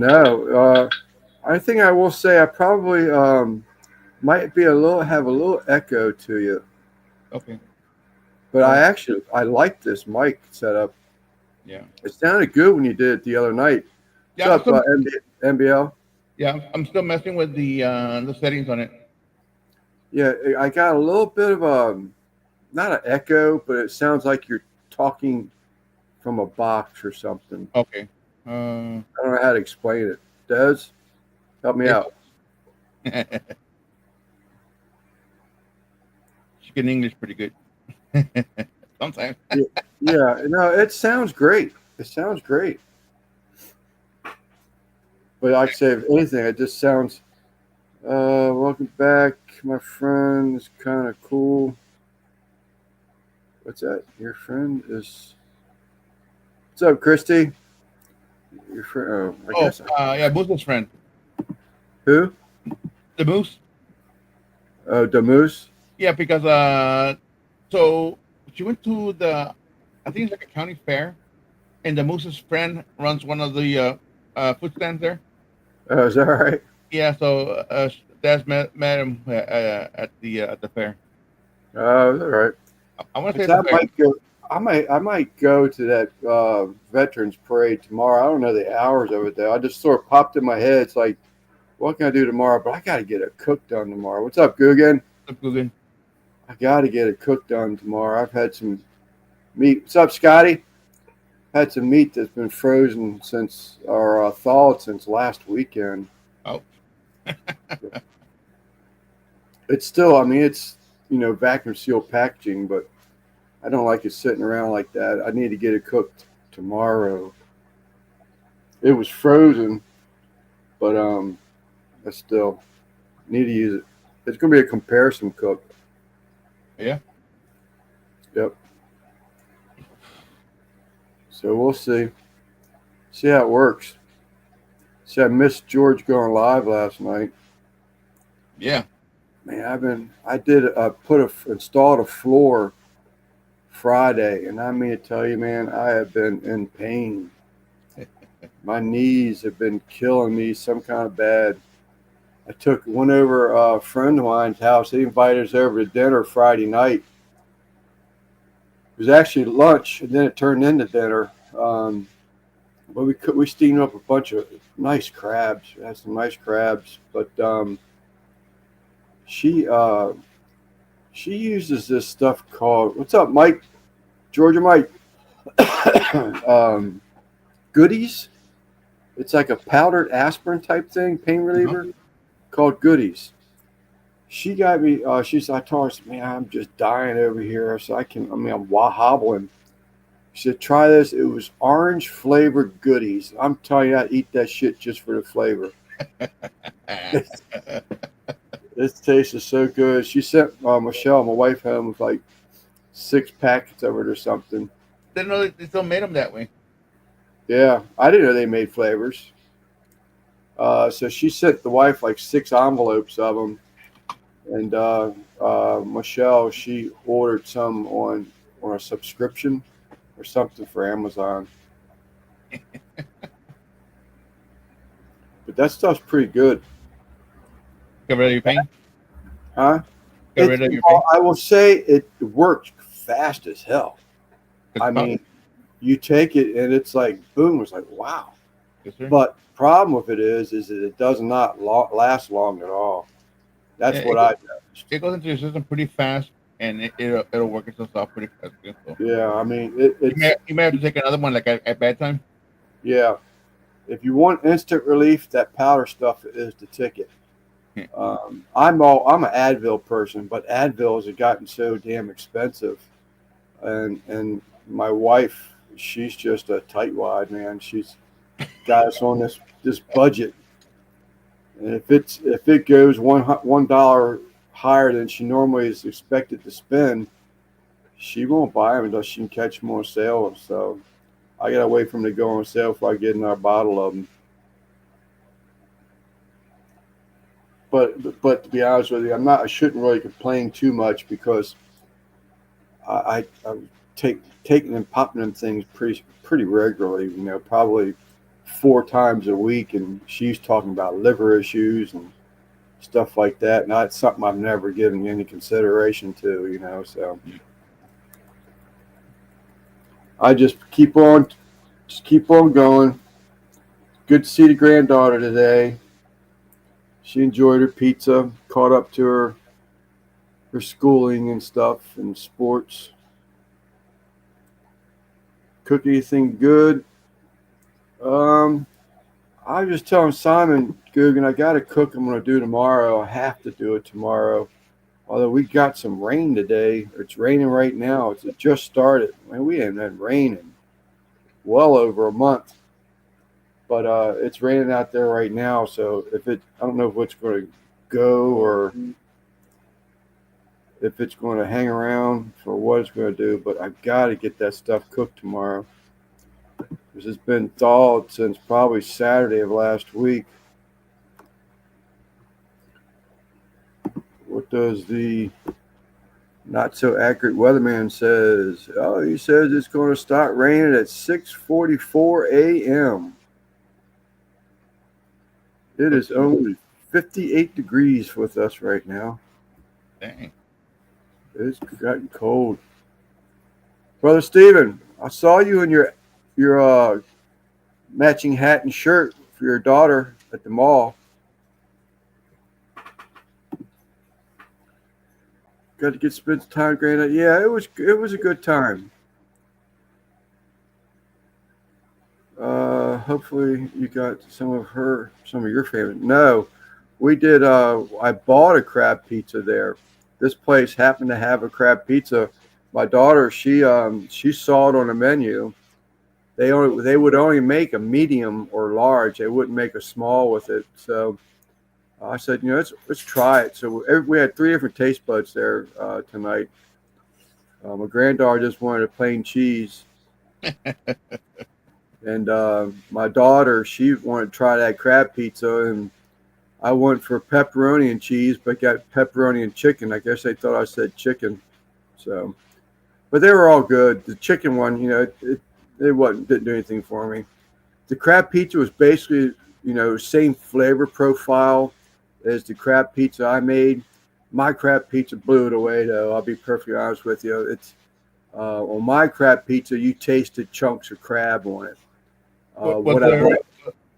No, I think I will say I probably might be a little have a little echo to you, Okay. but Oh, I like this mic setup. yeah. It sounded good when you did it the other night. What's Yeah, I'm up, still NBL? yeah, I'm still messing with the settings on it. Yeah, I got a little bit of not an echo, but it sounds like you're talking from a box or something. Okay. Uh, I don't know how to explain it. Des, help me it's out. speaking English pretty good. Sometimes. Yeah, yeah, no, it sounds great. It sounds great. But like I say, if anything, it just sounds. Welcome back, my friend. It's kind of cool. What's that? Your friend is. What's up, Christy? Your friend. Oh, I Oh, guess. yeah, Moose's friend, Who? the Moose. Oh, Damoose. Yeah, because so she went to I think it's like a county fair, and the Moose's friend runs one of the food stands there. Oh, is that right? Yeah, so Daz met him at the fair. Oh, is that right? I want to say It's, at the I fair. might go. I might go to that Veterans Parade tomorrow. I don't know the hours of it though. I just sort of popped in my head. It's like, what can I do tomorrow? But I got to get a cook done tomorrow. What's up, Guggen? Up Guggen. I got to get a cook done tomorrow. I've had some meat. What's up, Scotty? Had some meat that's been frozen since or thawed since last weekend. Oh, It's still, I mean, it's vacuum sealed packaging, but I don't like it sitting around like that. I need to get it cooked tomorrow. It was frozen, but I still need to use it. It's going to be a comparison cook. yeah. Yep. So we'll see. See how it works. See, I missed George going live last night. Yeah. Man, I did installed a floor Friday, and I mean to tell you, man, I have been in pain. My knees have been killing me some kind of bad. I went over a friend of mine's house. He invited us over to dinner Friday night. It was actually lunch, and then it turned into dinner. But we steamed up a bunch of nice crabs. We had some nice crabs, but she she uses this stuff called what's up, Mike? Georgia Mike. um, Goodies. It's like a powdered aspirin type thing, pain Uh-huh. reliever called Goodies. She got me. I told her, man, I'm just dying over here. So I mean, I'm hobbling. She said, try this. It was orange flavored Goodies. I'm telling you, I eat that shit just for the flavor. This tastes so good. She sent Michelle, my wife, home with like 6 packets of it or something. Didn't know they still made them that way. Yeah, I didn't know they made flavors. So she sent the wife like 6 envelopes of them, and Michelle she ordered some on a subscription or something for Amazon. But that stuff's pretty good, Get rid of your pain. huh? Get rid of your pain. Well, I will say it works fast as hell. It's I powder. mean, you take it and it's like boom. It's like wow. Yes, sir. But problem with it is that it does not last long at all. Yeah, That's what I noticed. it goes into your system pretty fast, and it'll work itself out pretty fast. Too. So Yeah, I mean you may have to take another one like at bedtime. yeah. If you want instant relief, that powder stuff is the ticket. Yeah. I'm an Advil person, but Advils have gotten so damn expensive, and my wife, she's just a tightwad man. She's got us on this budget, and if it goes $1 higher than she normally is expected to spend, she won't buy them unless she can catch them on sale. So I gotta wait for them to go on sale before I get another bottle of them. But to be honest with you, I shouldn't really complain too much because I take taking and popping them things pretty regularly. Probably 4 times a week, and she's talking about liver issues and stuff like that. Not something I've never given any consideration to, So I just keep on going. Good to see the granddaughter today. She enjoyed her pizza, caught up to her schooling and stuff and sports. Cook anything good? Um, I was just telling Simon Guggen I got to cook. I'm going to do tomorrow. I have to do it tomorrow. Although we got some rain today. It's raining right now. It just started. Man, we haven't had rain in well over a month. But it's raining out there right now. So I don't know if it's going to go or if it's going to hang around for what it's going to do. But I've got to get that stuff cooked tomorrow. This has been thawed since probably Saturday of last week. What does the not so accurate weatherman says? Oh, he says it's going to start raining at 6:44 a.m. It is only 58 degrees with us right now. Dang. It's gotten cold. Brother Stephen, I saw you in your matching hat and shirt for your daughter at the mall. Got to spend some time, granddad. Yeah, it was a good time. Hopefully you got some of your favorite. No, we did. I bought a crab pizza there. This place happened to have a crab pizza. My daughter, she saw it on the menu. They would only make a medium or large. They wouldn't make a small with it. So I said, let's try it. So we had 3 different taste buds there tonight. My granddaughter just wanted a plain cheese, and my daughter, she wanted to try that crab pizza, and I went for pepperoni and cheese, but got pepperoni and chicken. I guess they thought I said chicken. So, but they were all good. The chicken one, didn't do anything for me. The crab pizza was basically, same flavor profile as the crab pizza I made. My crab pizza blew it away, though. I'll be perfectly honest with you. It's on my crab pizza, you tasted chunks of crab on it.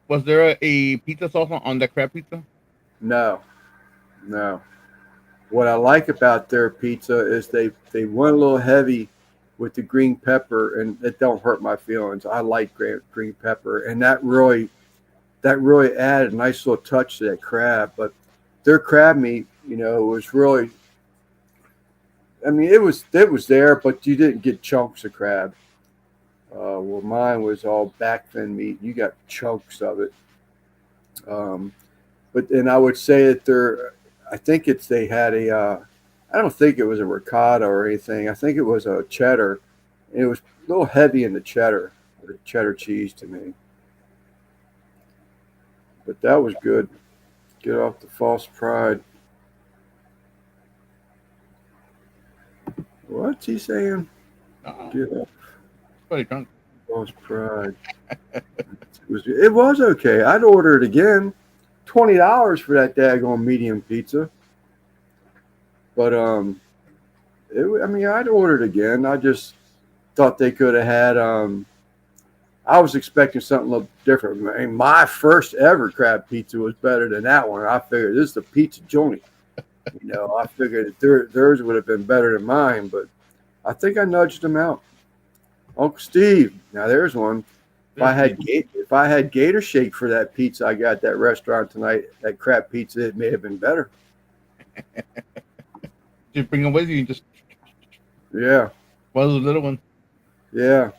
Was there a pizza sauce on the crab pizza? No. What I like about their pizza is they went a little heavy with the green pepper, and it don't hurt my feelings. I like green pepper, and that really added a nice little touch to that crab. But their crab meat, was really, I mean, it was there, but you didn't get chunks of crab. Well, mine was all back fin meat. You got chunks of it. But I would say that they had I don't think it was a ricotta or anything. I think it was a cheddar. And it was a little heavy in the cheddar cheese to me. But that was good. Get off the false pride. What's he saying? Get off. Pretty drunk. False pride. It was okay. I'd order it again. $20 for that daggone medium pizza. But I'd order it again. I just thought they could have had. I was expecting something a little different. I mean, my first ever crab pizza was better than that one. I figured this is a pizza joint. I figured theirs would have been better than mine, but I think I nudged them out. Uncle Steve, now there's one. If I had Gator Shake for that pizza I got at that restaurant tonight, that crab pizza, it may have been better. You bring them with you and just yeah. One of the little ones. Yeah.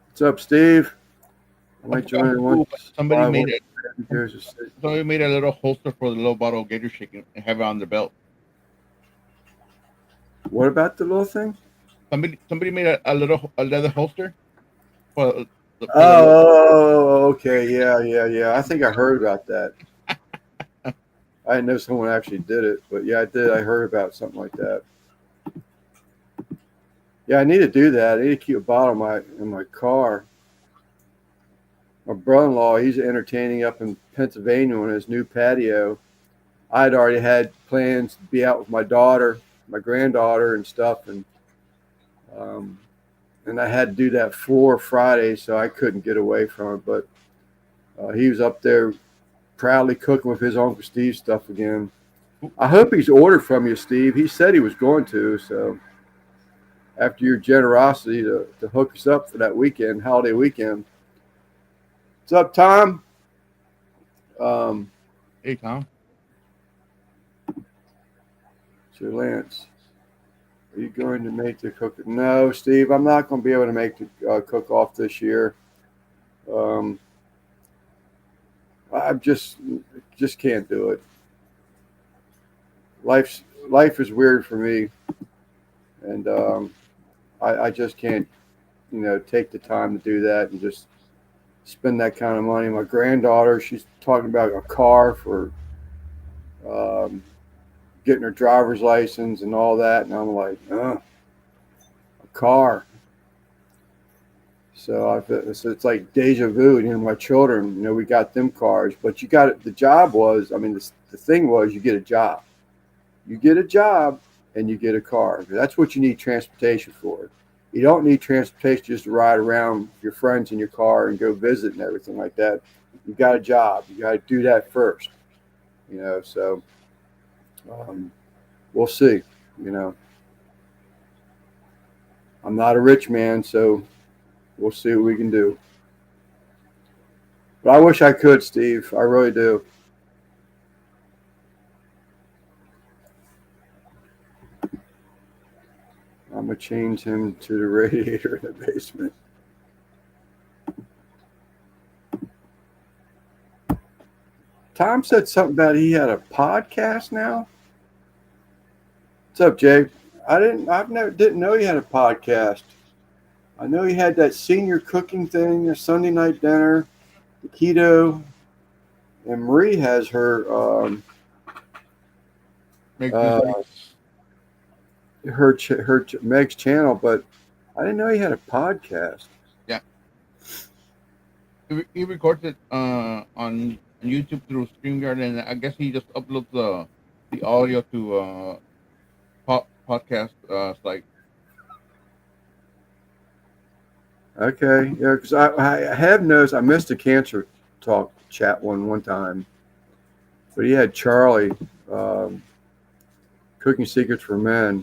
What's up, Steve? I might join in one. Somebody made a little holster for the little bottle of Gator Shake and have it on their belt. What about the little thing? Somebody made a leather holster for okay. Yeah. I think I heard about that. I didn't know someone actually did it, but yeah, I did. I heard about something like that. Yeah, I need to do that. I need to keep a bottle in my car. my brother-in-law, he's entertaining up in Pennsylvania on his new patio. I'd already had plans to be out with my daughter, my granddaughter, and stuff, um, and I had to do that floor Friday, so I couldn't get away from it. But he was up there proudly cooking with his Uncle Steve stuff again. I hope he's ordered from you, Steve. He said he was going to, so after your generosity to hook us up for that weekend, holiday weekend. What's up, Tom? Hey, Tom. Sir Lance, are you going to make the cook? No, Steve, I'm not going to be able to make the cook-off this year. I just can't do it. Life is weird for me, and I just can't, take the time to do that and just spend that kind of money. My granddaughter, she's talking about a car for getting her driver's license and all that, and I'm like, a car. So it's like deja vu. My children, we got them cars, but you got it. The job was, the thing was, you get a job. You get a job and you get a car. That's what you need transportation for. You don't need transportation just to ride around with your friends in your car and go visit and everything like that. You got a job. You got to do that first. So we'll see. I'm not a rich man, so we'll see what we can do. But I wish I could, Steve. I really do. I'm going to change him to the radiator in the basement. Tom said something about he had a podcast now. What's up, Jay? Didn't know he had a podcast. I know he had that senior cooking thing, a Sunday night dinner, the keto, and Marie has her Meg's channel, but I didn't know he had a podcast. Yeah, he records it on YouTube through StreamYard, and I guess he just uploads the audio to podcast site. Okay, yeah, because I have noticed I missed a cancer talk chat one time, but he had Charlie, Cooking Secrets for Men.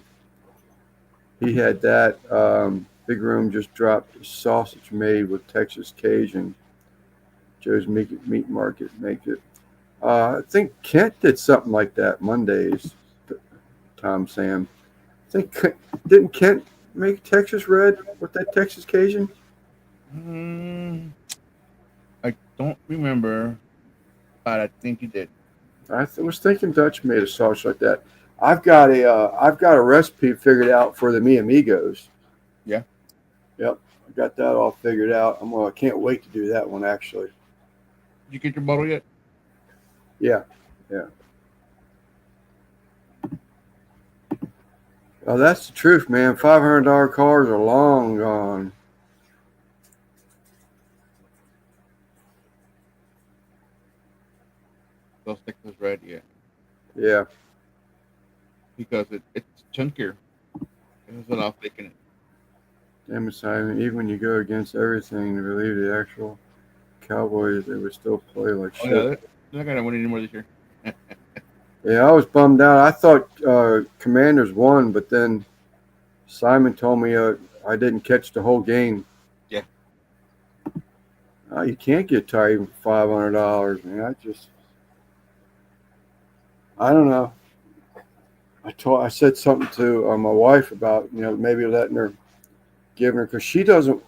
He had that. Big Room just dropped sausage made with Texas Cajun. Joe's Meat Market make it. I think Kent did something like that Mondays. Tom Sam. I think didn't Kent make Texas Red with that Texas Cajun? I don't remember, but I think he did. I was thinking Dutch made a sausage like that. I've got a recipe figured out for the Mi Amigos. Yeah. Yep, I got that all figured out. I can't wait to do that one actually. Did you get your bottle yet? Yeah. Oh, that's the truth, man. $500 cars are long gone. Those Texas Red, yeah. Yeah. Because it's chunkier. There's a lot of thick in it. Damn it, Simon. Even when you go against everything to believe the actual Cowboys, they would still play like shit. Yeah, they're not going to win anymore this year. Yeah, I was bummed out. I thought Commanders won, but then Simon told me I didn't catch the whole game. Yeah. You can't get tired even for $500, man. I don't know. I said something to my wife about, maybe giving her, because she doesn't.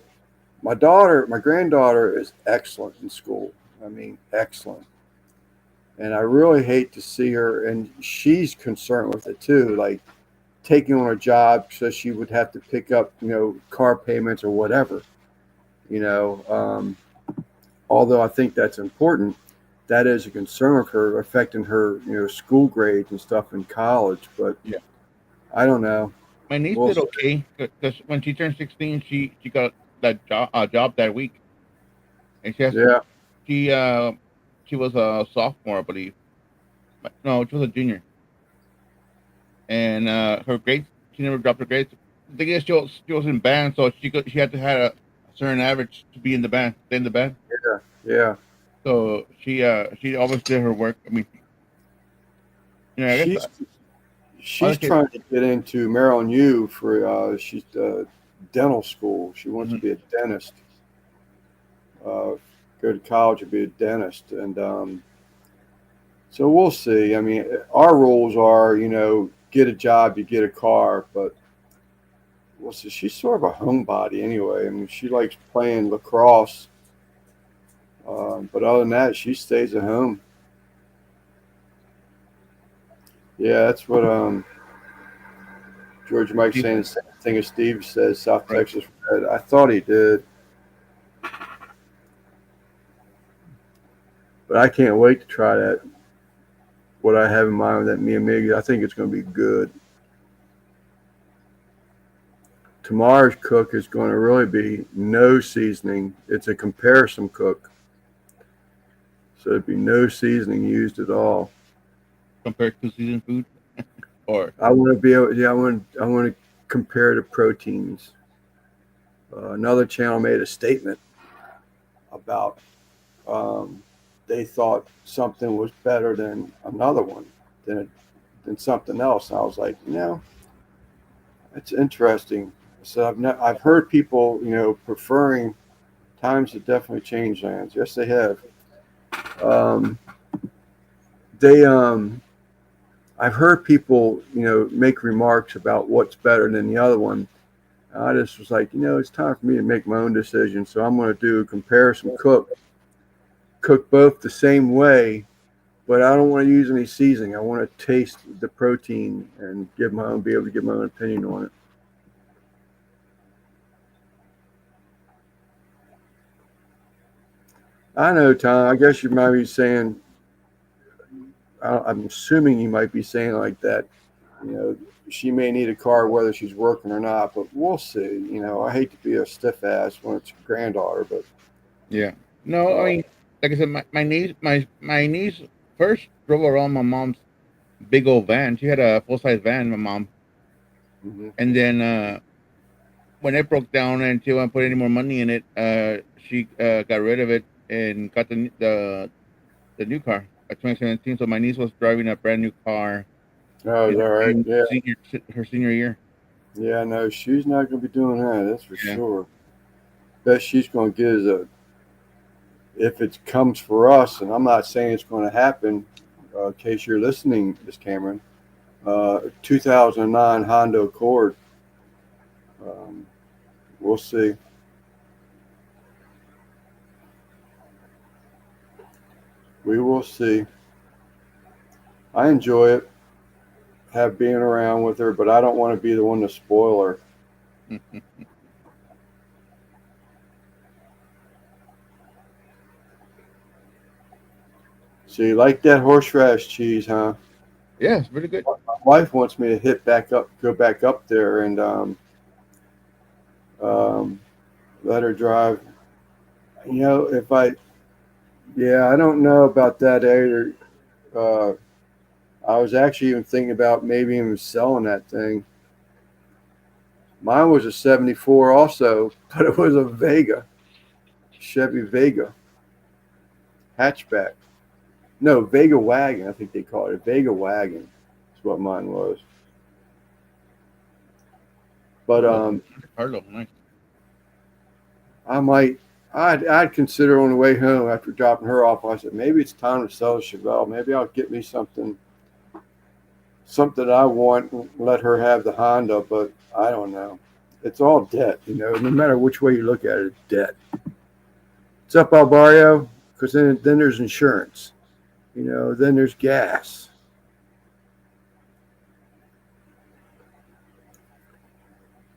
My granddaughter is excellent in school. Excellent. And I really hate to see her, and she's concerned with it too, like taking on a job so she would have to pick up, car payments or whatever, although I think that's important. That is a concern of her, affecting her, school grades and stuff in college. But yeah, I don't know. My niece did okay because when she turned 16, she got that job that week, and she has She she was a sophomore, I believe. No, she was a junior, and her grades, she never dropped her grades. The thing is, she was in band, so she had to have a certain average to be in the band, stay in the band. Yeah, yeah. So she always did her work. I mean, I guess She's other she's kids. trying to get into Maryland U for she's dental school. She wants to Mhm. be a dentist. Uh, go to college and be a dentist, and so we'll see. I mean, our rules are, get a job, you get a car, but we'll see. She's sort of a homebody anyway. I mean, she likes playing lacrosse, but other than that, she stays at home. Yeah, that's what George Mike's She- saying. The same thing as Steve says. South right. Texas Red. I thought he did, but I can't wait to try that. What I have in mind with that Mia Mig, I think it's going to be good. Tomorrow's cook is going to really be no seasoning. It's a comparison cook, so it'd be no seasoning used at all. Compared to seasoned food, or I want to be able, yeah, I want to compare the proteins. Another channel made a statement about um, they thought something was better than another one than something else. And I was like, it's interesting. So I've heard people, preferring times have definitely changed, Lance. Yes, they have. Um, they I've heard people, make remarks about what's better than the other one. I just was like, it's time for me to make my own decision. So I'm going to do a comparison cook both the same way, but I don't want to use any seasoning. I want to taste the protein and be able to give my own opinion on it. I know, Tom. I guess you might be saying, I'm assuming you might be saying like that. You know, she may need a car whether she's working or not, but we'll see. I hate to be a stiff ass when it's your granddaughter, but yeah. No, I uh, mean, like I said, my niece first drove around my mom's big old van. She had a full size van, my mom, mhm. and then when it broke down and she didn't put any more money in it, she got rid of it and got the new car, a 2017. So my niece was driving a brand new car Oh, is in that right? Yeah, her senior year. yeah. No, she's not going to be doing that. That's for Yeah, sure. Bet she's going to get us if it comes for us, and I'm not saying it's going to happen. In case you're listening, Miss Cameron, 2009 Honda Accord. Um, we'll see. We will see. I enjoy it, have being around with her, but I don't want to be the one to spoil her. See, like that horseradish cheese, huh? yeah, it's really good. My wife wants me to go back up there, and um, let her drive. If yeah, I don't know about that either. Uh, I was actually even thinking about maybe even selling that thing. Mine was a '74 also, but it was a Vega, Chevy Vega hatchback. No, Vega wagon. I think they call it a Vega wagon. That's what mine was. But Oh, Carlo, nice. I might, I'd consider on the way home after dropping her off. I said maybe it's time to sell the Chevelle. Maybe I'll get me something I want and let her have the Honda. But I don't know. It's all debt, No matter which way you look at it, it's debt. What's up, Alvario? Because then there's insurance. Then there's gas.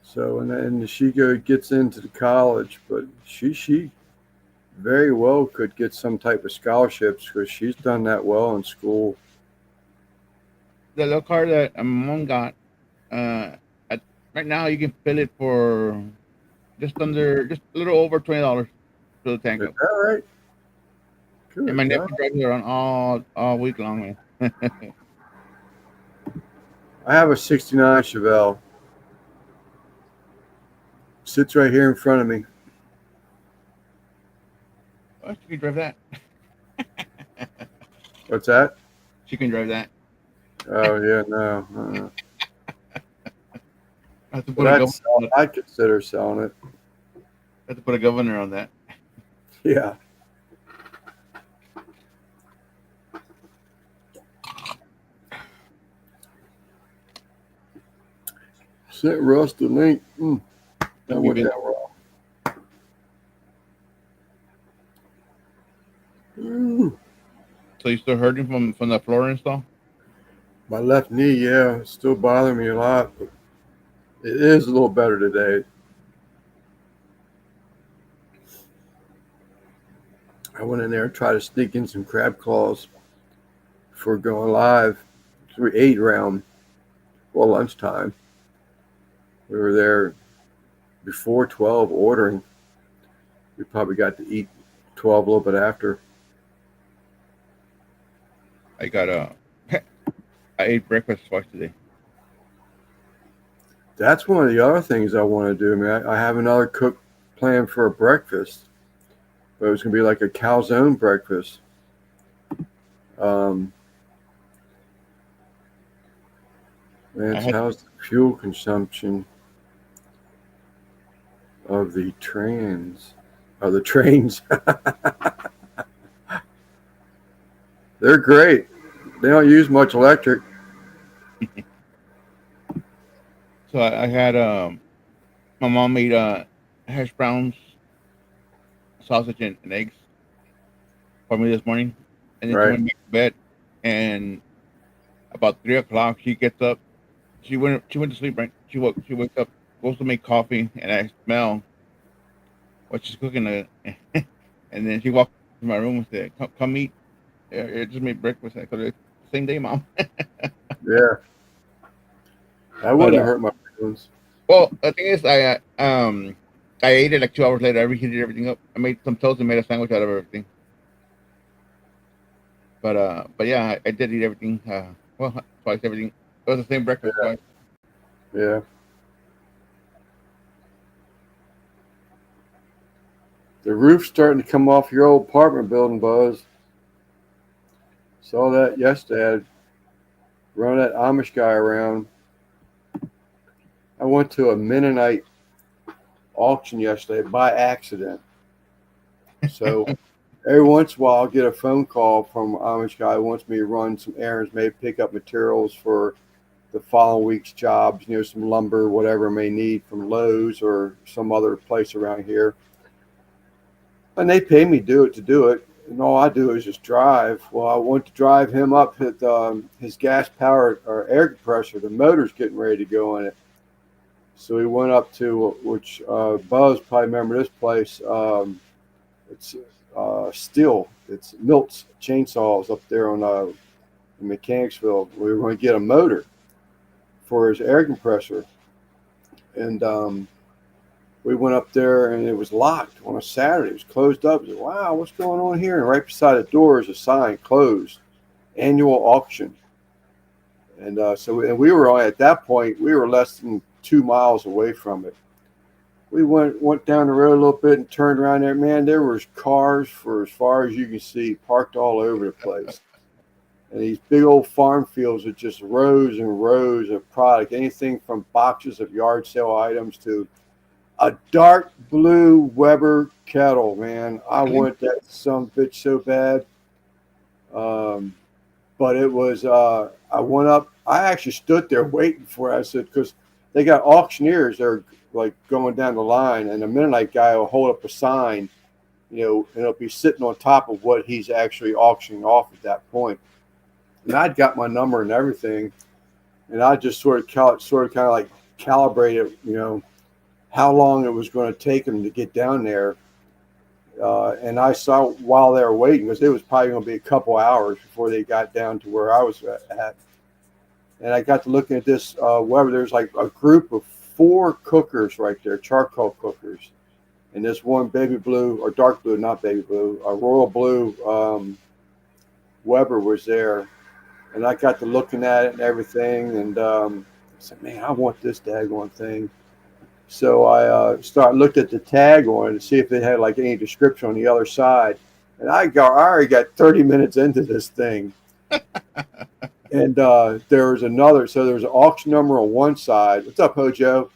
So and then gets into the college, but she very well could get some type of scholarships because she's done that well in school. The little car that my mom got, uh, at, right now you can fill it for just a little over $20 to the tank Is up. that right? Good And my God. nephew drives it around all week long, man. I have a 69 Chevelle. Sits right here in front of me. Oh, she can drive that. What's that? She can drive that. Oh, yeah, no. I have to But put a governor. I'd consider selling it. I have to put a governor on that. Yeah. Sent Russ the link. That went down wrong. Ooh. So you still hurting from the floor install? My left knee, yeah, it's still bothering me a lot, but it is a little better today. I went in there and tried to sneak in some crab claws before going live. So we ate around lunchtime. We were there before 12 ordering. We probably got to eat 12 a little bit after. I got I ate breakfast twice today. That's one of the other things I want to do. I mean, I have another cook plan for a breakfast, but it was going to be like a calzone breakfast. How's the fuel consumption of the trains? They're great. They don't use much electric. So I had my mom made hash browns, sausage, and eggs for me this morning, and then she Right. went back to bed. And about 3 o'clock, she gets up. She went to sleep. Right. She wakes up, goes to make coffee, and I smell what she's cooking. And then she walks to my room and said, "Come eat. I just made breakfast." I said, "Same day, mom." Yeah. That But wouldn't hurt my feelings. well, the thing is, I ate it like 2 hours later. I reheated everything up. I made some toast and made a sandwich out of everything. But yeah, I did eat everything. Well, twice everything. It was the same breakfast twice. Yeah. The roof's starting to come off your old apartment building, Buzz. Saw that yesterday. I'd run that Amish guy around. I went to a Mennonite auction yesterday by accident. So every once in a while, I'll get a phone call from an Amish guy who wants me to run some errands, maybe pick up materials for the following week's jobs, some lumber, whatever I may need from Lowe's or some other place around here. And they pay me to do it. And all I do is just drive. Well, I want to drive him up his gas-powered or air compressor. The motor's getting ready to go in it. So we went up to, which Buzz probably remember this place. It's Steel. It's Milt's Chainsaws up there on in Mechanicsville. We were going to get a motor for his air compressor. And we went up there and it was locked on a Saturday. It was closed up. I said, wow, what's going on here? And right beside the door is a sign, closed, annual auction. And we were on, at that point, we were less than 2 miles away from it. We went down the road a little bit and turned around there. Man, there was cars for as far as you can see parked all over the place. And these big old farm fields with just rows and rows of product, anything from boxes of yard sale items to a dark blue Weber kettle, man. I want that some bitch so bad. But it was, I went up, I actually stood there waiting for it. I said, because they got auctioneers, they're like going down the line, and the Mennonite guy will hold up a sign, and it'll be sitting on top of what he's actually auctioning off at that point. And I'd got my number and everything, and I just sort of kind of like calibrated, how long it was going to take them to get down there. And I saw while they were waiting, because it was probably going to be a couple hours before they got down to where I was at. And I got to looking at this Weber. There's like a group of 4 cookers right there, charcoal cookers. and this one baby blue or dark blue, not baby blue, a royal blue Weber was there, and I got to looking at it and everything, and I said, "Man, I want this daggone thing." So I looked at the tag on it to see if it had like any description on the other side, and I already got 30 minutes into this thing, and there was another. So there was an auction number on one side. What's up, Hojo?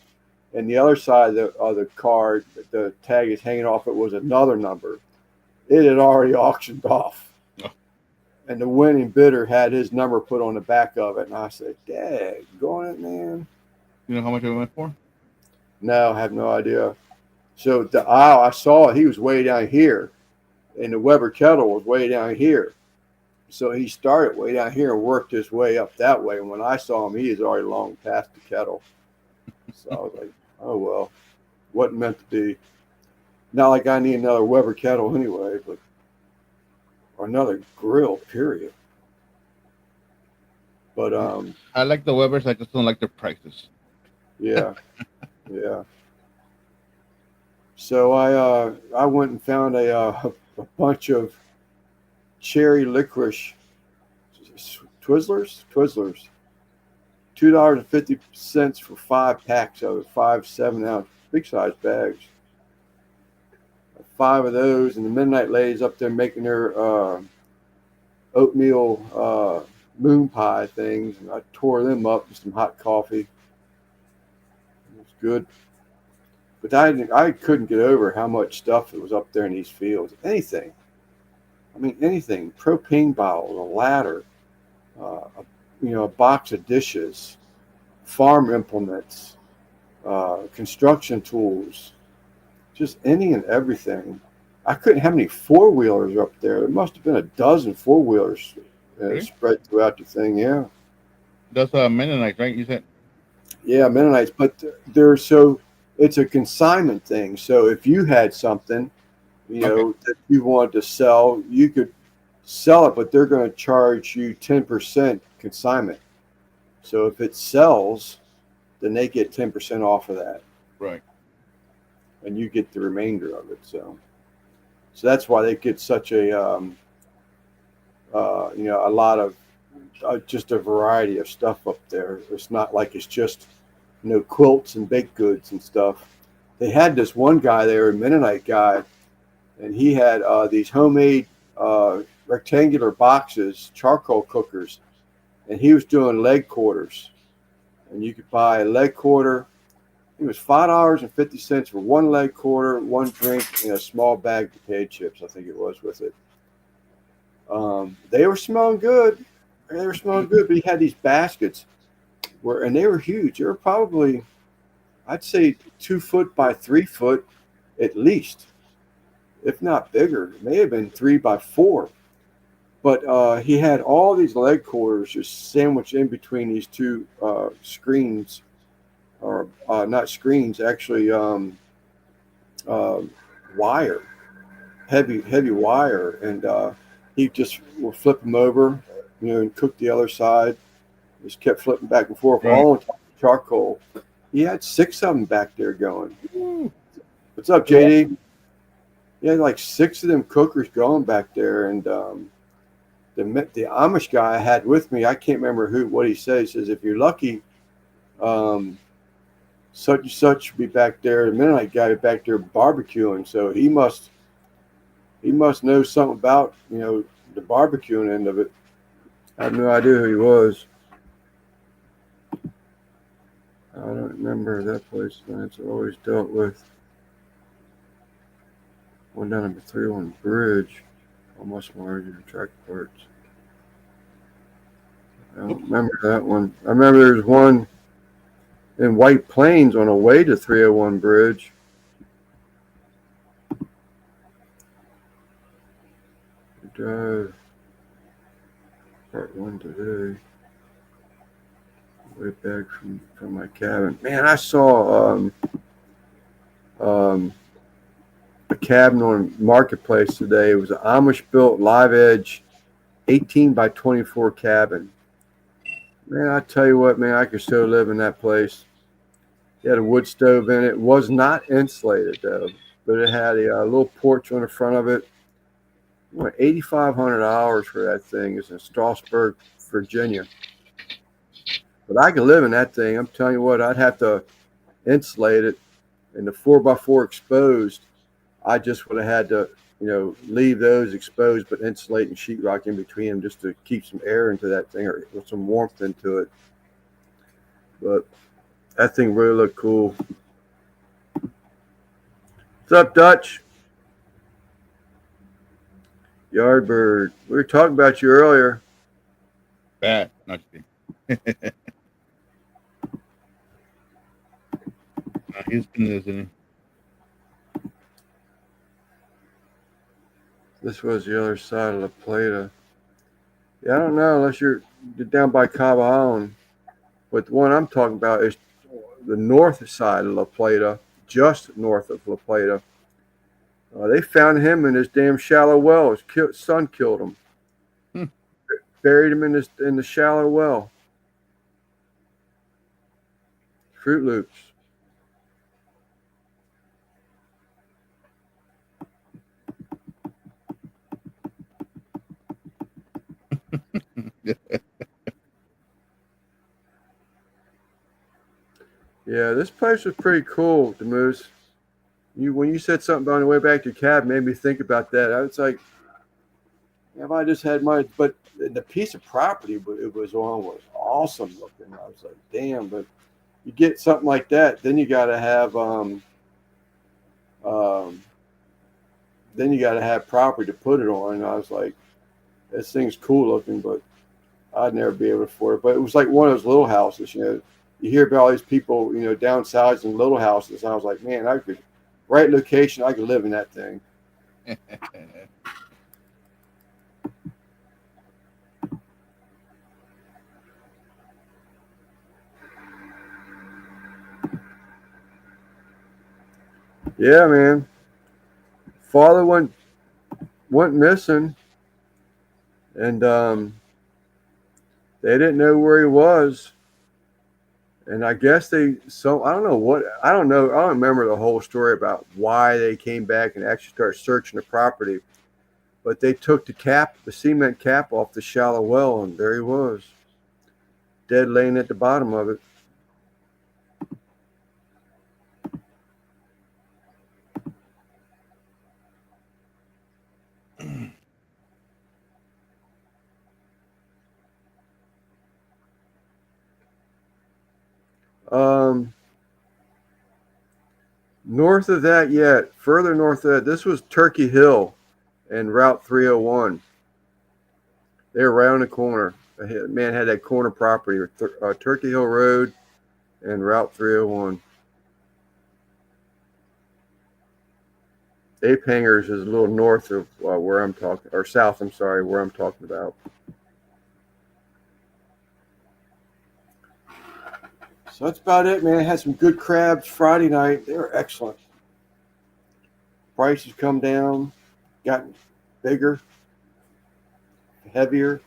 And the other side of the card, the tag is hanging off. It was another number. It had already auctioned off. And the winning bidder had his number put on the back of it. And I said, "Dang, going it, man." You know how much it went for? No, I have no idea. So the aisle, I saw it. He was way down here. And the Weber kettle was way down here. So he started way down here and worked his way up that way. And when I saw him, he was already long past the kettle. So I was like, oh, well, wasn't meant to be. Not like I need another Weber kettle anyway, but or another grill, period. But I like the Webers. I just don't like their prices. yeah, yeah. So I went and found a bunch of cherry licorice Twizzlers, $2.50 for 5 packs of it, 5 7-ounce big size bags. 5 of those, and the Midnight Ladies up there making their oatmeal moon pie things, and I tore them up with some hot coffee. It was good. But I couldn't get over how much stuff that was up there in these fields. Anything. I mean, anything. Propane bottle, a ladder, a box of dishes, farm implements, construction tools, just any and everything. I couldn't have any 4-wheelers up there. There must have been a dozen 4-wheelers Really? spread throughout the thing, yeah. That's Mennonite, right? You said? Yeah, Mennonites, but it's a consignment thing. So if you had something, that you wanted to sell, you could sell it, but they're going to charge you 10% consignment. So if it sells, then they get 10% off of that. Right. And you get the remainder of it. So that's why they get such a lot of just a variety of stuff up there. It's not like it's just quilts and baked goods and stuff. They had this one guy there, a Mennonite guy, and he had these homemade rectangular boxes, charcoal cookers, and he was doing leg quarters. And you could buy a leg quarter. It was $5.50 for one leg quarter, one drink, and a small bag of potato chips, I think it was, with it. They were smelling good. But he had these baskets and they were huge. They were probably, I'd say, 2 foot by 3 foot at least, if not bigger. It may have been 3 by 4. But he had all these leg quarters just sandwiched in between these two screens, or not screens, actually wire, heavy wire, and he just would flip them over, and cook the other side. Just kept flipping back and forth, all on top of charcoal. He had 6 of them back there going. What's up, JD? He had like 6 of them cookers going back there, and the Amish guy I had with me, I can't remember what he says. He says, if you're lucky, such and such will be back there. The Mennonite guy back there barbecuing, so he must know something about the barbecuing end of it. I have no idea who he was. I don't remember that place. That's always dealt with. One down number 3 on the bridge. Almost larger track parts. I don't remember that one. I remember there's one in White Plains on the way to 301 Bridge. Drive part 1 today. Way back from my cabin. Man, I saw a cabin on Marketplace today. It was an Amish built live edge 18 by 24 cabin. Man, I tell you what, man, I could still live in that place. It had a wood stove in it. It was not insulated though. but it had a little porch on the front of it. What, $8,500 for that thing. It's in Strasburg, Virginia. But I could live in that thing. I'm telling you what, I'd have to insulate it, and the 4x4 exposed. I just would have had to, leave those exposed, but insulate and sheetrock in between them just to keep some air into that thing or some warmth into it. But that thing really looked cool. What's up, Dutch? Yardbird. We were talking about you earlier. Bad. Not he's in this, isn't This was the other side of La Plata. Yeah, I don't know unless you're down by Cabajon. But the one I'm talking about is the north side of La Plata, just north of La Plata. They found him in his damn shallow well. His son killed him. Buried him in the shallow well. Fruit Loops. Yeah, this place was pretty cool, the Moose. When you said something on the way back to your cab, made me think about that. I was like, if I just had my, but the piece of property it was on was awesome looking. I was like, damn, but you get something like that, then you got to have property to put it on. And I was like, this thing's cool looking, but I'd never be able to afford it. But it was like one of those little houses, You hear about all these people, downsizing little houses. And I was like, man, right location, I could live in that thing. Yeah, man. Father went missing, and they didn't know where he was. And I guess I don't know. I don't remember the whole story about why they came back and actually started searching the property. But they took the cement cap off the shallow well, and there he was, dead laying at the bottom of it. North of that further north of that, this was Turkey Hill and Route 301. They were right on the corner. The man had that corner property, Turkey Hill Road and Route 301. Ape Hangers is a little north of where I'm talking, or south, I'm sorry, where I'm talking about. So that's about it, man. I had some good crabs Friday night. They were excellent. Prices come down, gotten bigger, heavier.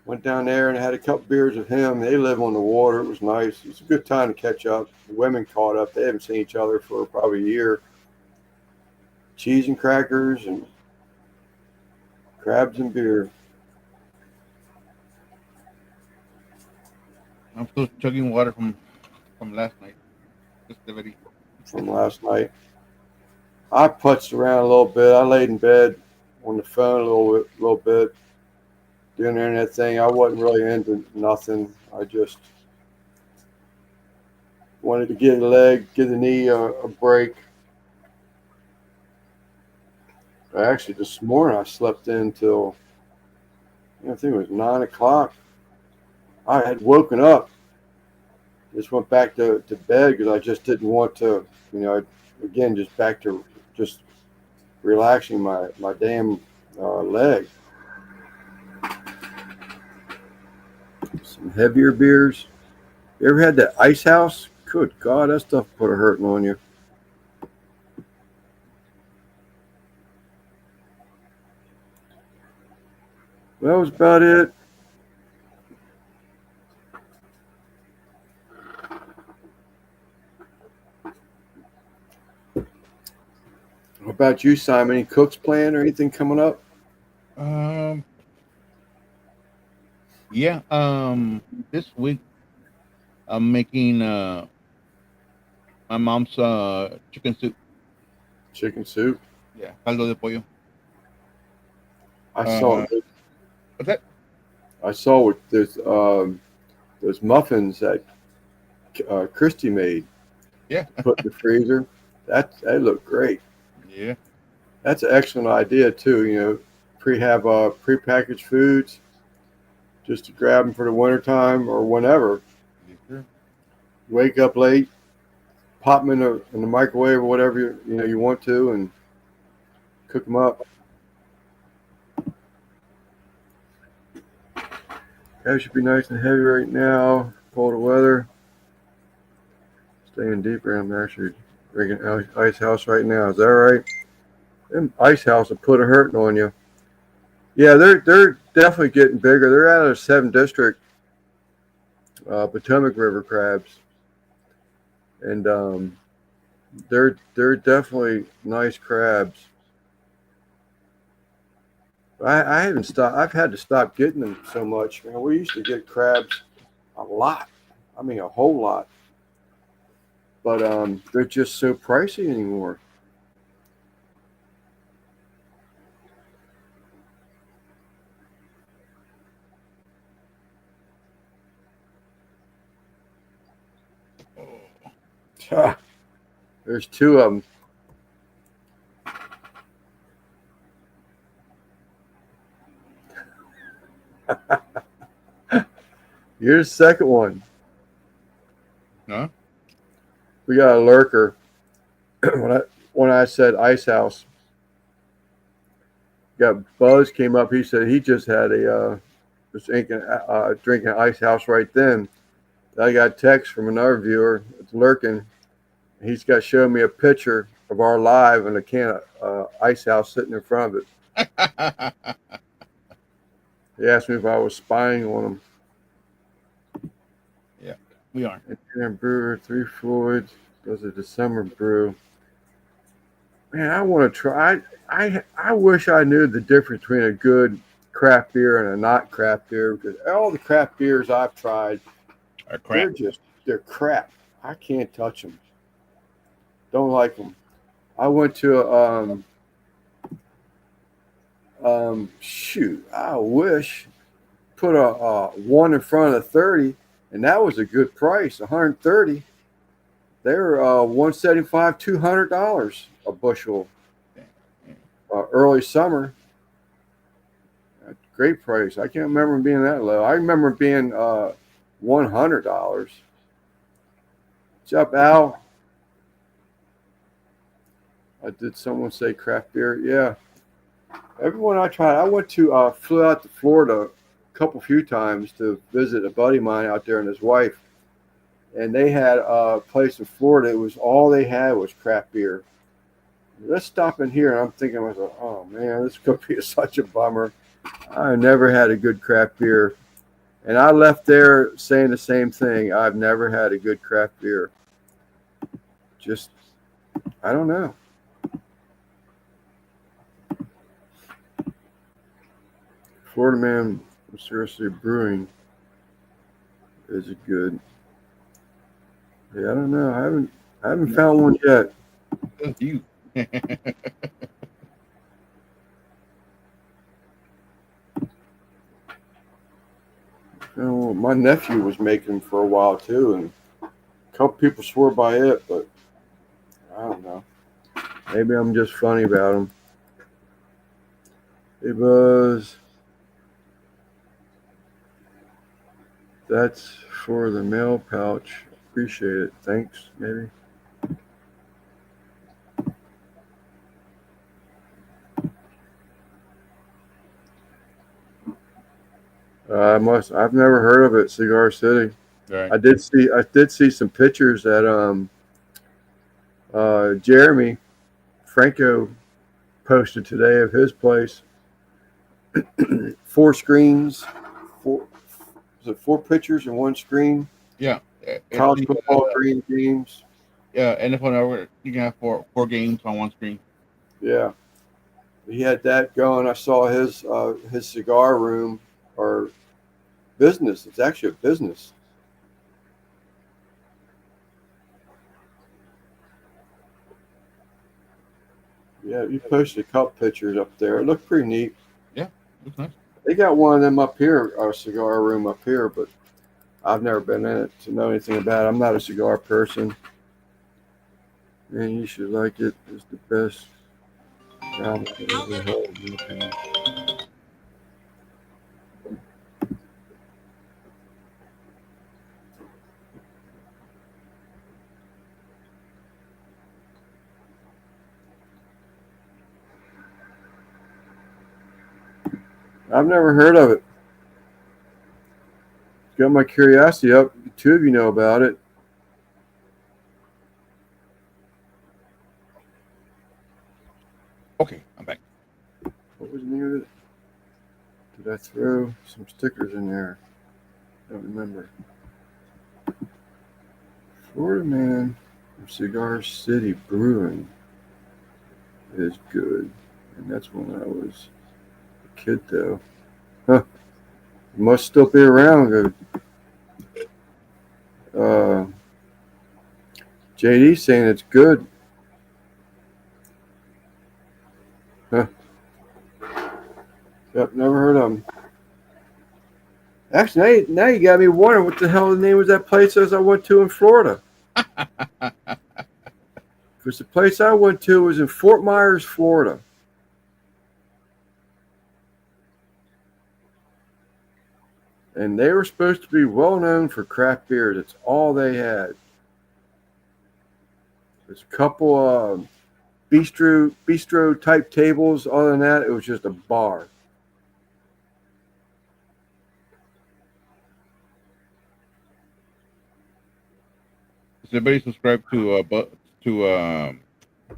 Went down there and had a couple beers with him. They live on the water. It was nice. It's a good time to catch up. The women caught up. They haven't seen each other for probably a year. Cheese and crackers and crabs and beer. I'm still chugging water from last night. From last night. I putzed around a little bit. I laid in bed on the phone a little bit, doing the internet thing. I wasn't really into nothing. I just wanted to give the knee a break. Actually, this morning I slept in till I think it was 9 o'clock. I had woken up, just went back to bed because I just didn't want to, again, just back to just relaxing my damn leg. Some heavier beers. You ever had that Ice House? Good God, that stuff put a hurting on you. Well, that was about it. about you, Simon? Any cooks plan or anything coming up? Um, yeah. This week I'm making my mom's chicken soup. Chicken soup. Yeah, caldo de pollo. I saw. Uh, what's that? I saw what those muffins that Christy made. Yeah, Put in the freezer. That looked great. yeah. That's an excellent idea too. Have prepackaged foods just to grab them for the wintertime or whenever. Yes, sir. Wake up late, pop them in the microwave or whatever you want to, and cook them up. That should be nice and heavy right now. Colder weather. Staying deeper. I'm actually drinking Ice House right now. Is that right? Them Ice House will put a hurting on you. Yeah, they're definitely getting bigger. They're out of the 7th District, Potomac River crabs, and they're definitely nice crabs. I haven't stopped. I've had to stop getting them so much. Man, we used to get crabs a lot. I mean, a whole lot. But they're just so pricey anymore. There's 2 of them. Here's the second one. Huh? We got a lurker. when I said Ice House, got Buzz came up. He said he just had was drinking Ice House right then. I got a text from another viewer. It's lurking. He's got showed me a picture of our live and a can of Ice House sitting in front of it. He asked me if I was spying on him. Yeah, we are. And brewer, 3 Floyds, does a December brew. Man, I want to try. I wish I knew the difference between a good craft beer and a not craft beer, because all the craft beers I've tried, Our crap. they're crap. I can't touch them. Don't like them. I went to shoot. I wish put a 1 in front of 30, and that was a good price. 130. They're $175, $200 a bushel. Early summer. Great price. I can't remember them being that low. I remember it being $100. What's up, Al? Did someone say craft beer? Yeah. Everyone I tried, flew out to Florida a few times to visit a buddy of mine out there and his wife. And they had a place in Florida. It was all they had was craft beer. Let's stop in here. And I'm thinking, oh man, this could be such a bummer. I never had a good craft beer. And I left there saying the same thing. I've never had a good craft beer. Just, I don't know. Florida Man Seriously Brewing is it good? Yeah, I don't know. I haven't found one yet. That's you. My nephew was making them for a while too, and a couple people swore by it, but I don't know. Maybe I'm just funny about them. It was. That's for the mail pouch. Appreciate it. Thanks, maybe. I've never heard of it, Cigar City. Right. I did see some pictures that Jeremy Franco posted today of his place. 4 screens, 4 pictures and 1 screen? Yeah. College football, green games. Yeah, NFL Network. You can have four games on one screen. Yeah, he had that going. I saw his cigar room or business. It's actually a business. Yeah, you posted a couple pictures up there. It looked pretty neat. Yeah, looks nice. They got one of them up here, our cigar room up here, but I've never been in it to know anything about it. I'm not a cigar person. Man, you should like it. It's the best job I've ever held in the past. I've never heard of it. Got my curiosity up. Two of you know about it. Okay, I'm back. What was the name of it? Did I throw some stickers in there? I don't remember. Florida Man from Cigar City Brewing is good. And that's when I was a kid, though. Huh. It must still be around. Uh, JD saying it's good. Huh. Yep, never heard of them. Actually, now you got me wondering what the hell the name of that place is I went to in Florida. Because the place I went to was in Fort Myers, Florida. And they were supposed to be well known for craft beer. That's all they had. There's a couple bistro type tables. Other than that, it was just a bar. Does anybody subscribe to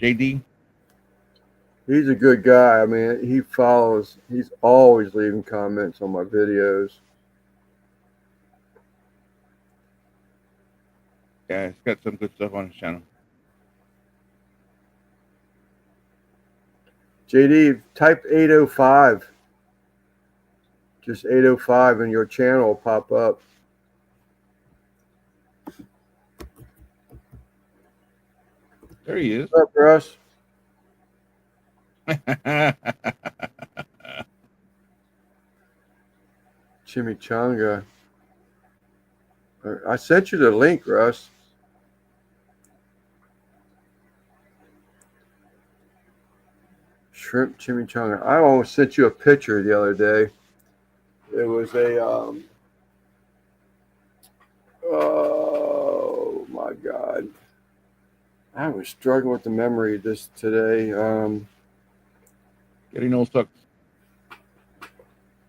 JD? He's a good guy. I mean, he follows. He's always leaving comments on my videos. Yeah, he's got some good stuff on his channel. JD, type 805. Just 805 and your channel will pop up. There he is. What's up, Russ? Chimichanga. I sent you the link, Russ. Shrimp chimichanga. I almost sent you a picture the other day. It was oh my God. I was struggling with the memory of this today. Getting old sucks.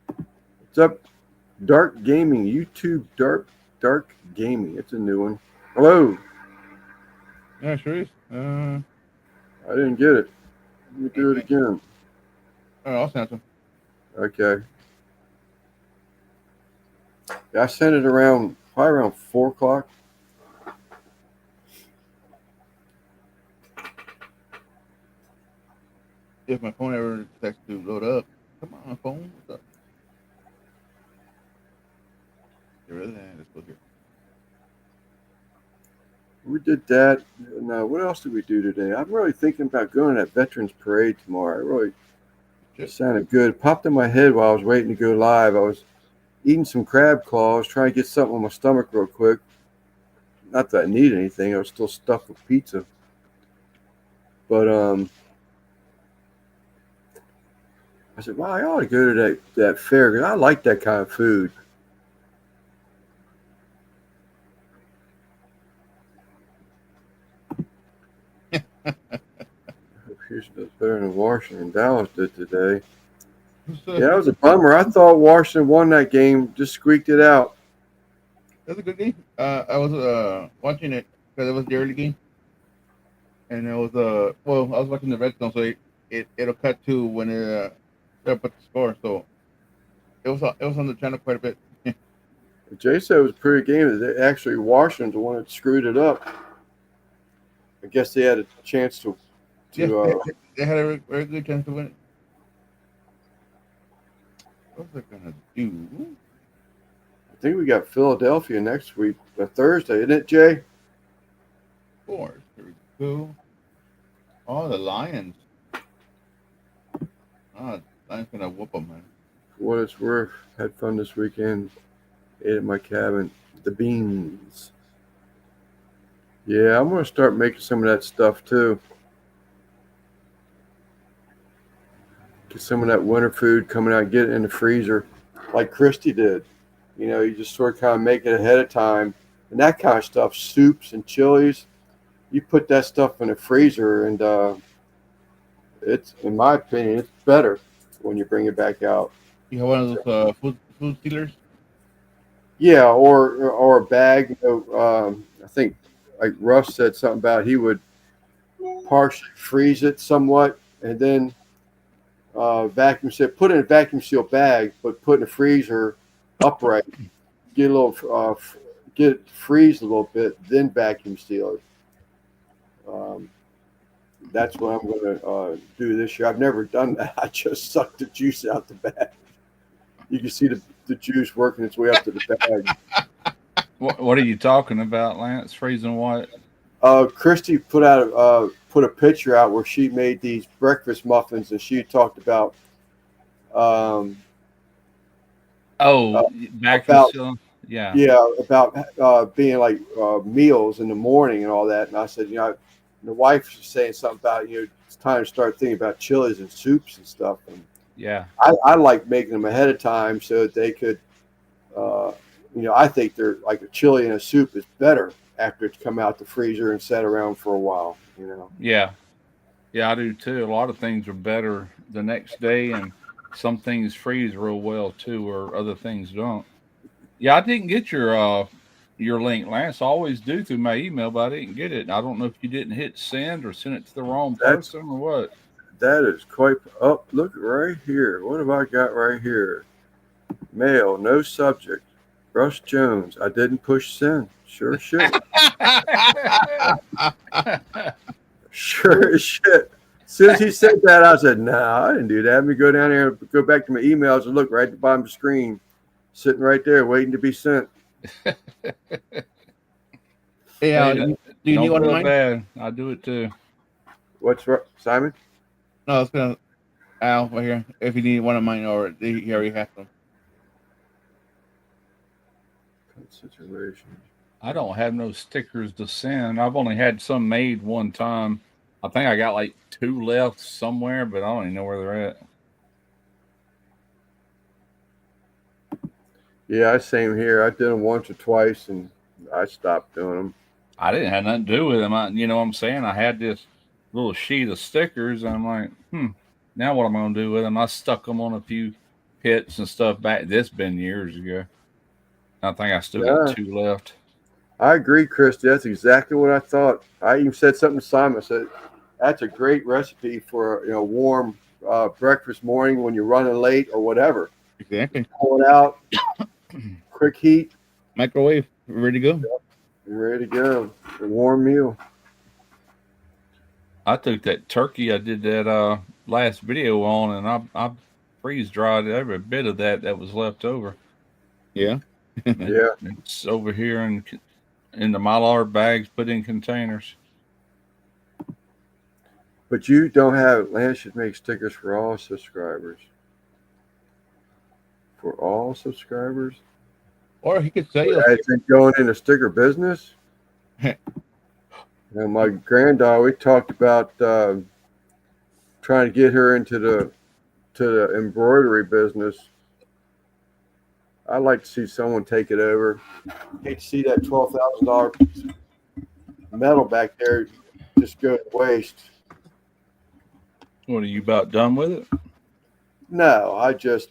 What's up? Dark Gaming. YouTube Dark Gaming. It's a new one. Hello. Yeah, sure is. I didn't get it. Let me do it again. All right, I'll send it to him. Okay. Yeah, I sent it probably around 4 o'clock. If my phone ever decides to load up, come on, phone. What's up? Get rid of that. Let's go here. We did that. Now, what else did we do today? I'm really thinking about going to that Veterans Parade tomorrow. It really sounded good. Popped in my head while I was waiting to go live. I was eating some crab claws, trying to get something on my stomach real quick. Not that I need anything. I was still stuffed with pizza. But I said, wow, I ought to go to that fair because I like that kind of food. Houston does better than Washington. Dallas did today. Yeah, that was a bummer. I thought Washington won that game. Just squeaked it out. That's a good game. I was watching it because it was the early game, and it was well, I was watching the red zone, so it'll cut to when they're up at the score. So it was on the channel quite a bit. Jay said it was a pretty game. Actually, Washington's the one that screwed it up. I guess they had a chance to. Yeah, they had a very good chance to win it. What's they gonna do? I think we got Philadelphia next week, Thursday, isn't it, Jay? Of course. There we go. Oh, the Lions. Oh, Lions gonna whoop them, man. For what it's worth, had fun this weekend. Ate at my cabin. The beans. Yeah, I'm gonna start making some of that stuff too. Get some of that winter food coming out, get it in the freezer, like Christy did. You know, you just sort of kind of make it ahead of time, and that kind of stuff, soups and chilies. You put that stuff in the freezer, and it's, in my opinion, it's better when you bring it back out. You have one of those food stealers. Yeah, or a bag. You know, I think like Russ said something about he would partially freeze it somewhat, and then vacuum seal, put it in a vacuum seal bag, but put in the freezer upright. Get a little, get it freeze a little bit, then vacuum seal it. That's what I'm going to do this year. I've never done that. I just sucked the juice out the bag. You can see the juice working its way up to the bag. What are you talking about, Lance? Freezing what? Christy put a picture out where she made these breakfast muffins, and she talked about back about about being like meals in the morning and all that. And I said, you know, the wife was saying something about, you know, it's time to start thinking about chilies and soups and stuff. And yeah, I like making them ahead of time so that they could, you know, I think they're like a chili and a soup is better after it's come out the freezer and sat around for a while, you know. Yeah, I do too. A lot of things are better the next day, and some things freeze real well too, or other things don't. Yeah, I didn't get your link, Lance. I always do through my email, but I didn't get it. I don't know if you didn't hit send or send it to the wrong person or what. That is quite up. Oh, look right here. What have I got right here? Mail, no subject. Russ Jones. I didn't push send. Sure as shit. Sure as shit. As soon as he said that, I said, "Nah, I didn't do that." Let me go down there, go back to my emails, and look right at the bottom of the screen, sitting right there, waiting to be sent. Yeah, do you need one of mine? Bad. I do it too. What's right, Simon? No, it's gonna Al right here. If you need one of mine, or he already has them. Situation. I don't have no stickers to send. I've only had some made one time. I think I got like 2 left somewhere, but I don't even know where they're at. Yeah, same here. I did them once or twice, and I stopped doing them. I didn't have nothing to do with them. You know what I'm saying? I had this little sheet of stickers, and I'm like, now what am I going to do with them? I stuck them on a few hits and stuff back. This been years ago. I think I still got 2 left. I agree, Christy. That's exactly what I thought. I even said something to Simon. I said, that's a great recipe for, you know, warm breakfast morning when you're running late or whatever. Exactly. Pull it out, quick heat. Microwave, ready to go. Yep. Ready to go. A warm meal. I took that turkey I did that last video on, and I freeze dried every bit of that was left over. Yeah. Yeah. It's over here in the Mylar bags, put in containers. But you don't have, Lance should make stickers for all subscribers. For all subscribers? Or he could say, I think going into sticker business. And my granddaughter, we talked about trying to get her into the embroidery business. I'd like to see someone take it over. Hate to see that $12,000 metal back there just go to waste. What, are you about done with it? No, I just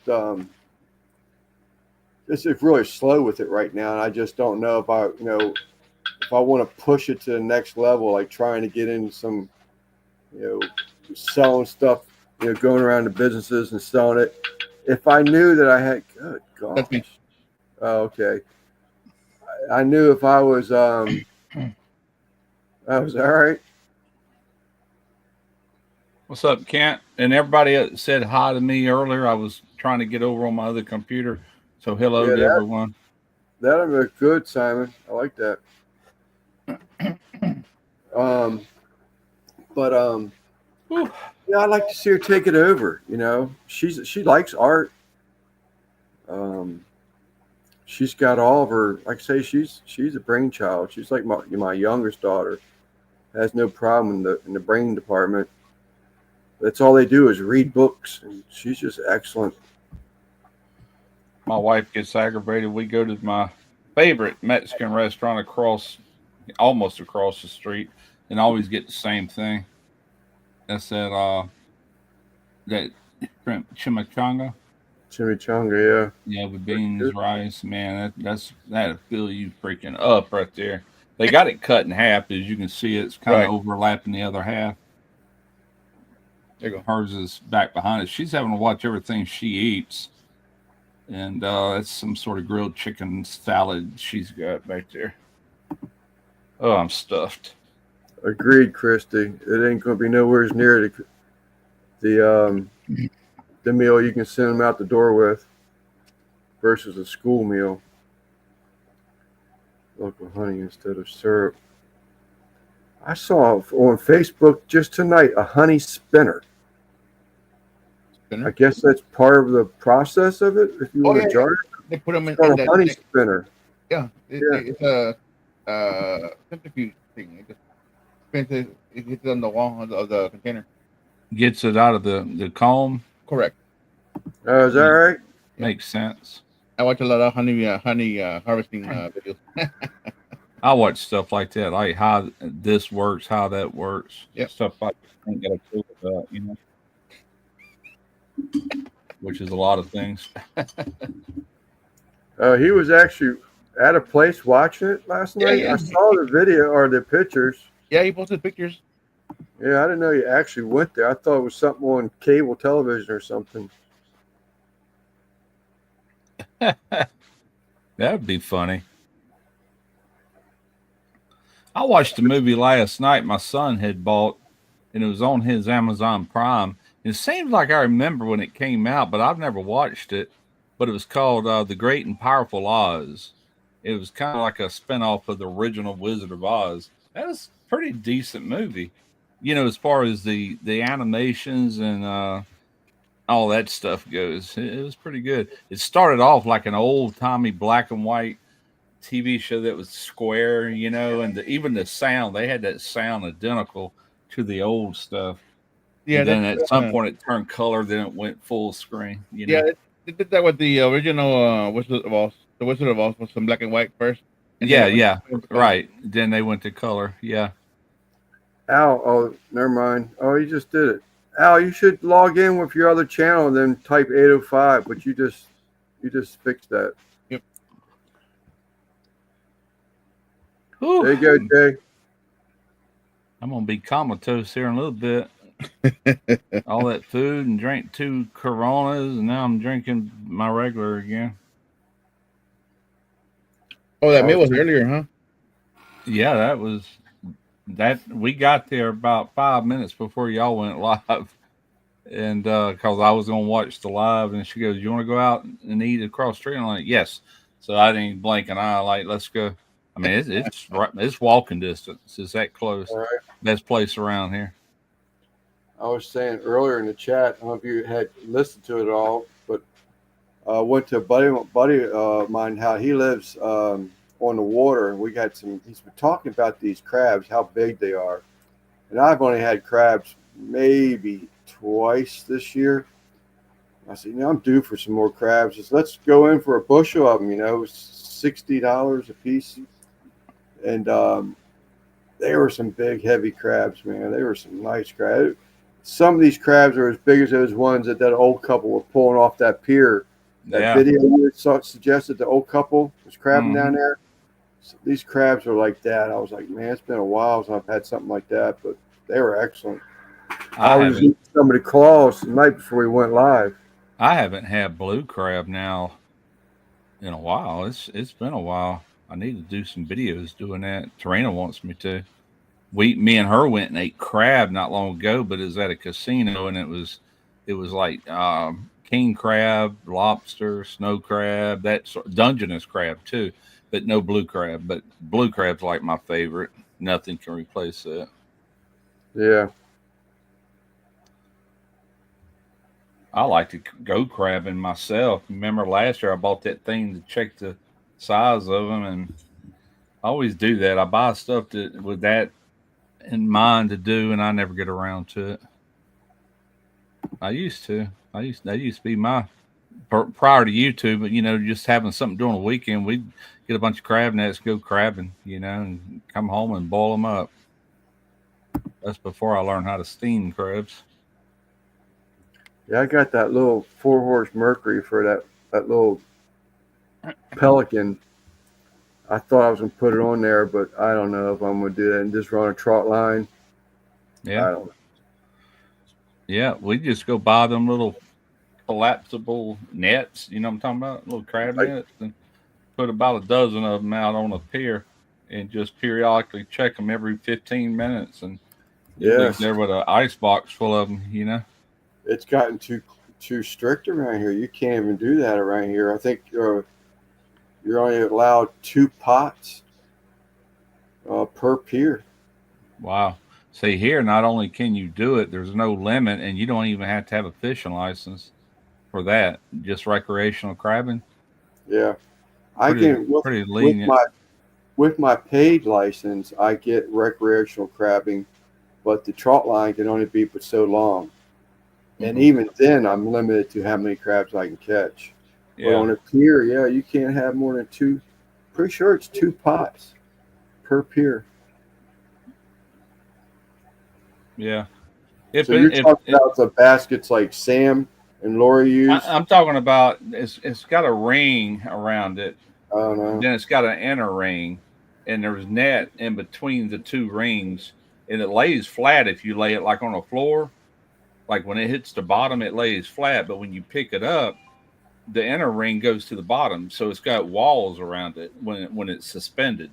this is really slow with it right now, and I just don't know if I want to push it to the next level, like trying to get into some, selling stuff, going around to businesses and selling it. If I knew that I had, good God. That's me. Oh, okay. I knew if I was, I was all right. What's up, Kent? And everybody that said hi to me earlier. I was trying to get over on my other computer. So hello Yeah, to everyone. that'll be good, Simon. I like that. Um, but Whew. yeah, I'd like to see her take it over. You know, she likes art. Um, she's got all of her. Like I say, she's a brainchild. She's like my youngest daughter. Has no problem in the brain department. That's all they do is read books, and she's just excellent. My wife gets aggravated. We go to my favorite Mexican restaurant almost across the street, and always get the same thing. That's that shrimp chimichanga. Chimichanga, Yeah, with yeah. beans, rice, man, that'll fill you freaking up right there. They got it cut in half, as you can see. It's kind of Right. overlapping the other half. There you go. Hers is back behind us. She's having to watch everything she eats, and that's some sort of grilled chicken salad she's got back there. Oh, I'm stuffed. Agreed, Christy. It ain't gonna be nowhere near the meal you can send them out the door with versus a school meal. Local honey instead of syrup. I saw on Facebook just tonight a honey spinner. Spinner? I guess that's part of the process of it. If you Oh, want yeah, to jar it, They put them it's called in a honey that. spinner. Yeah, Yeah. it's a centrifuge thing. It just spins it. It hits it on the wall of the container. Gets it out of the comb. Correct. Is that right? Makes sense. I watch a lot of honey harvesting videos. I watch stuff like that, like how this works, how that works. Yep. Stuff I ain't got a clue about, which is a lot of things. He was actually at a place watching it last night. Yeah. I saw the video or the pictures. Yeah, he posted pictures. Yeah, I didn't know you actually went there. I thought it was something on cable television or something. That'd be funny. I watched a movie last night my son had bought, and it was on his Amazon Prime. It seems like I remember when it came out, but I've never watched it. But it was called The Great and Powerful Oz. It was kind of like a spinoff of the original Wizard of Oz. That was a pretty decent movie, as far as the animations and all that stuff goes. It was pretty good. It started off like an old timey black and white TV show that was square, and even the sound, they had that sound identical to the old stuff. Yeah, And then at some point it turned color, then it went full screen. Yeah, they did that with the original Wizard of Oz. The Wizard of Oz was some black and white first. And Yeah, right. Then they went to color. Yeah. Al, oh, never mind. Oh, you just did it. Al, you should log in with your other channel and then type 805, but you just fixed that. Yep. Ooh. There you go, Jay. I'm gonna be comatose here in a little bit. All that food and drank 2 Coronas, and now I'm drinking my regular again. Oh, that meal was earlier, huh? Yeah, that we got there about 5 minutes before y'all went live. And because I was gonna watch the live, and she goes, "You want to go out and eat across the street?" I'm like, "Yes." So I didn't blink an eye. Like, let's go. I mean, it's right, it's walking distance. It's that close. All right. Best place around here. I was saying earlier in the chat, I don't know if you had listened to it all, but went to a buddy of mine, how he lives on the water. We got he's been talking about these crabs, how big they are. And I've only had crabs maybe twice this year. I said, I'm due for some more crabs. Just let's go in for a bushel of them, $60 a piece. And they were some big, heavy crabs, man. They were some nice crabs. Some of these crabs are as big as those ones that old couple were pulling off that pier. That video you suggested the old couple was crabbing down there. So these crabs are like that. I was like, man, it's been a while since I've had something like that, but they were excellent. I was eating some of the claws the night before we went live. I haven't had blue crab now in a while. It's been a while. I need to do some videos doing that. Tarina wants me to. me and her went and ate crab not long ago, but it was at a casino, and it was like king crab, lobster, snow crab, that sort, Dungeness crab too, but no blue crab. But blue crab's like my favorite. Nothing can replace that. Yeah. I like to go crabbing myself. Remember last year I bought that thing to check the size of them, and I always do that. I buy stuff with that in mind to do, and I never get around to it. I used to. That used to be my prior to YouTube, but just having something during the weekend, we'd get a bunch of crab nets, go crabbing, and come home and boil them up. That's before I learned how to steam crabs. Yeah, I got that little 4-horse Mercury for that little Pelican. I thought I was going to put it on there, but I don't know if I'm going to do that and just run a trot line. Yeah. I don't know. Yeah, we just go buy them little collapsible nets. You know what I'm talking about? Little crab nets, and put about a dozen of them out on a pier, and just periodically check them every 15 minutes. And you leave there with an ice box full of them. It's gotten too strict around here. You can't even do that around here. I think you're only allowed 2 pots per pier. Wow. See, here, not only can you do it, there's no limit, and you don't even have to have a fishing license for that. Just recreational crabbing. Yeah. Pretty lenient. With my paid license, I get recreational crabbing, but the trot line can only be for so long. And even then, I'm limited to how many crabs I can catch. Yeah. But on a pier, you can't have more than 2. Pretty sure it's 2 pots per pier. Yeah. So you're talking about the baskets like Sam and Lori use? I'm talking about it's got a ring around it. Oh, no. Then it's got an inner ring, and there's net in between the 2 rings, and it lays flat if you lay it like on a floor. Like when it hits the bottom, it lays flat, but when you pick it up, the inner ring goes to the bottom, so it's got walls around it when it's suspended.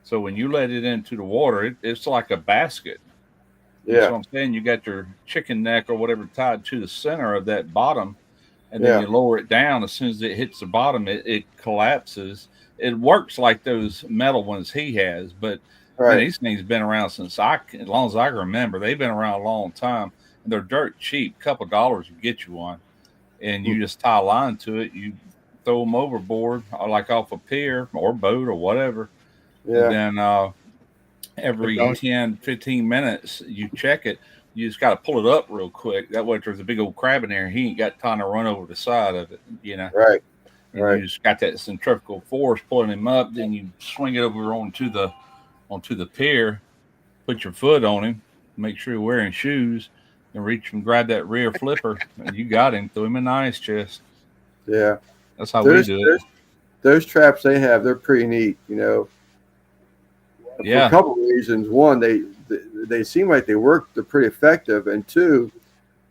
So when you let it into the water, it's like a basket. Yeah. That's what I'm saying. You got your chicken neck or whatever tied to the center of that bottom, and then you lower it down. As soon as it hits the bottom, it collapses. It works like those metal ones he has, but man, these things have been around as long as I can remember. They've been around a long time, and they're dirt cheap. A couple of dollars will get you one, and you just tie a line to it. You throw them overboard, like off a pier or boat or whatever. Yeah. And then every 10, 15 minutes, you check it. You just got to pull it up real quick. That way, if there's a big old crab in there, he ain't got time to run over the side of it, Right. You just got that centrifugal force pulling him up. Then you swing it over onto the pier, put your foot on him, make sure you're wearing shoes, and reach and grab that rear flipper, and you got him. Throw him in the ice chest. Yeah. That's how we do it. Those traps they have, they're pretty neat, For a couple of reasons. One, they seem like they work. They're pretty effective. And 2,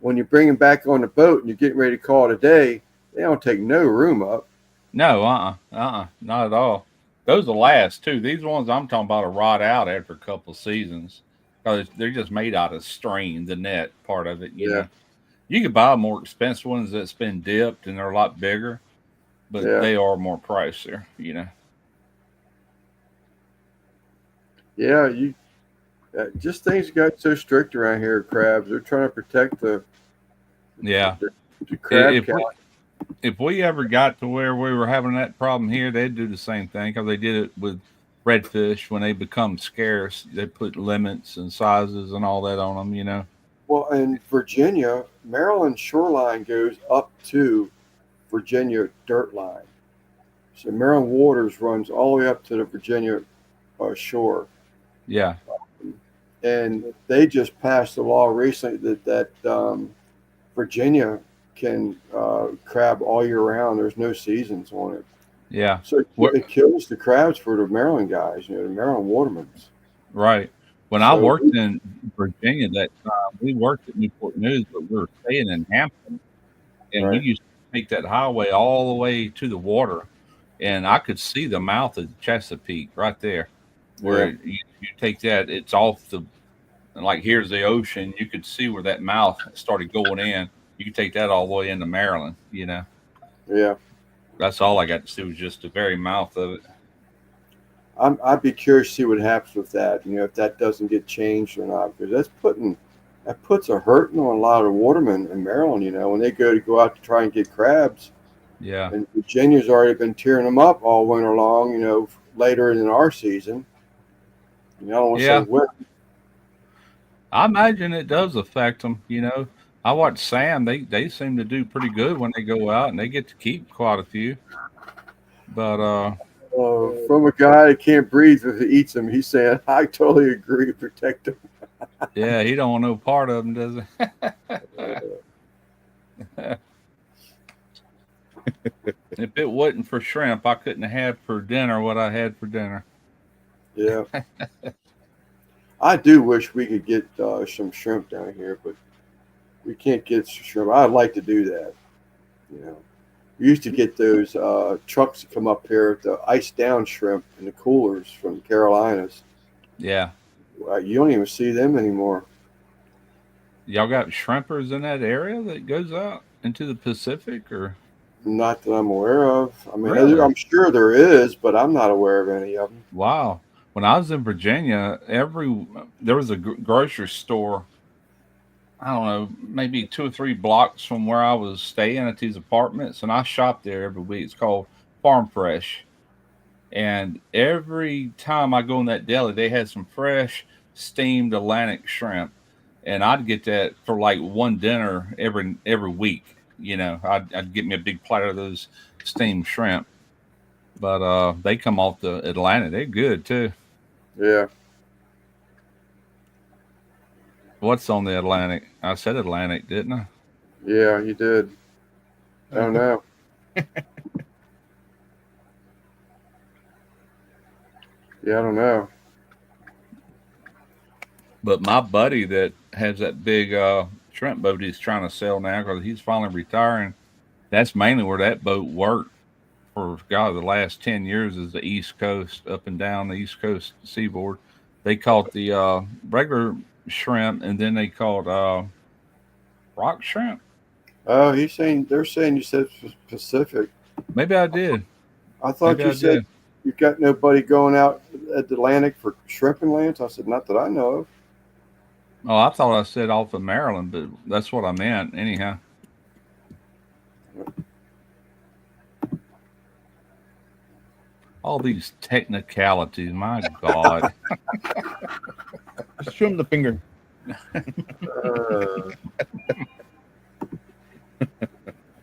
when you bring them back on the boat and you're getting ready to call it a day, they don't take no room up. No, not at all. Those will last too. These ones I'm talking about will rot out after a couple of seasons because they're just made out of string, the net part of it. You know, you can buy more expensive ones that's been dipped and they're a lot bigger, but they are more pricier. Yeah, just things got so strict around here. Crabs, they're trying to protect the crab count. If we ever got to where we were having that problem here, they'd do the same thing because they did it with redfish when they become scarce. They put limits and sizes and all that on them. Well, in Virginia, Maryland shoreline goes up to Virginia dirt line. So Maryland waters runs all the way up to the Virginia shore. Yeah. And they just passed a law recently that Virginia can crab all year round. There's no seasons on it. Yeah. So it kills the crabs for the Maryland guys, the Maryland watermen. Right. When I worked in Virginia that time, we worked at Newport News, but we were staying in Hampton. And we used to take that highway all the way to the water. And I could see the mouth of Chesapeake right there. where you take that, it's off the, like here's the ocean. You could see where that mouth started going in. You could take that all the way into Maryland. Yeah. That's all I got to see was just the very mouth of it. I'd be curious to see what happens with that. If that doesn't get changed or not, because that puts a hurting on a lot of watermen in Maryland. When they go out to try and get crabs, Yeah. and Virginia's already been tearing them up all winter long. Later in our season. I don't want to say when. I imagine it does affect them. I watch Sam. They seem to do pretty good when they go out, and they get to keep quite a few. But from a guy that can't breathe if he eats them, he's saying, I totally agree. Protect them. Yeah, he don't want no part of them, does he? If it wasn't for shrimp, I couldn't have for dinner what I had for dinner. Yeah. I do wish we could get some shrimp down here, but we can't get shrimp. I'd like to do that. We used to get those trucks that come up here, the iced down shrimp in the coolers from the Carolinas. Yeah. You don't even see them anymore. Y'all got shrimpers in that area that goes out into the Pacific, or? Not that I'm aware of. I mean, Really? I'm sure there is, but I'm not aware of any of them. Wow. When I was in Virginia, there was a grocery store, I don't know, maybe 2 or 3 blocks from where I was staying at these apartments, and I shopped there every week. It's called Farm Fresh. And every time I go in that deli, they had some fresh steamed Atlantic shrimp. And I'd get that for like one dinner every week. I'd get me a big platter of those steamed shrimp. But they come off the Atlantic. They're good too. Yeah. What's on the Atlantic? I said Atlantic, didn't I? Yeah, you did. I don't know. Yeah, I don't know. But my buddy that has that big shrimp boat he's trying to sell now because he's finally retiring, that's mainly where that boat worked for the last 10 years is the East Coast, up and down the East Coast seaboard. They caught the regular shrimp, and then they caught rock shrimp. Oh, they're saying you said Pacific. Maybe I did. I thought you said you've got nobody going out at the Atlantic for shrimping lands. I said, not that I know of. Oh, I thought I said off of Maryland, but that's what I meant anyhow. All these technicalities, my God. Just show him the finger.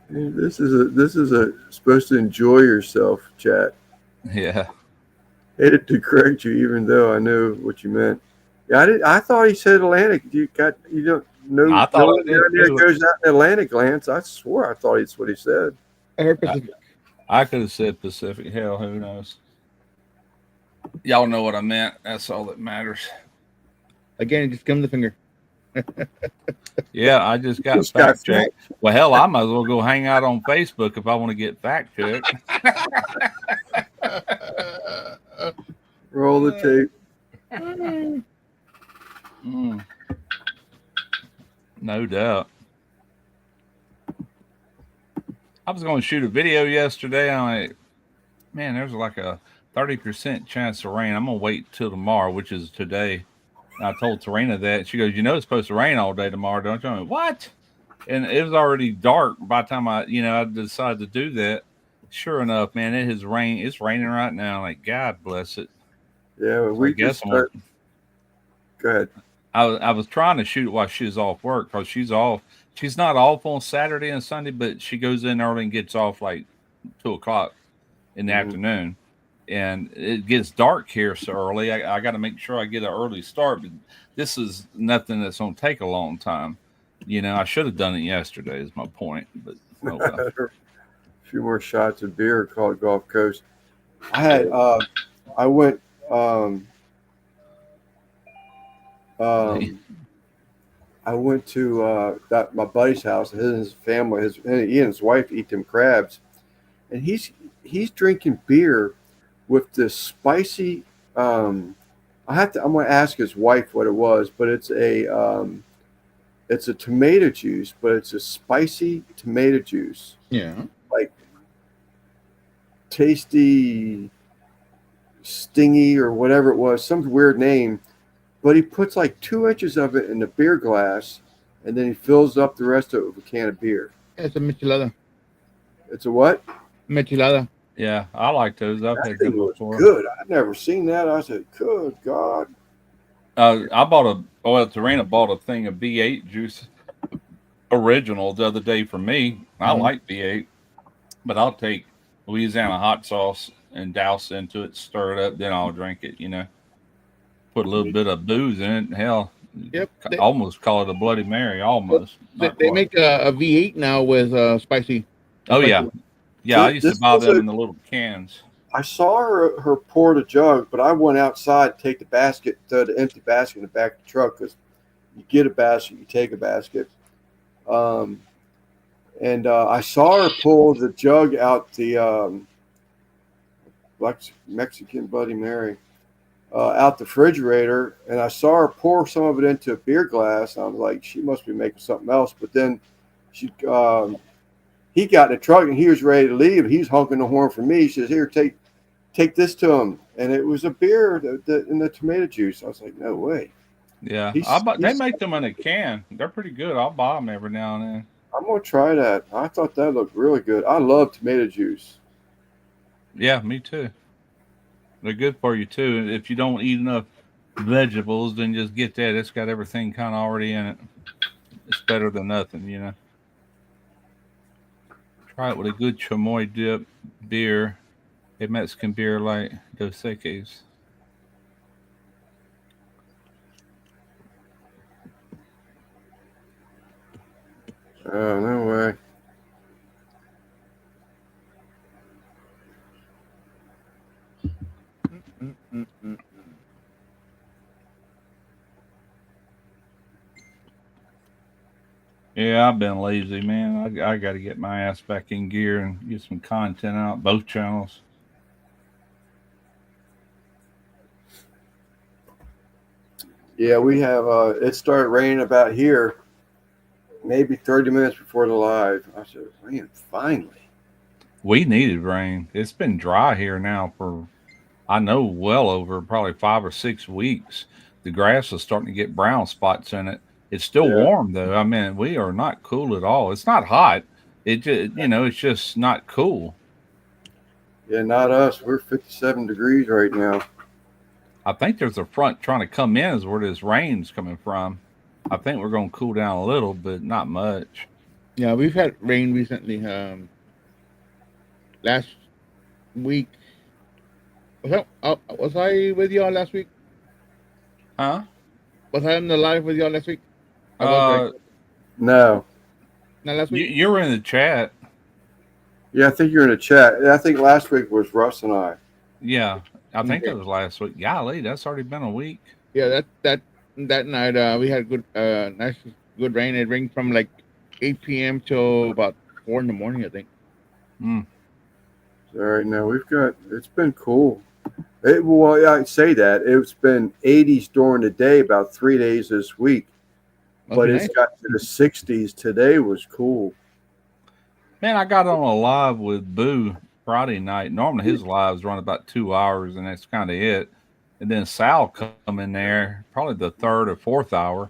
This is a supposed to enjoy yourself chat. Yeah. Hated to correct you, even though I know what you meant. Yeah, I thought he said Atlantic. You don't know. I thought I did. There goes out in Atlantic, Lance. I swore I thought it's what he said. I heard Pacific. I could have said Pacific. Hell, who knows? Y'all know what I meant. That's all that matters. Again, just give him the finger. Yeah, I just got fact checked. Well, hell, I might as well go hang out on Facebook if I want to get fact checked. Roll the tape. No doubt. I was going to shoot a video yesterday. I'm like, man, there's like a 30% chance of rain. I'm going to wait till tomorrow, which is today. And I told Tarina that. She goes, it's supposed to rain all day tomorrow, don't you? I'm like, what? And it was already dark by the time I decided to do that. Sure enough, man, it has rained. It's raining right now. Like, God bless it. Yeah, well, we guess. Go ahead. I was trying to shoot it while she was off work because she's off. She's not off on Saturday and Sunday, but she goes in early and gets off like 2:00 in the afternoon. And it gets dark here so early. I got to make sure I get an early start. But this is nothing that's going to take a long time. I should have done it yesterday is my point. But oh well. A few more shots of beer called Gulf Coast. I went I went to my buddy's house. His family, he and his wife eat them crabs, and he's drinking beer with this spicy I'm going to ask his wife what it was, but it's a tomato juice, but it's a spicy tomato juice, Yeah. like tasty, stingy, or whatever it was, some weird name. But he puts like 2 inches of it in the beer glass, and then he fills up the rest of it with a can of beer. It's a michelada. It's a what? Michelada. Yeah, I like those. I've That had thing them was before. good. I'd never seen that. I said, "Good God!" I bought Tarina bought a thing of B8 juice original the other day for me. I Mhm. like B8, but I'll take Louisiana hot sauce and douse into it, stir it up, then I'll drink it. Put a little bit of booze in it. Hell, Yep. almost call it a Bloody Mary. Almost, not They quite. make a V8 now with spicy. Oh spicy. yeah, yeah. I used to This buy was them a. in the little cans. I saw her pour the jug, but I went outside to take the basket, throw the empty basket in the back of the truck because you get a basket, you take a basket. Um, and I saw her pull the jug out the Mexican Bloody Mary out the refrigerator, and I saw her pour some of it into a beer glass. And I was like, she must be making something else. But then she, he got in the truck and he was ready to leave. He's honking the horn for me. He says, "Here, take this to him." And it was a beer in the tomato juice. I was like, no way. Yeah, He's, they he's make them in a can. They're pretty good. I'll buy them every now and then. I'm gonna try that. I thought that looked really good. I love tomato juice. Yeah, me too. They're good for you too. If you don't eat enough vegetables, then just get that. It's got everything kind of already in it. It's better than nothing. Try it with a good chamoy dip beer, a Mexican beer like Dos Equis. Oh, no way. Mm-mm-mm. Yeah, I've been lazy, man. I got to get my ass back in gear and get some content out both channels. Yeah, we have. It started raining about here, maybe 30 minutes before the live. I said, "Man, finally." We needed rain. It's been dry here now for I know well over probably 5 or 6 weeks. The grass is starting to get brown spots in it. It's still Yeah, warm though. I mean, we are not cool at all. It's not hot. It just it's just not cool. yeah, not us. We're 57 degrees right now. I think there's a front trying to come in is where this rain's coming from. I think we're going to cool down a little, but not much. Yeah, we've had rain recently. Last week was I with y'all last week? Huh? Was I on the live with y'all last week? I was right. Uh, No. Not last week. you were in the chat. Yeah, I think you're in the chat. I think last week was Russ and I. Yeah, I think Okay. that was last week. Golly, that's already been a week. Yeah, that night we had nice good rain. It rained from like 8 p.m. till about 4 in the morning, I think. Mm. All right, now it's been cool. Well, yeah, I say that. It's been 80s during the day about 3 days this week, Must but be it's nice. got to the 60s. Today was cool. Man, I got on a live with Boo Friday night. Normally his lives run about 2 hours, and that's kind of it. And then Sal come in there, probably the third or fourth hour.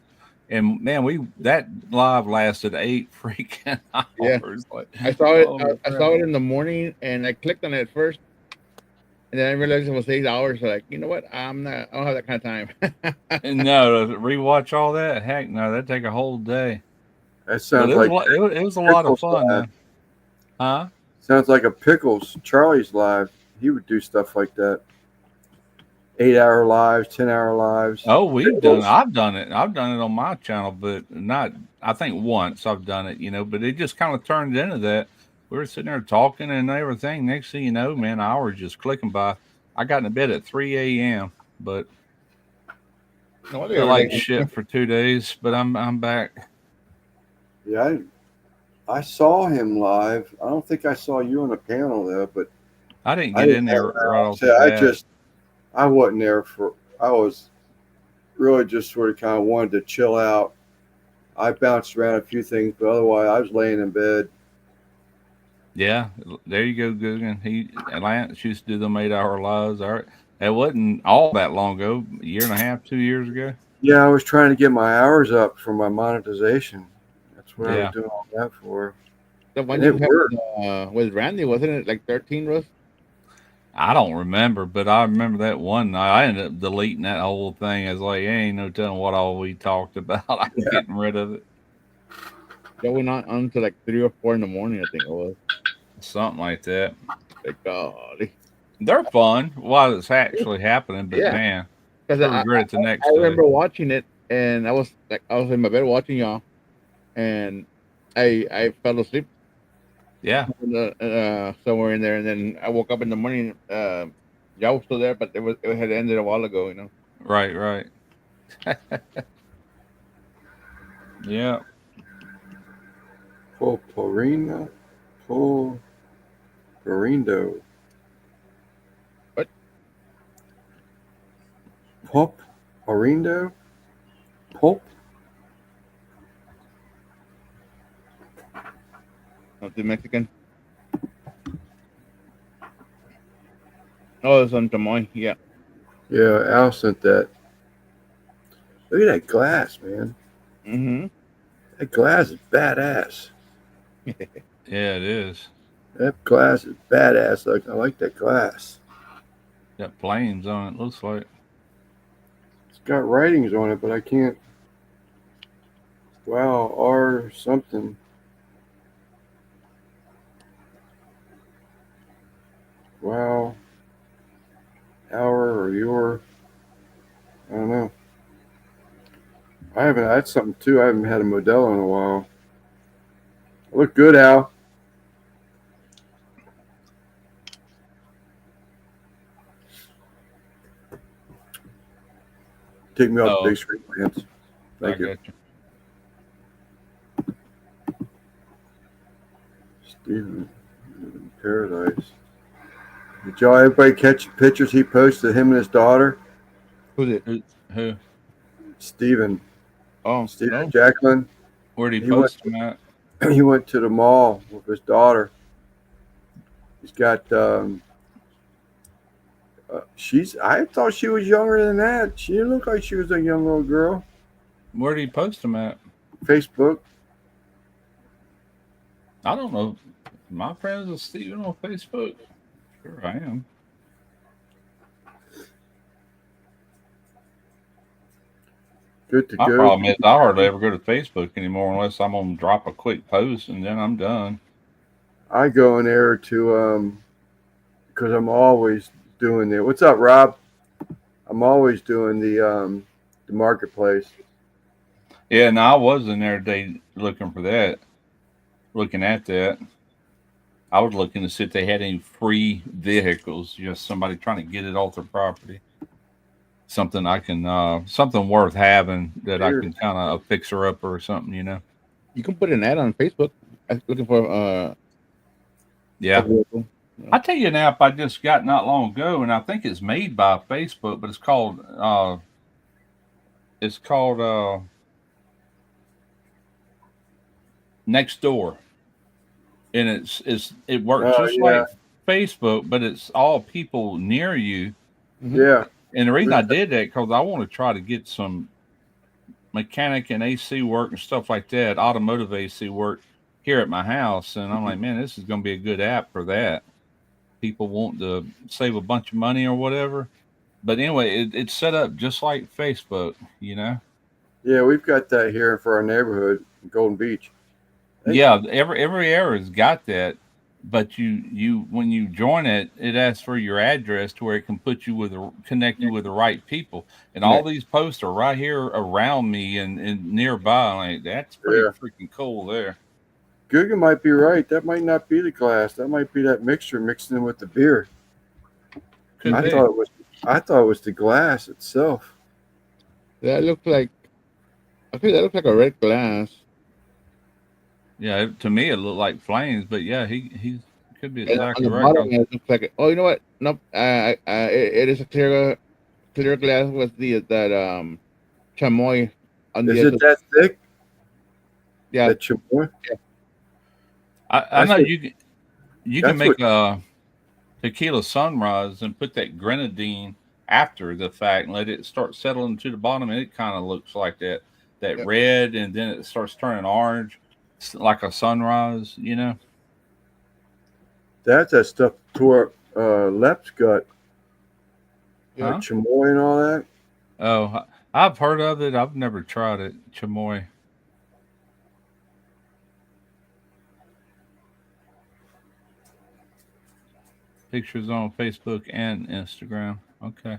And man, that live lasted 8 freaking Yeah. hours. Like, I saw it. holy I crap. saw it in the morning, and I clicked on it first, and then I realized it was 8 hours. So like, you know what? I don't have that kind of time. And no, to rewatch all that, heck no, that'd take a whole day. That But sounds like it was a lot of Pickles fun, live. man. Huh? Sounds like a Pickles Charlie's live. He would do stuff like that. 8-hour lives, 10-hour lives. Oh, we've Pickles. I've done it. I've done it on my channel, but not. I think once I've done it, but it just kind of turned into that. We were sitting there talking and everything. Next thing you know, man, hours just clicking by. I got in bed at 3 a.m., but No, they felt were like like, shit for 2 days. But I'm back. Yeah, I saw him live. I don't think I saw you on the panel though, but I didn't I get didn't in hang there right around. off the bat. I wasn't there for. I was really just sort of kind of wanted to chill out. I bounced around a few things, but otherwise I was laying in bed. Yeah, there you go, Googan. Lance used to do them 8 hour lives. All right. That wasn't all that long ago, a year and a half, 2 years ago. Yeah, I was trying to get my hours up for my monetization. That's what I was Yeah. doing all that for. The one And you it had worked. with Randy, wasn't it like 13, Russ? I don't remember, but I remember that one night. I ended up deleting that whole thing. I was like, ain't no telling what all we talked about. I'm Yeah. getting rid of it. That went on to like 3 or 4 in the morning, I think it was. Something like that. Like, golly. They're fun while it's actually happening, but Yeah. man, Because sure regret it the next I day. remember watching it, and I was in my bed watching y'all, and I fell asleep Yeah. somewhere in there, and then I woke up in the morning. Y'all was still there, but it had ended a while ago, you know. Right, right. Yeah. Pulparindo. What? Pulparindo? Pulp? Something Mexican. Oh, it's on Chamoy. Yeah. Yeah, Al sent that. Look at that glass, man. Mm-hmm. That glass is badass. Yeah, it is. That glass is badass. I like that glass. Got flames on it, looks like. It's got writings on it, but I can't. Wow, R something. Wow. Our or your. I don't know. I haven't had something too. I haven't had a Modelo in a while. Look good, Al. Take me off the Oh, big screen, Lance. Thank I you. got you. Steven in Paradise. Did y'all everybody catch the pictures he posted of him and his daughter? Who's it? Who? Stephen Oh, no. Jacqueline. Where'd he He went. post them at? He went to the mall with his daughter. He's got. She's. I thought she was younger than that. She didn't look like she was a young little girl. Where'd he post them at? Facebook. I don't know. My friends with Steven on Facebook. Sure I am. Good to My go. problem is I hardly ever go to Facebook anymore unless I'm gonna drop a quick post and then I'm done. I go in there to because I'm always doing it. What's up, Rob? I'm always doing the marketplace. Yeah, no, I was in there today looking for that. Looking at that. I was looking to see if they had any free vehicles, just somebody trying to get it off their property. Something I can something worth having that I can kind of fix her up or something, you know. You can put an ad on Facebook. I was looking for Yeah. a vehicle. I tell you an app I just got not long ago, and I think it's made by Facebook, but it's called Nextdoor, and it works Oh just yeah, like Facebook, but it's all people near you. yeah. And the reason I did that because I want to try to get some mechanic and AC work and stuff like that, automotive AC work here at my house, and I'm like, man, this is going to be a good app for that. People want to save a bunch of money or whatever. But anyway, it's set up just like Facebook, you know. Yeah, we've got that here for our neighborhood, Golden Beach. Yeah, every area's got that, but you when you join it, it asks for your address to where it can put you connect you with the right people. And all these posts are right here around me and nearby. Like that's pretty freaking cool there. Guga might be right. That might not be the glass. That might be that mixture mixed in with the beer. I thought it was the glass itself. That looks like. I think that looks like a red glass. Yeah, to me it looked like flames, but yeah, he could be And on exactly the right. bottom, it looks like. Oh, you know what? Nope. It is a clear clear glass with that chamoy on the Is edge. it that thick? Yeah, That chamoy? I That's know what. you can That's what. make tequila sunrise and put that grenadine after the fact and let it start settling to the bottom, and it kind of looks like that yeah. red, and then it starts turning orange, like a sunrise. You know. That's that stuff tore Lep's gut. Yeah. Huh? Chamoy and all that. Oh, I've heard of it. I've never tried it. Chamoy. Pictures on Facebook and Instagram. Okay.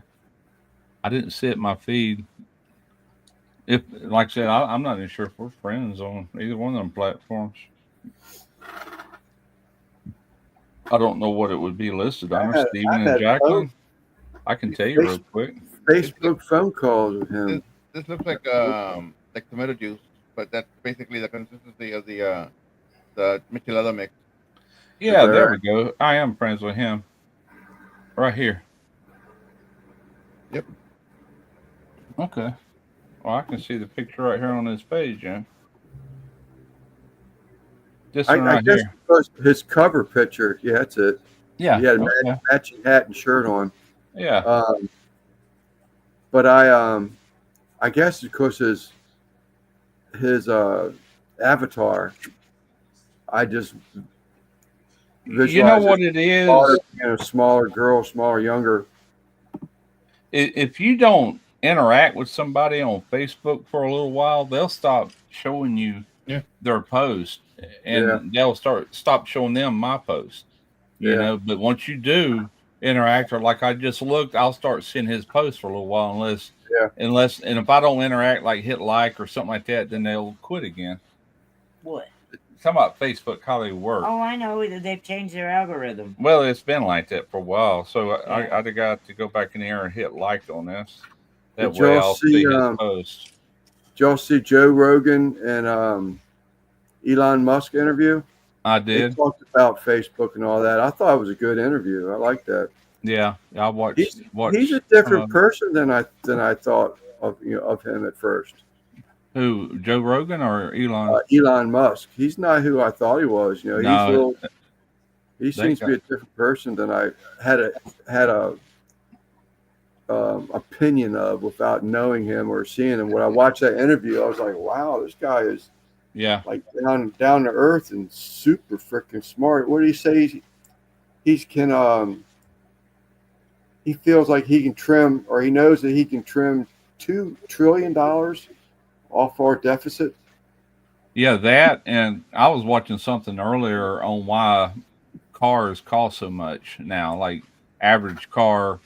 I didn't see it in my feed. If, like I said, I'm not even sure if we're friends on either one of them platforms. I don't know what it would be listed under. Steven I and had phone, Jacqueline. I can tell you face, real quick. This look, Facebook phone calls with this, him. this looks like tomato juice, but that's basically the consistency of the michelada mix. Is Yeah, that there right? we go. I am friends with him right here. Yep. Okay. Well, I can see the picture right here on this page, yeah. This one I right guess here. because his cover picture. Yeah, that's it. He Yeah. had a Okay. matching hat and shirt on. Yeah. Um, but I guess because his avatar, I just You know visualize this what it daughter is? being a smaller girl, smaller, younger. If you don't interact with somebody on Facebook for a little while, they'll stop showing you Yeah. their post, Yeah, and they'll stop showing them my post. You yeah, know, but once you do interact, or like I just looked, I'll start seeing his post for a little while, yeah. and if I don't interact, like hit like or something like that, then they'll quit again. What? Talking about Facebook, how they work. Oh, I know that they've changed their algorithm. Well, it's been like that for a while, so Yeah. I'd have got to go back in here and hit like on this. That Did way, y'all I'll see? see his post. Did y'all see Joe Rogan and Elon Musk interview? I They did. talked about Facebook and all that. I thought it was a good interview. I like that. Yeah, I watched He's a different person than I thought of him at first. who, Joe Rogan or Elon. Elon Musk. He's not who I thought he was. He's a No, little. He they seems to be a different person than I had a opinion of without knowing him or seeing him. When I watched that interview, I was like, wow, this guy is yeah, like down to earth and super freaking smart. What did he say? He feels like he can trim, or he knows that he can trim $2 trillion off our deficit. yeah, that. And I was watching something earlier on why cars cost so much now. Like average car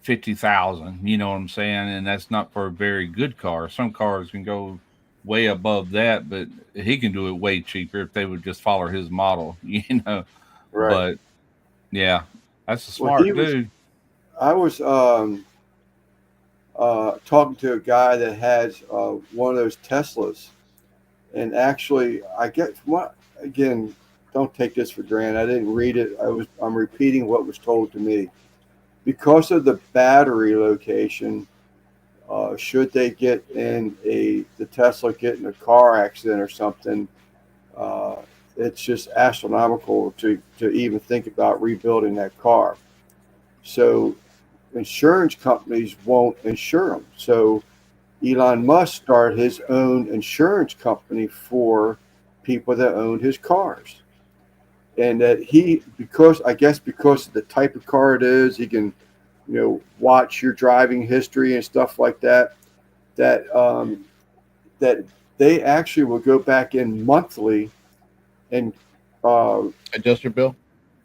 50,000. You know what I'm saying? And that's not for a very good car. Some cars can go way above that, but he can do it way cheaper if they would just follow his model. You know, Right. but yeah, that's a Well, smart dude. I was talking to a guy that has one of those Teslas, and actually, I get what again. Don't take this for granted. I didn't read it. I'm repeating what was told to me. Because of the battery location, should they get in the Tesla get in a car accident or something, it's just astronomical to even think about rebuilding that car. So insurance companies won't insure them. So Elon Musk started his own insurance company for people that owned his cars. And that because of the type of car it is, he can, watch your driving history and stuff like that. That they actually will go back in monthly and Adjust your bill.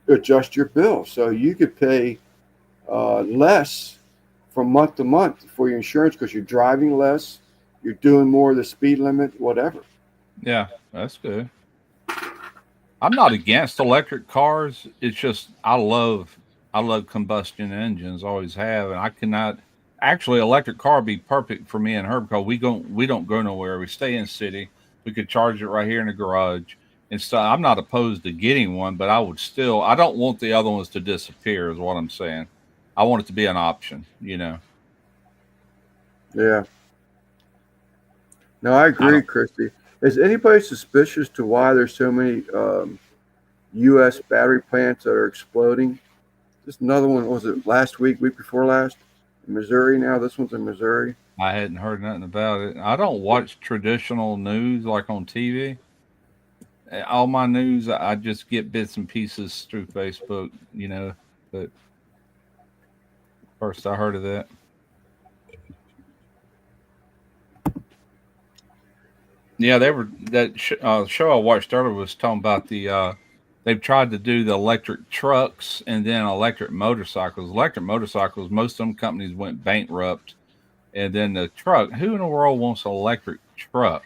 adjust your bill, so you could pay less from month to month for your insurance because you're driving less, you're doing more of the speed limit, whatever. Yeah, that's good. I'm not against electric cars. It's just I love combustion engines, always have, and I cannot actually electric car would be perfect for me and her because we don't go nowhere. We stay in city. We could charge it right here in the garage. And so I'm not opposed to getting one, but I don't want the other ones to disappear is what I'm saying. I want it to be an option, you know. Yeah. No, I agree, don't- Christy. Is anybody suspicious to why there's so many U.S. battery plants that are exploding? Just another one. Was it last week, week before last? In Missouri now. This one's in Missouri. I hadn't heard nothing about it. I don't watch traditional news like on TV. All my news, I just get bits and pieces through Facebook, you know. But first I heard of that. Yeah, they were show I watched earlier was talking about they've tried to do the electric trucks and then electric motorcycles. Electric motorcycles, most of them companies went bankrupt, and then the truck. Who in the world wants an electric truck?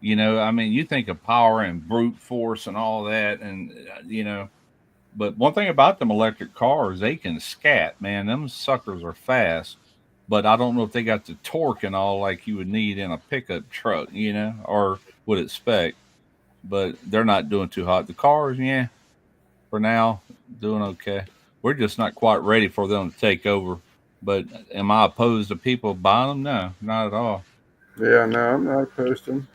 You know, I mean, you think of power and brute force and all that, and you know. But one thing about them electric cars, they can scat, man. Them suckers are fast, but I don't know if they got the torque and all like you would need in a pickup truck, you know, or would expect. But they're not doing too hot. The cars, yeah, for now, doing okay. We're just not quite ready for them to take over. But am I opposed to people buying them? No, not at all. Yeah, no, I'm not opposed to them.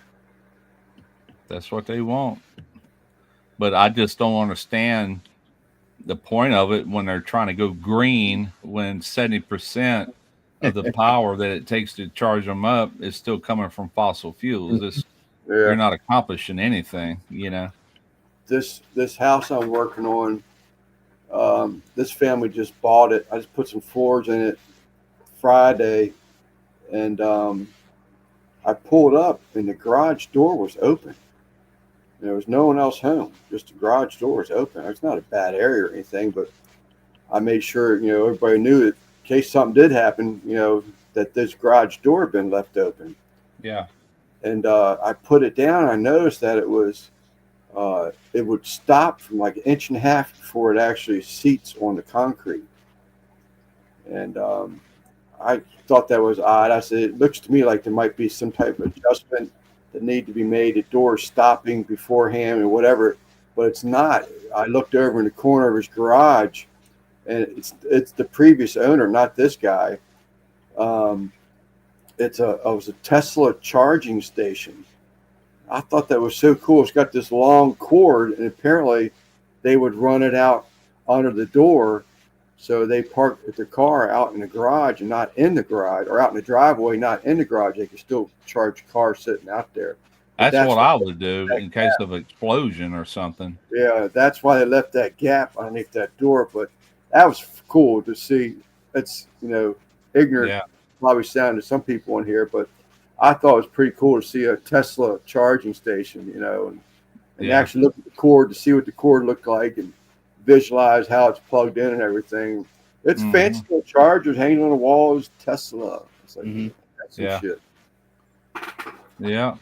That's what they want. But I just don't understand the point of it when they're trying to go green when 70% of the power that it takes to charge them up is still coming from fossil fuels. Yeah. You're not accomplishing anything, you know. This house I'm working on, this family just bought it. I just put some floors in it Friday, and I pulled up, and the garage door was open. There was no one else home. Just the garage door was open. It's not a bad area or anything, but I made sure everybody knew that in case something did happen, that this garage door had been left open. Yeah. And I put it down. And I noticed that it would stop from like an inch and a half before it actually seats on the concrete. And I thought that was odd. I said, it looks to me like there might be some type of adjustment that need to be made. The door stopping beforehand or whatever, but it's not. I looked over in the corner of his garage, and it's the previous owner, not this guy. It was a Tesla charging station. I thought that was so cool. It's got this long cord, and apparently they would run it out under the door. So they parked the car out in the garage and not in the garage, or out in the driveway, not in the garage. They could still charge cars sitting out there. That's what I would do in case of explosion or something. Yeah, that's why they left that gap underneath that door. But that was cool to see. It's, ignorant, probably sound to some people in here, but I thought it was pretty cool to see a Tesla charging station, and actually look at the cord to see what the cord looked like and visualize how it's plugged in and everything. It's fancy little chargers hanging on the walls. Tesla. It's like, that's some shit. Yeah.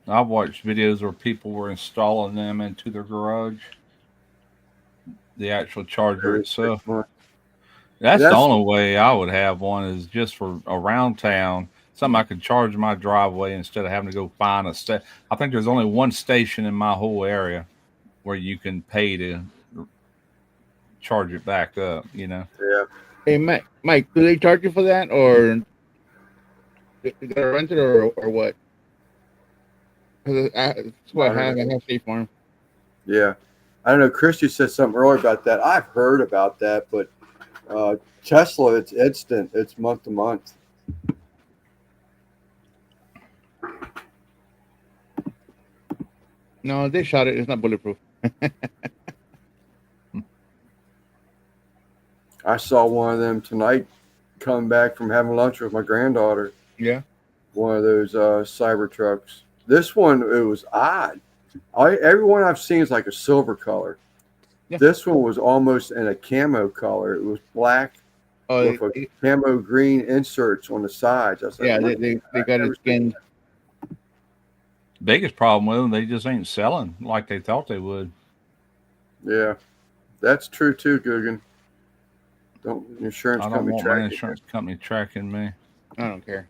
I've watched videos where people were installing them into their garage. The actual charger itself. That's the only way I would have one, is just for around town. Something I could charge my driveway instead of having to go find a station. I think there's only one station in my whole area where you can pay to charge it back up, Yeah. Hey, Mike, do they charge you for that, or you gotta rent it, or what? That's what I have State Farm. Yeah. I don't know. Christy said something earlier about that. I've heard about that, but Tesla, it's instant. It's month to month. No, they shot it. It's not bulletproof. I saw one of them tonight coming back from having lunch with my granddaughter. Yeah. One of those cyber trucks. This one, it was odd. Every one I've seen is like a silver color. Yeah. This one was almost in a camo color. It was black with a camo green inserts on the sides. I was like, they got it skinned. Biggest problem with them, they just ain't selling like they thought they would. Yeah, that's true too, Guggen. Don't insurance company track my insurance company tracking me. I don't care.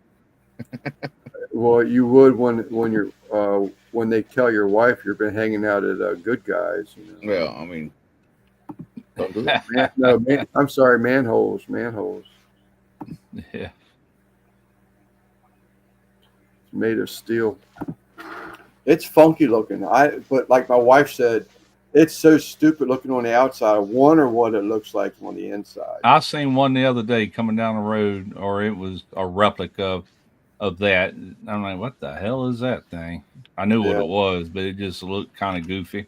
Well, you would when you're when they tell your wife you've been hanging out at Good Guys. Well, I mean, don't do that. I'm sorry, manholes. Yeah. made of steel. It's funky looking. But like my wife said, it's so stupid looking on the outside. I wonder what it looks like on the inside. I seen one the other day coming down the road, or it was a replica of that. I'm like, what the hell is that thing? I knew what Yeah. it was, but it just looked kind of goofy.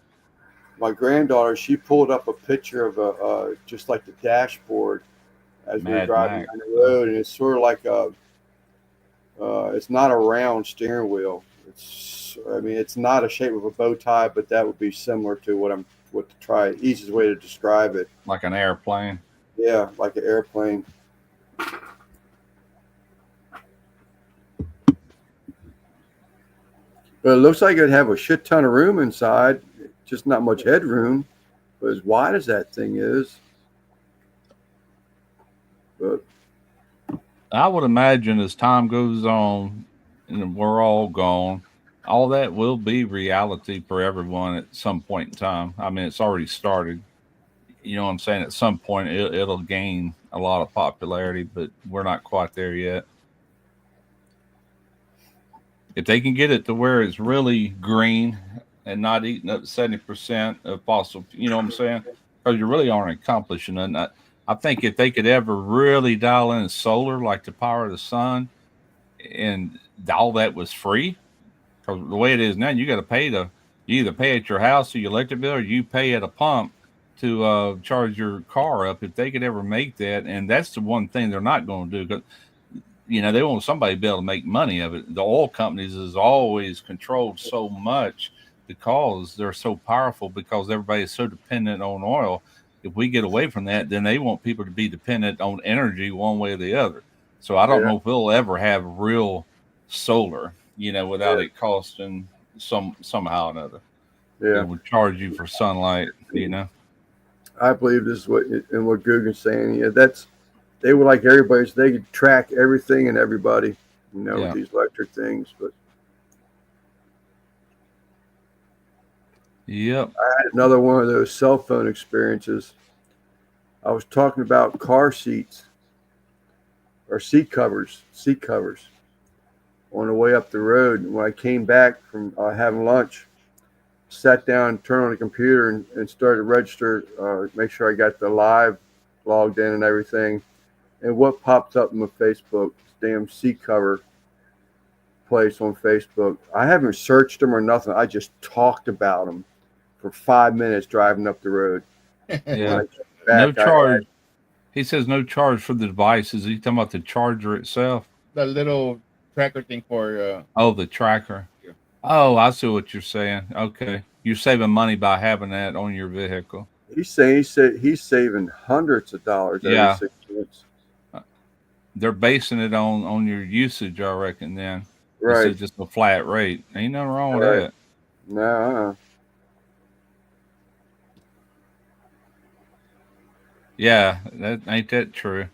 My granddaughter, she pulled up a picture of a just like the dashboard as we were Mad driving Max. down the road, and it's sort of like it's not a round steering wheel. It's not a shape of a bow tie, but that would be similar to what to try. Easiest way to describe it. Like an airplane. Yeah, like an airplane. But it looks like it'd have a shit ton of room inside, just not much headroom. But as wide as that thing is, but I would imagine as time goes on and we're all gone, all that will be reality for everyone at some point in time. I mean, it's already started. You know what I'm saying? At some point, it'll gain a lot of popularity, but we're not quite there yet. If they can get it to where it's really green and not eating up 70% of fossil, you know what I'm saying? Because you really aren't accomplishing it. I think if they could ever really dial in solar, like the power of the sun, and all that was free, because the way it is now, you got to pay you either pay at your house or your electric bill, or you pay at a pump to charge your car up. If they could ever make that, and that's the one thing they're not going to do, because they want somebody to be able to make money of it. The oil companies is always controlled so much because they're so powerful, because everybody is so dependent on oil. If we get away from that, then they want people to be dependent on energy one way or the other. So I don't know if we'll ever have real solar, without it costing somehow or another. yeah, It would charge you for sunlight, I believe this is what Guggen's saying. Yeah, they would like everybody, so they could track everything and everybody, with these electric things. But yep, I had another one of those cell phone experiences. I was talking about car seats or seat covers on the way up the road. And when I came back from having lunch, sat down, turned on the computer, and started to register, make sure I got the live logged in and everything. And what popped up in my Facebook? Damn seat cover place on Facebook. I haven't searched them or nothing. I just talked about them for 5 minutes driving up the road. yeah. No charge. He says no charge for the device. Is he talking about the charger itself? The little tracker thing for. The tracker. Yeah. Oh, I see what you're saying. Okay, you're saving money by having that on your vehicle. He's saving hundreds of dollars every 6 months. They're basing it on your usage, I reckon. Then Right, it's just a flat rate. Ain't nothing wrong with that. No. Yeah, ain't that true?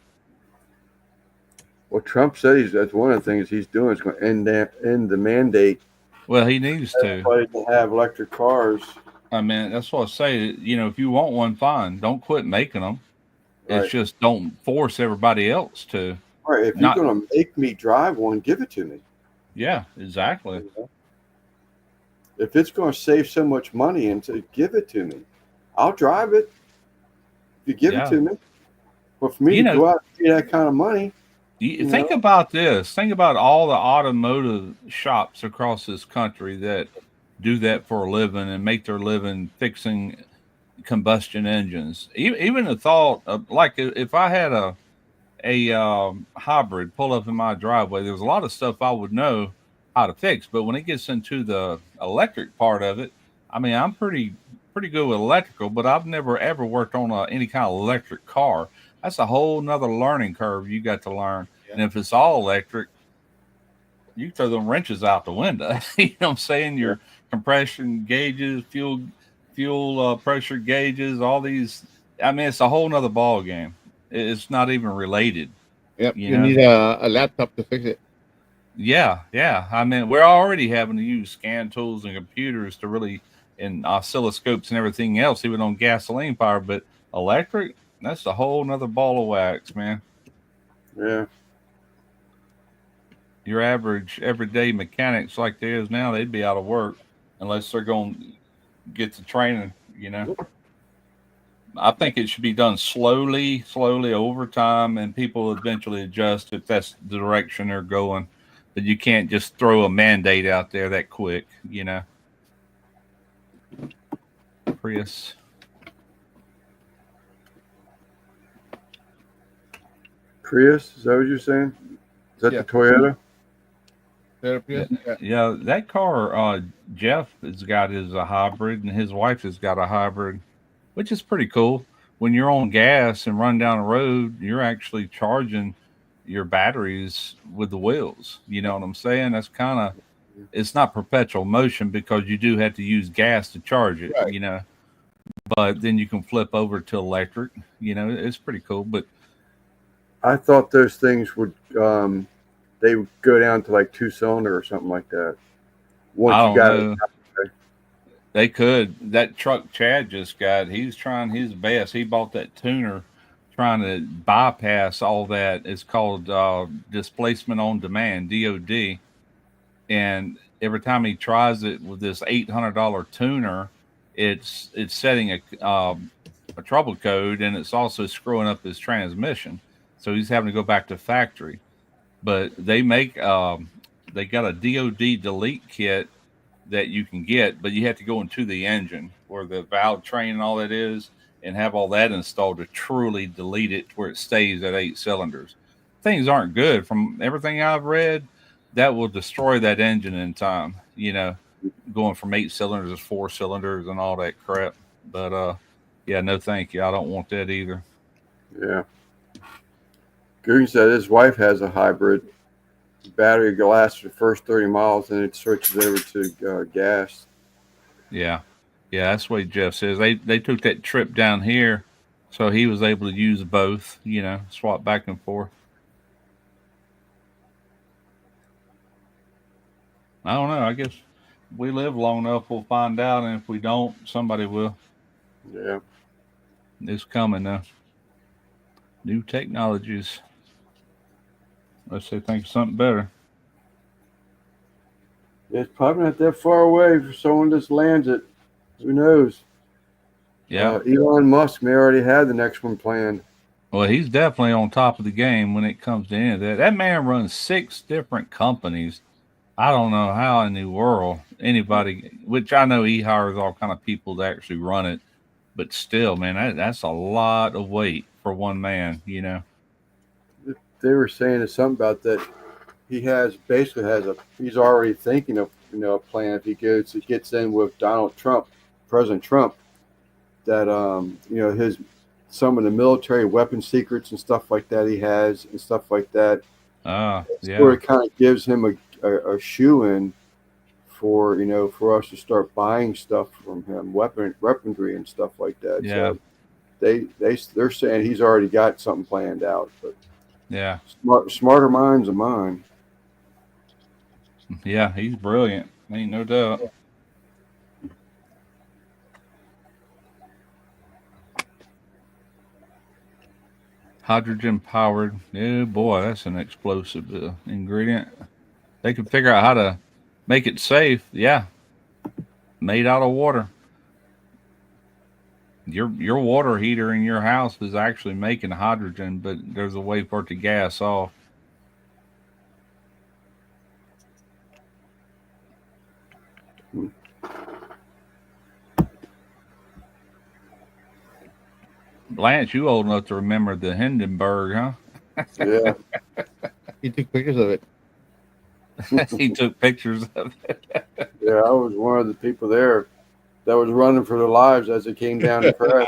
Well, Trump said that's one of the things he's doing is going to end the mandate. Well, he needs to. Everybody can have electric cars. I mean, that's what I say. If you want one, fine. Don't quit making them. Right. It's just don't force everybody else to. Right. If you're going to make me drive one, give it to me. Yeah, exactly. If it's going to save so much money, and to give it to me, I'll drive it. If you give it to me, but for me to go out and pay that kind of money. Think about this. Think about all the automotive shops across this country that do that for a living and make their living fixing combustion engines. Even the thought of, like, if I had a hybrid pull up in my driveway, there's a lot of stuff I would know how to fix. But when it gets into the electric part of it, I mean, I'm pretty good with electrical, but I've never ever worked on any kind of electric car. That's a whole nother learning curve you got to learn. Yeah. And if it's all electric, you throw them wrenches out the window. You know what I'm saying? Your compression gauges, fuel pressure gauges, all these. I mean, it's a whole nother ball game. It's not even related. Yep. You need a laptop to fix it. Yeah. I mean, we're already having to use scan tools and computers to really, and oscilloscopes and everything else, even on gasoline power. But electric, that's a whole nother ball of wax, man. Yeah. your average everyday mechanics like there is now, they'd be out of work unless they're going to get the training. I think it should be done slowly over time, and people eventually adjust if that's the direction they're going. But you can't just throw a mandate out there that quick. Prius. Prius, is that what you're saying? Is that Yeah. the Toyota? Yeah, that car, Jeff has got is a hybrid, and his wife has got a hybrid, which is pretty cool. When you're on gas and run down the road, you're actually charging your batteries with the wheels. You know what I'm saying? That's kind of, it's not perpetual motion because you do have to use gas to charge it, Right. But then you can flip over to electric. It's pretty cool. But I thought those things would they would go down to like 2-cylinder or something like that. Once I you don't got know. They could. That truck Chad just got, he's trying his best. He bought that tuner trying to bypass all that. It's called displacement on demand, DOD. And every time he tries it with this $800 tuner, it's setting a trouble code, and it's also screwing up his transmission. So he's having to go back to factory. But they make they got a DOD delete kit that you can get, but you have to go into the engine where the valve train and all that is, and have all that installed to truly delete it where it stays at 8 cylinders. Things aren't good. From everything I've read, that will destroy that engine in time, going from 8 cylinders to 4 cylinders and all that crap. But yeah, no thank you. I don't want that either. Yeah. Goon said his wife has a hybrid. Battery lasts the first 30 miles, and it switches over to gas. Yeah, that's what Jeff says. They took that trip down here, so he was able to use both. Swap back and forth. I don't know. I guess we live long enough, we'll find out, and if we don't, somebody will. Yeah. It's coming now. New technologies. Let's say think of something better. It's probably not that far away for someone just lands it. Who knows? Yeah. Elon Musk may already have the next one planned. Well, he's definitely on top of the game when it comes to any of that. That man runs 6 different companies. I don't know how in the world anybody, which I know he hires all kind of people to actually run it, but still, man, that's a lot of weight for one man. They were saying something about that. He he's already thinking of a plan if he gets in with President Trump, that some of the military weapon secrets and stuff like that he has and stuff like that. Yeah. Where it kind of gives him a shoe in for us to start buying stuff from him, weaponry and stuff like that. Yeah. So they're saying he's already got something planned out, but yeah, smarter minds than mine. Yeah, he's brilliant. Ain't no doubt. Hydrogen powered. Oh boy, that's an explosive ingredient. They can figure out how to make it safe. Yeah, made out of water. Your water heater in your house is actually making hydrogen, but there's a way for it to gas off. Lance, you old enough to remember the Hindenburg, huh? Yeah. He took pictures of it. He took pictures of it. Yeah, I was one of the people there that was running for their lives as it came down to crash.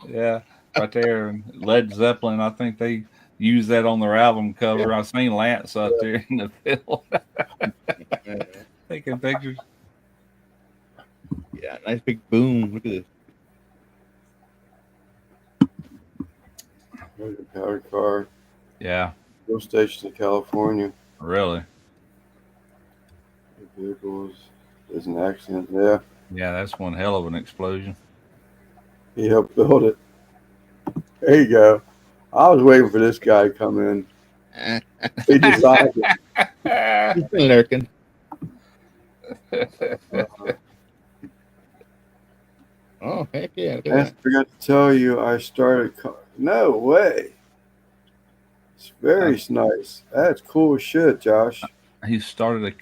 Yeah, right there. And Led Zeppelin, I think they used that on their album cover. I seen Lance out there in the field taking pictures. Yeah, nice big boom. Look at this. There's a powered car. Yeah, Fuel stations in California. really. The vehicles. There's an accident. Yeah. Yeah, that's one hell of an explosion. He helped build it. There you go. I was waiting for this guy to come in. He designed it. He's been lurking. Oh, heck yeah. Look at I that. forgot to tell you, I started. No way. It's very nice. That's cool as shit, Josh. He started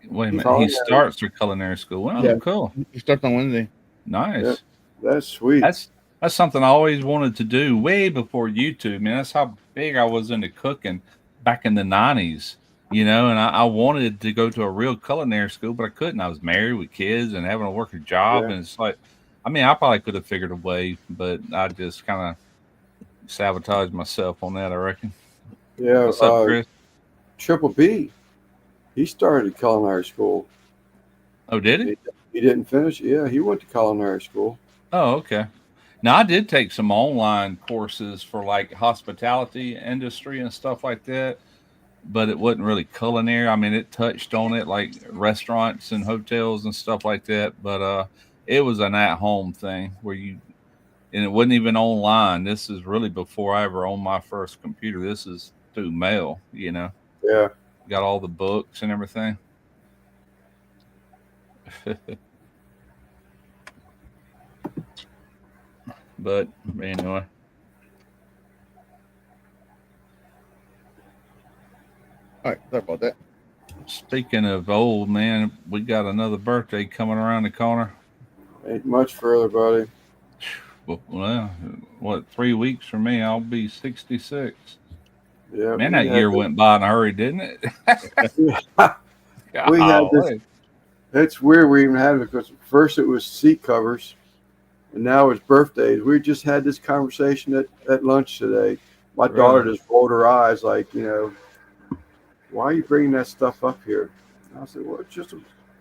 wait a minute. He Culinary. starts through culinary school. Wow, Yeah. cool. He starts on Wednesday. Nice. Yep. That's sweet. That's something I always wanted to do way before YouTube. Man, that's how big I was into cooking back in the 90s, you know, and I wanted to go to a real culinary school, but I couldn't. I was married with kids and having to work a job. Yeah. And it's like, I mean, I probably could have figured a way, but I just kind of sabotaged myself on that, I reckon. Yeah. What's up, Chris? Triple B. He started culinary school. Oh, did he? He didn't finish. Yeah, he went to culinary school. Oh, okay. Now I did take some online courses for like hospitality industry and stuff like that, but it wasn't really culinary. I mean, it touched on it like restaurants and hotels and stuff like that, but it was an at-home thing where and it wasn't even online. This is really before I ever owned my first computer. This is through mail, you know. Yeah. Got all the books and everything. But anyway. All right. Sorry about that. Speaking of old, man, we got another birthday coming around the corner. Ain't much further, buddy. Well, what, 3 weeks from me, I'll be 66. Yeah. Man, that year went by in a hurry, didn't it? We had this. Golly. It's weird we even had it because first it was seat covers, and now it's birthdays. We just had this conversation at lunch today. My daughter just rolled her eyes like, you know, why are you bringing that stuff up here? And I said, well, it's just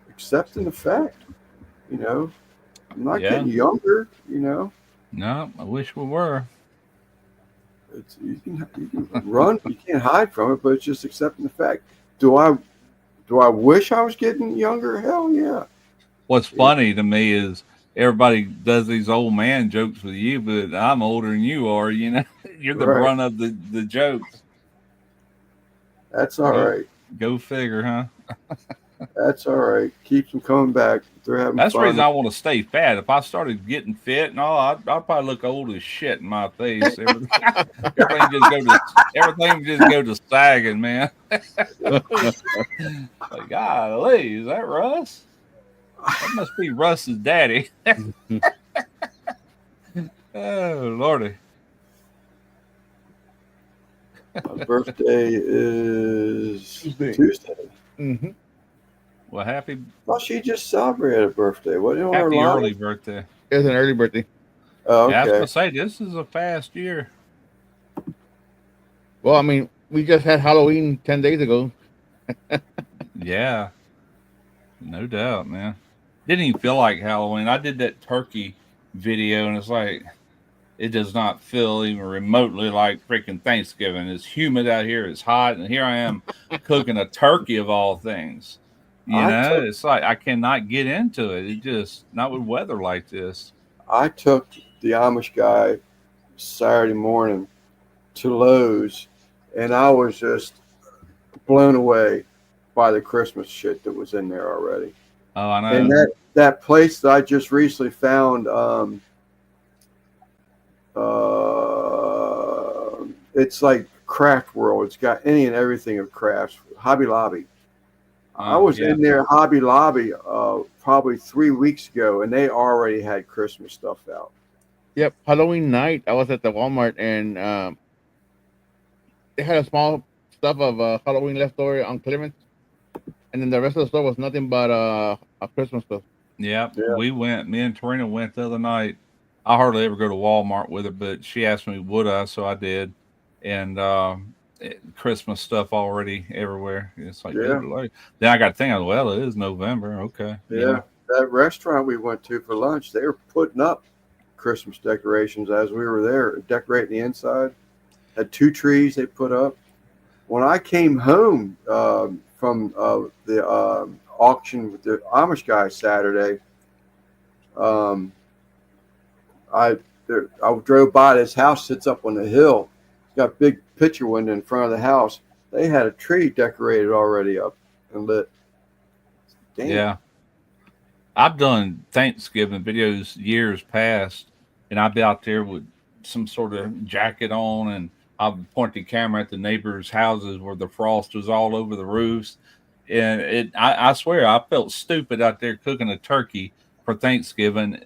accepting the fact, you know. I'm not getting younger, you know. No, I wish we were. You can run, you can't hide from it, but it's just accepting the fact. Do I wish I was getting younger? Hell yeah. What's funny to me is everybody does these old man jokes with you, but I'm older than you are, you know. You're the brunt of the jokes. That's all right. Go figure, huh? That's all right. Keeps them coming back. They're having That's fun. the reason I want to stay fat. If I started getting fit and all, I'd probably look old as shit in my face. Everything just go to sagging, man. Like, golly, is that Russ? That must be Russ's daddy. Oh, Lordy. My birthday is Tuesday. Mm-hmm. Well, happy. Well, she just celebrated a birthday. What on her Happy line? early birthday. It was an early birthday. Oh, Yeah, I was okay. gonna say this is a fast year. Well, I mean, we just had Halloween 10 days ago. Yeah, no doubt, man. Didn't even feel like Halloween. I did that turkey video, and it's like it does not feel even remotely like freaking Thanksgiving. It's humid out here. It's hot, and here I am cooking a turkey of all things. You know, it's like I cannot get into it. It just not with weather like this. I took the Amish guy Saturday morning to Lowe's, and I was just blown away by the Christmas shit that was in there already. Oh, I know. And that place that I just recently found, it's like Craft World. It's got any and everything of crafts. Hobby Lobby. I was in there, Hobby Lobby, probably 3 weeks ago, and they already had Christmas stuff out. Yep, Halloween night, I was at the Walmart, and they had a small stuff of Halloween left over on clearance, and then the rest of the store was nothing but Christmas stuff. Yeah, we went. Me and Tarina went the other night. I hardly ever go to Walmart with her, but she asked me would I, so I did. And Christmas stuff already everywhere. It's like, good Lord. Then I got to think, well, it is November. Okay. Yeah, that restaurant we went to for lunch, they were putting up Christmas decorations as we were there, decorating the inside. Had 2 trees they put up. When I came home from the auction with the Amish guy Saturday, I drove by this house, sits up on the hill. It's got a big picture window in front of the house. they had a tree decorated already up and lit. Damn. Yeah. I've done Thanksgiving videos years past, and I'd be out there with some sort of jacket on, and I'd point the camera at the neighbors' houses where the frost was all over the roofs. And I swear, I felt stupid out there cooking a turkey for Thanksgiving,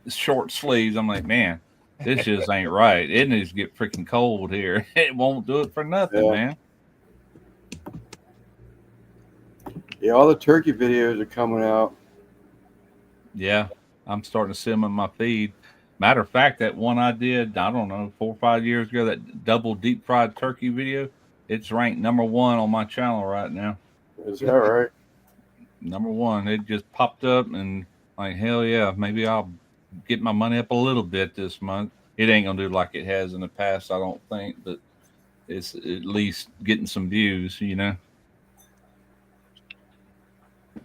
short sleeves. I'm like, man, this just ain't right. It needs to get freaking cold here. It won't do it for nothing, Yeah. man. Yeah, all the turkey videos are coming out. Yeah, I'm starting to see them in my feed. Matter of fact, that one I did, I don't know, 4 or 5 years ago, that double deep fried turkey video, it's ranked #1 on my channel right now. Is that right? #1. It just popped up and like, hell yeah, maybe I'll get my money up a little bit this month. It ain't gonna do like it has in the past, I don't think, but it's at least getting some views, you know.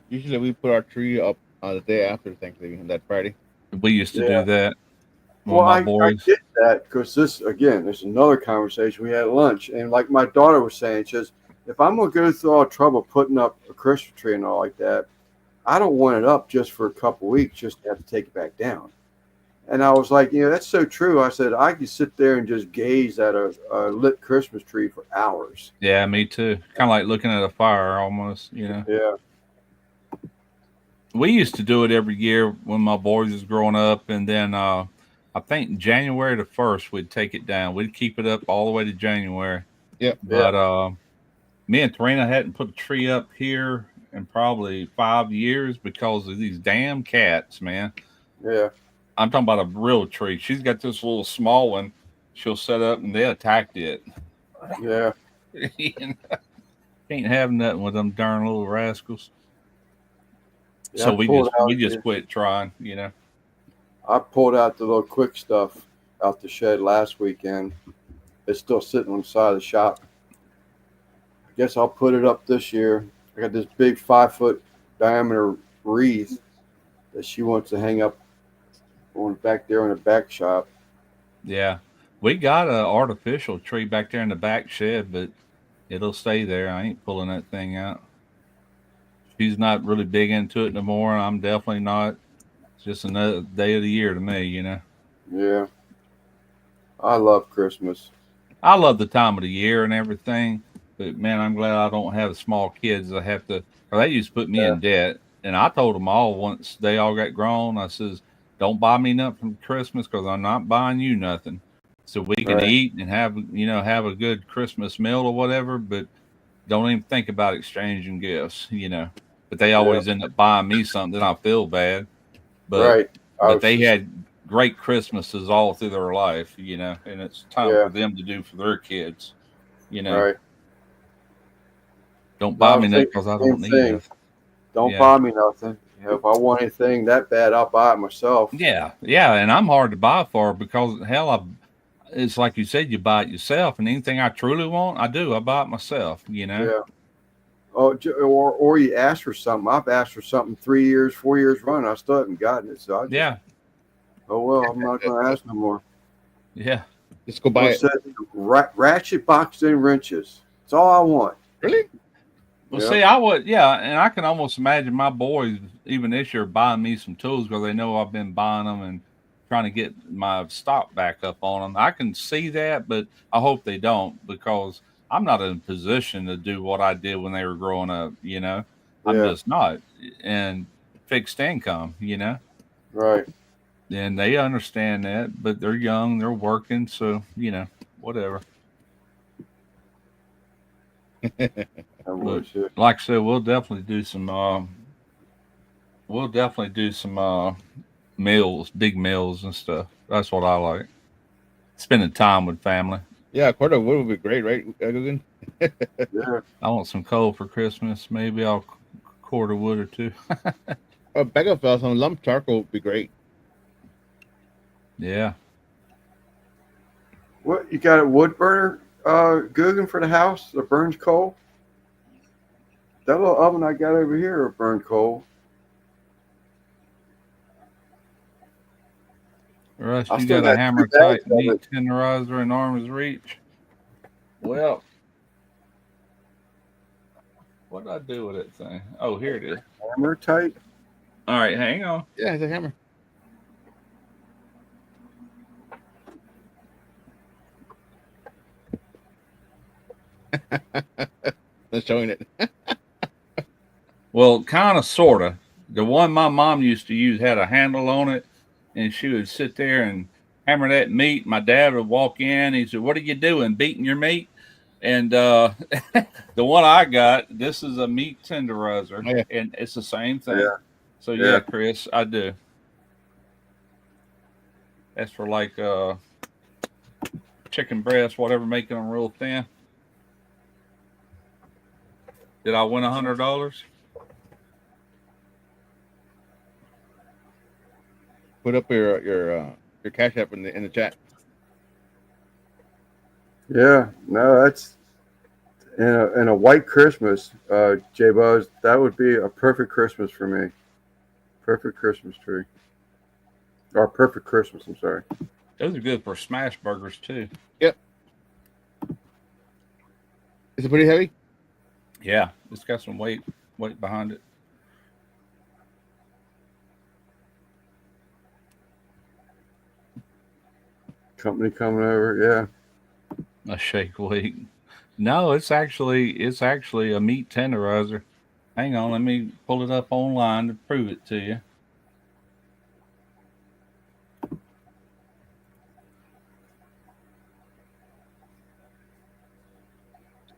Usually we put our tree up the day after Thanksgiving, that Friday. We used to Yeah. do that with Well, my I boys. get that because this, again, there's another conversation we had at lunch. And like my daughter was saying, she says, if I'm going to go through all the trouble putting up a Christmas tree and all like that, I don't want it up just for a couple weeks, just to have to take it back down. And I was like, that's so true. I said, I could sit there and just gaze at a lit Christmas tree for hours. Yeah, me too. Kind of like looking at a fire almost, you know. Yeah. We used to do it every year when my boys was growing up, and then I think January the 1st we'd take it down. We'd keep it up all the way to January. Yep. But me and Tarina hadn't put a tree up here in probably 5 years because of these damn cats, man. Yeah. I'm talking about a real tree. She's got this little small one. She'll set up and they attacked it. Yeah. Can't have nothing with them darn little rascals. Yeah, So I we pulled just out- quit trying, you know. I pulled out the little quick stuff out the shed last weekend. It's still sitting on the side of the shop. I guess I'll put it up this year. I got this big 5-foot diameter wreath that she wants to hang up on back there in the back shop. Yeah. We got an artificial tree back there in the back shed, but it'll stay there. I ain't pulling that thing out. She's not really big into it no more. I'm definitely not. It's just another day of the year to me, you know. Yeah. I love Christmas. I love the time of the year and everything, but man, I'm glad I don't have small kids. I have to, or they used to put me in debt. And I told them all once they all got grown, I says, don't buy me nothing for Christmas because I'm not buying you nothing. So we can Right. eat and have a good Christmas meal or whatever, but don't even think about exchanging gifts, you know. But they always end up buying me something. I feel bad. But Right. but they had great Christmases all through their life, you know, and it's time for them to do for their kids, you know. Right. Don't buy I me was nothing thinking because I the don't same need thing. nothing. Don't Yeah. buy me nothing. If I want anything that bad, I'll buy it myself. Yeah, and I'm hard to buy for because hell, it's like you said, you buy it yourself, and anything I truly want, I do. I buy it myself, you know. Yeah. Oh, or you ask for something. I've asked for something 3 years, 4 years running. I still haven't gotten it. So I just, oh well, I'm not going to ask no more. Yeah. Just go buy it. Ratchet boxing wrenches. That's all I want. Really? Well, Yeah. see, I would, and I can almost imagine my boys even this year buying me some tools because they know I've been buying them and trying to get my stock back up on them. I can see that, but I hope they don't because I'm not in a position to do what I did when they were growing up. You know, I'm Yeah. just not, and fixed income. You know, Right. and they understand that, but they're young, they're working, so you know, whatever. I'm with you. Like I said, we'll definitely do some meals, big meals and stuff. That's what I like. Spending time with family. Yeah, a quart of wood would be great, right, Guggen? Yeah. I want some coal for Christmas. Maybe I'll quarter wood or two. A bag of some lump charcoal would be great. Yeah. What you got a wood burner, Guggen, for the house that burns coal? That little oven I got over here will burn coal. Russ, I you still got a got hammer 2 bags tight of meat it. tenderizer in arm's reach. Well, What did I do with that thing? Oh, here it is. Hammer tight. All right, hang on. Yeah, it's a hammer. That's showing it. Well, kind of, sort of. The one my mom used to use had a handle on it, and she would sit there and hammer that meat. My dad would walk in. He said, "What are you doing? Beating your meat?" And the one I got, this is a meat tenderizer, Oh, yeah. and it's the same thing. Yeah. So Yeah. yeah, Chris, I do. That's for like chicken breast, whatever, making them real thin. Did I win $100? Put up your cash app in the chat. Yeah. No, that's in a white Christmas, J Buzz. That would be a perfect Christmas for me. Perfect Christmas tree. Or perfect Christmas. I'm sorry. Those are good for smash burgers too. Is it pretty heavy? Yeah, it's got some weight behind it. Company coming over. Yeah. A shake weight. No, it's actually a meat tenderizer. Hang on, let me pull it up online to prove it to you.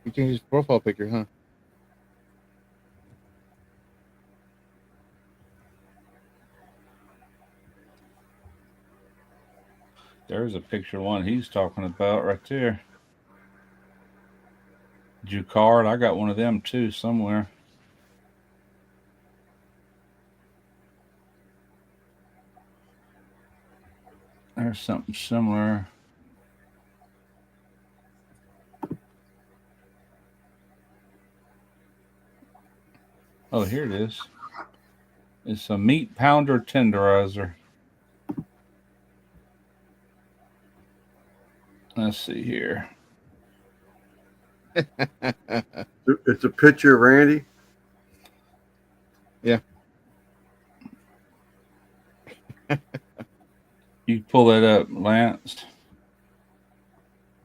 You changed his profile picture, huh? There's a picture of one he's talking about right there. Jucard, I got one of them too somewhere. There's something similar. Oh, here it is. It's a meat pounder tenderizer. Let's see here. It's a picture of Randy. You pull that up, Lance.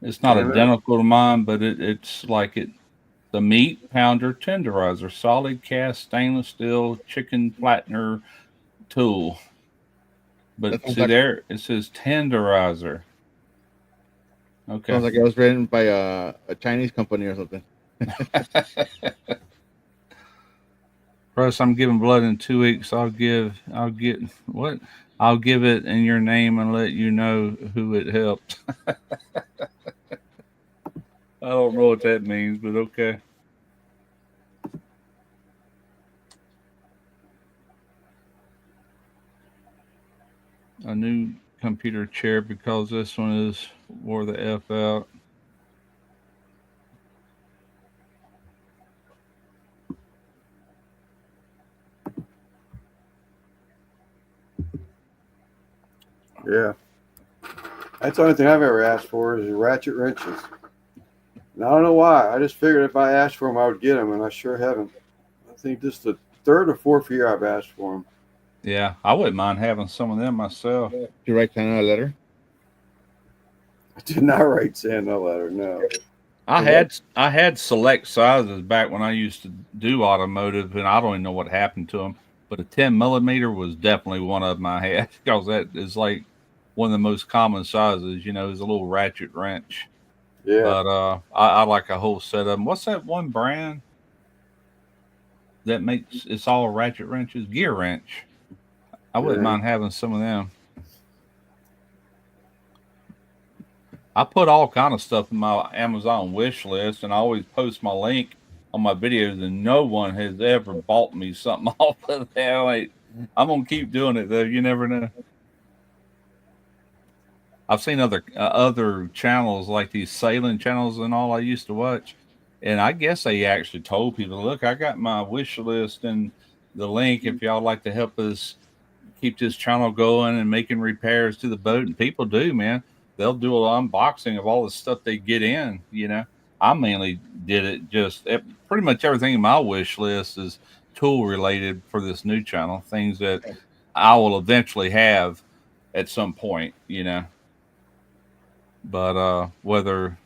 It's not Damn it. identical to mine, but it's like it. The meat pounder tenderizer, solid cast stainless steel chicken flattener tool. But That sounds see like- there, it says tenderizer. Okay. Sounds like it was written by a Chinese company or something. Russ, I'm giving blood in 2 weeks. I'll give it in your name and let you know who it helped. I don't know what that means, but okay. A new computer chair because this one is wore the F out. Yeah. That's the only thing I've ever asked for is ratchet wrenches. And I don't know why. I just figured if I asked for them, I would get them, and I sure haven't. I think this is the third or fourth year I've asked for them. Yeah, I wouldn't mind having some of them myself. Did you write Santa a letter? I did not write Santa a letter, no. I had select sizes back when I used to do automotive, and I don't even know what happened to them. But a 10 millimeter was definitely one of them I had because that is like one of the most common sizes. You know, is a little ratchet wrench. Yeah. But I like a whole set of them. What's that one brand that makes it's all ratchet wrenches? Gear Wrench. I wouldn't Yeah. mind having some of them. I put all kind of stuff in my Amazon wish list, and I always post my link on my videos, and no one has ever bought me something off of that. Like, I'm gonna keep doing it though. You never know. I've seen other channels like these sailing channels and all I used to watch, and I guess they actually told people, "Look, I got my wish list and the link if y'all like to help us keep this channel going and making repairs to the boat." And people do, man. They'll do an unboxing of all the stuff they get in, you know. I mainly did it pretty much everything in my wish list is tool related for this new channel, things that I will eventually have at some point, But whether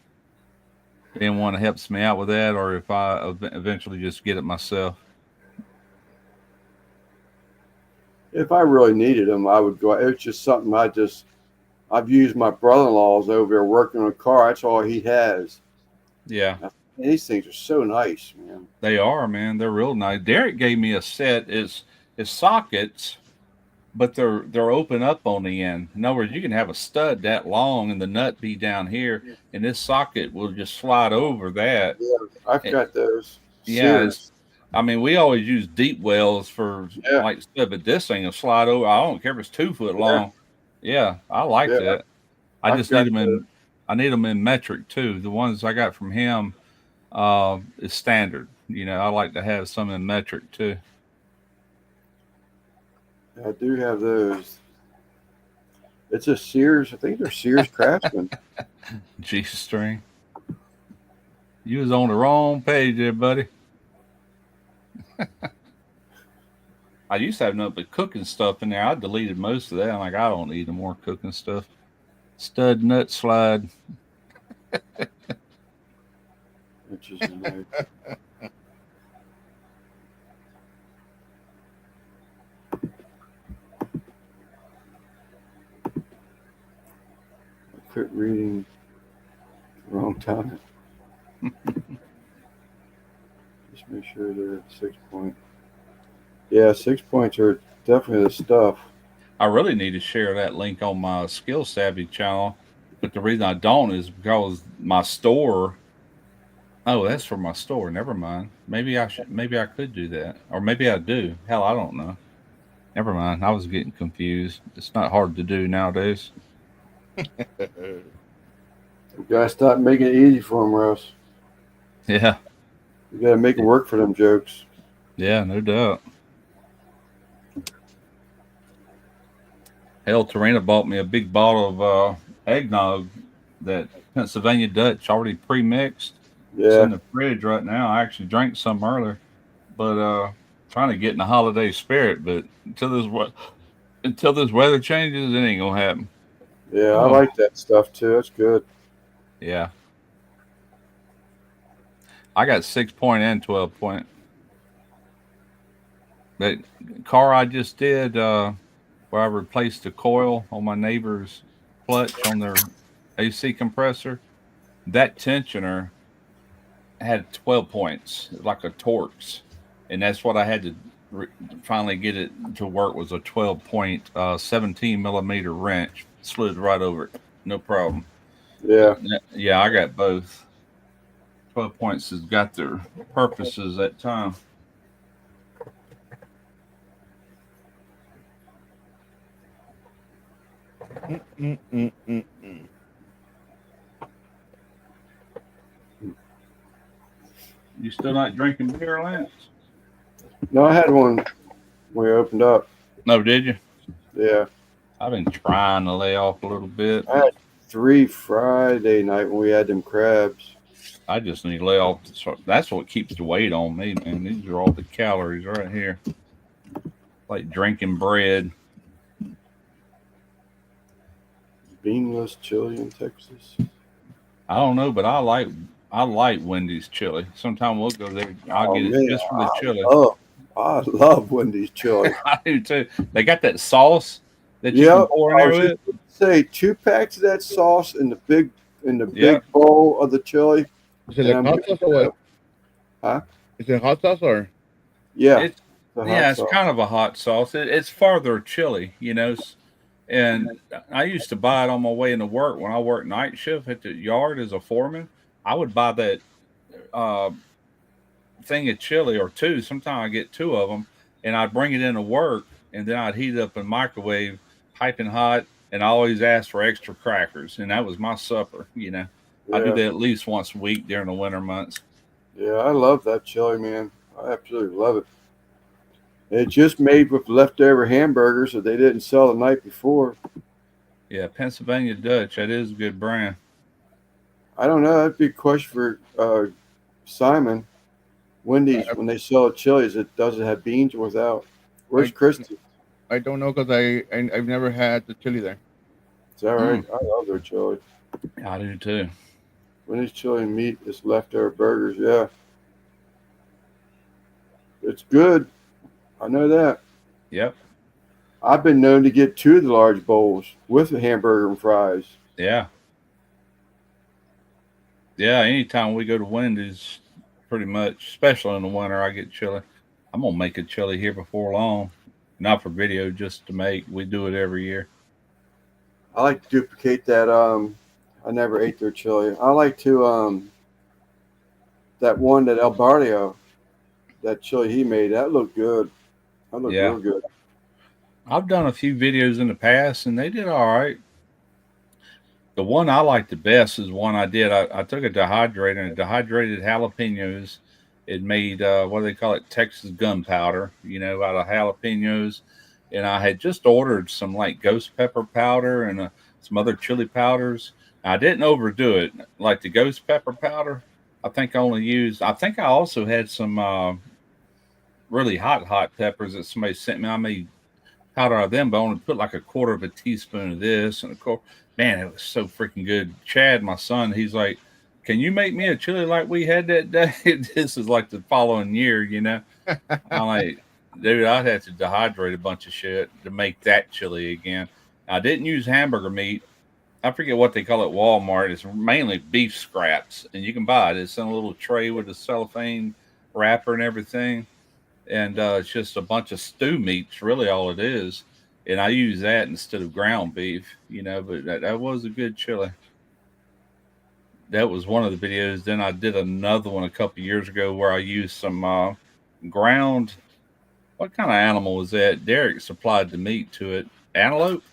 anyone helps me out with that or if I eventually just get it myself. If I really needed them, I would go. It's just something I've used my brother-in-law's over there working on a car. That's all he has. Yeah. And these things are so nice, man. They are, man. They're real nice. Derek gave me a set. It's sockets, but they're open up on the end. In other words, you can have a stud that long and the nut be down here, and this socket will just slide over that. Yeah, I've got those. Yeah, I mean, we always use deep wells for like stuff, but this thing will slide over. I don't care if it's 2 foot long. Yeah, I like that. I just need them in. I need them in metric too. The ones I got from him is standard. I like to have some in metric too. I do have those. It's a Sears. I think they're Sears Craftsman. G-string. You was on the wrong page there, buddy. I used to have nothing but cooking stuff in there. I deleted most of that. I'm like, I don't need no more cooking stuff. Stud nut slide. Which is nice. I quit reading wrong time. Just make sure they're 6 point. Yeah, 6 points are definitely the stuff. I really need to share that link on my Skill Savvy channel, but the reason I don't is because my store. Oh, that's for my store. Never mind. Maybe I should. Maybe I could do that, or maybe I do. Hell, I don't know. Never mind. I was getting confused. It's not hard to do nowadays. You gotta stop making it easy for them, Russ. Yeah. You gotta make it work for them jokes. Yeah, no doubt. Hell, Tarina bought me a big bottle of eggnog that Pennsylvania Dutch already pre-mixed. Yeah. It's in the fridge right now. I actually drank some earlier, but trying to get in the holiday spirit. But until this weather changes, it ain't gonna happen. Yeah, I like that stuff too. That's good. Yeah. I got 6 point and 12 point. That car I just did, where I replaced the coil on my neighbor's clutch on their AC compressor, that tensioner had 12 points, like a Torx, and that's what I had to finally get it to work. Was a 12 point 17 millimeter wrench, slid right over it, no problem. Yeah, I got both. 12 points has got their purposes at time. You still not drinking beer, Lance? no, I had one when we opened up. No, did you? Yeah, I've been trying to lay off a little bit. I had 3 Friday night when we had them crabs. I just need to lay off. That's what keeps the weight on me, man. These are all the calories right here. Like drinking bread. Beanless chili in Texas. I don't know, but I like Wendy's chili. Sometime we'll go there. I'll get it just for the chili. I love Wendy's chili. I do too. They got that sauce that you can pour in there with. Say 2 packs of that sauce in the big bowl of the chili. Is it like hot sauce or what? Huh? Is it hot sauce or? Yeah. It's kind of a hot sauce. It's farther chili, And I used to buy it on my way into work when I worked night shift at the yard as a foreman. I would buy that thing of chili or 2. Sometimes I get 2 of them, and I'd bring it into work, and then I'd heat it up in the microwave, piping hot, and I always asked for extra crackers, and that was my supper. Yeah. I do that at least once a week during the winter months. Yeah, I love that chili, man. I absolutely love it. It's just made with leftover hamburgers that they didn't sell the night before. Yeah, Pennsylvania Dutch. That is a good brand. I don't know. That'd be a question for Simon. Wendy's, when they sell a chilies, does it have beans or without? Where's I- Christy? I don't know because I've never had the chili there. Is that right? I love their chili. I do too. Wendy's chili and meat is leftover burgers. Yeah, it's good. I know that. Yep. I've been known to get 2 of the large bowls with a hamburger and fries. Yeah. Yeah. Anytime we go to Wendy's, pretty much, especially in the winter, I get chili. I'm gonna make a chili here before long. Not for video, just to make. We do it every year. I like to duplicate that. I never ate their chili. I like to that one that El Barrio, that chili he made. That looked good. That looked Yeah. real good. I've done a few videos in the past, and they did all right. The one I like the best is one I did. I took a dehydrator and dehydrated jalapenos. It made what do they call it? Texas gunpowder, out of jalapenos. And I had just ordered some like ghost pepper powder and some other chili powders. I didn't overdo it. Like the ghost pepper powder, I think I also had some really hot peppers that somebody sent me. I made powder out of them, but I only put like a quarter of a teaspoon of this and man, it was so freaking good. Chad, my son, he's like, "Can you make me a chili like we had that day?" This is like the following year, I'm like, dude, I'd have to dehydrate a bunch of shit to make that chili again. I didn't use hamburger meat. I forget what they call it at Walmart. It's mainly beef scraps, and you can buy it. It's in a little tray with a cellophane wrapper and everything. And it's just a bunch of stew meats, really all it is. And I use that instead of ground beef, but that was a good chili. That was one of the videos. Then I did another one a couple years ago where I used some ground. What kind of animal was that? Derek supplied the meat to it. Antelope?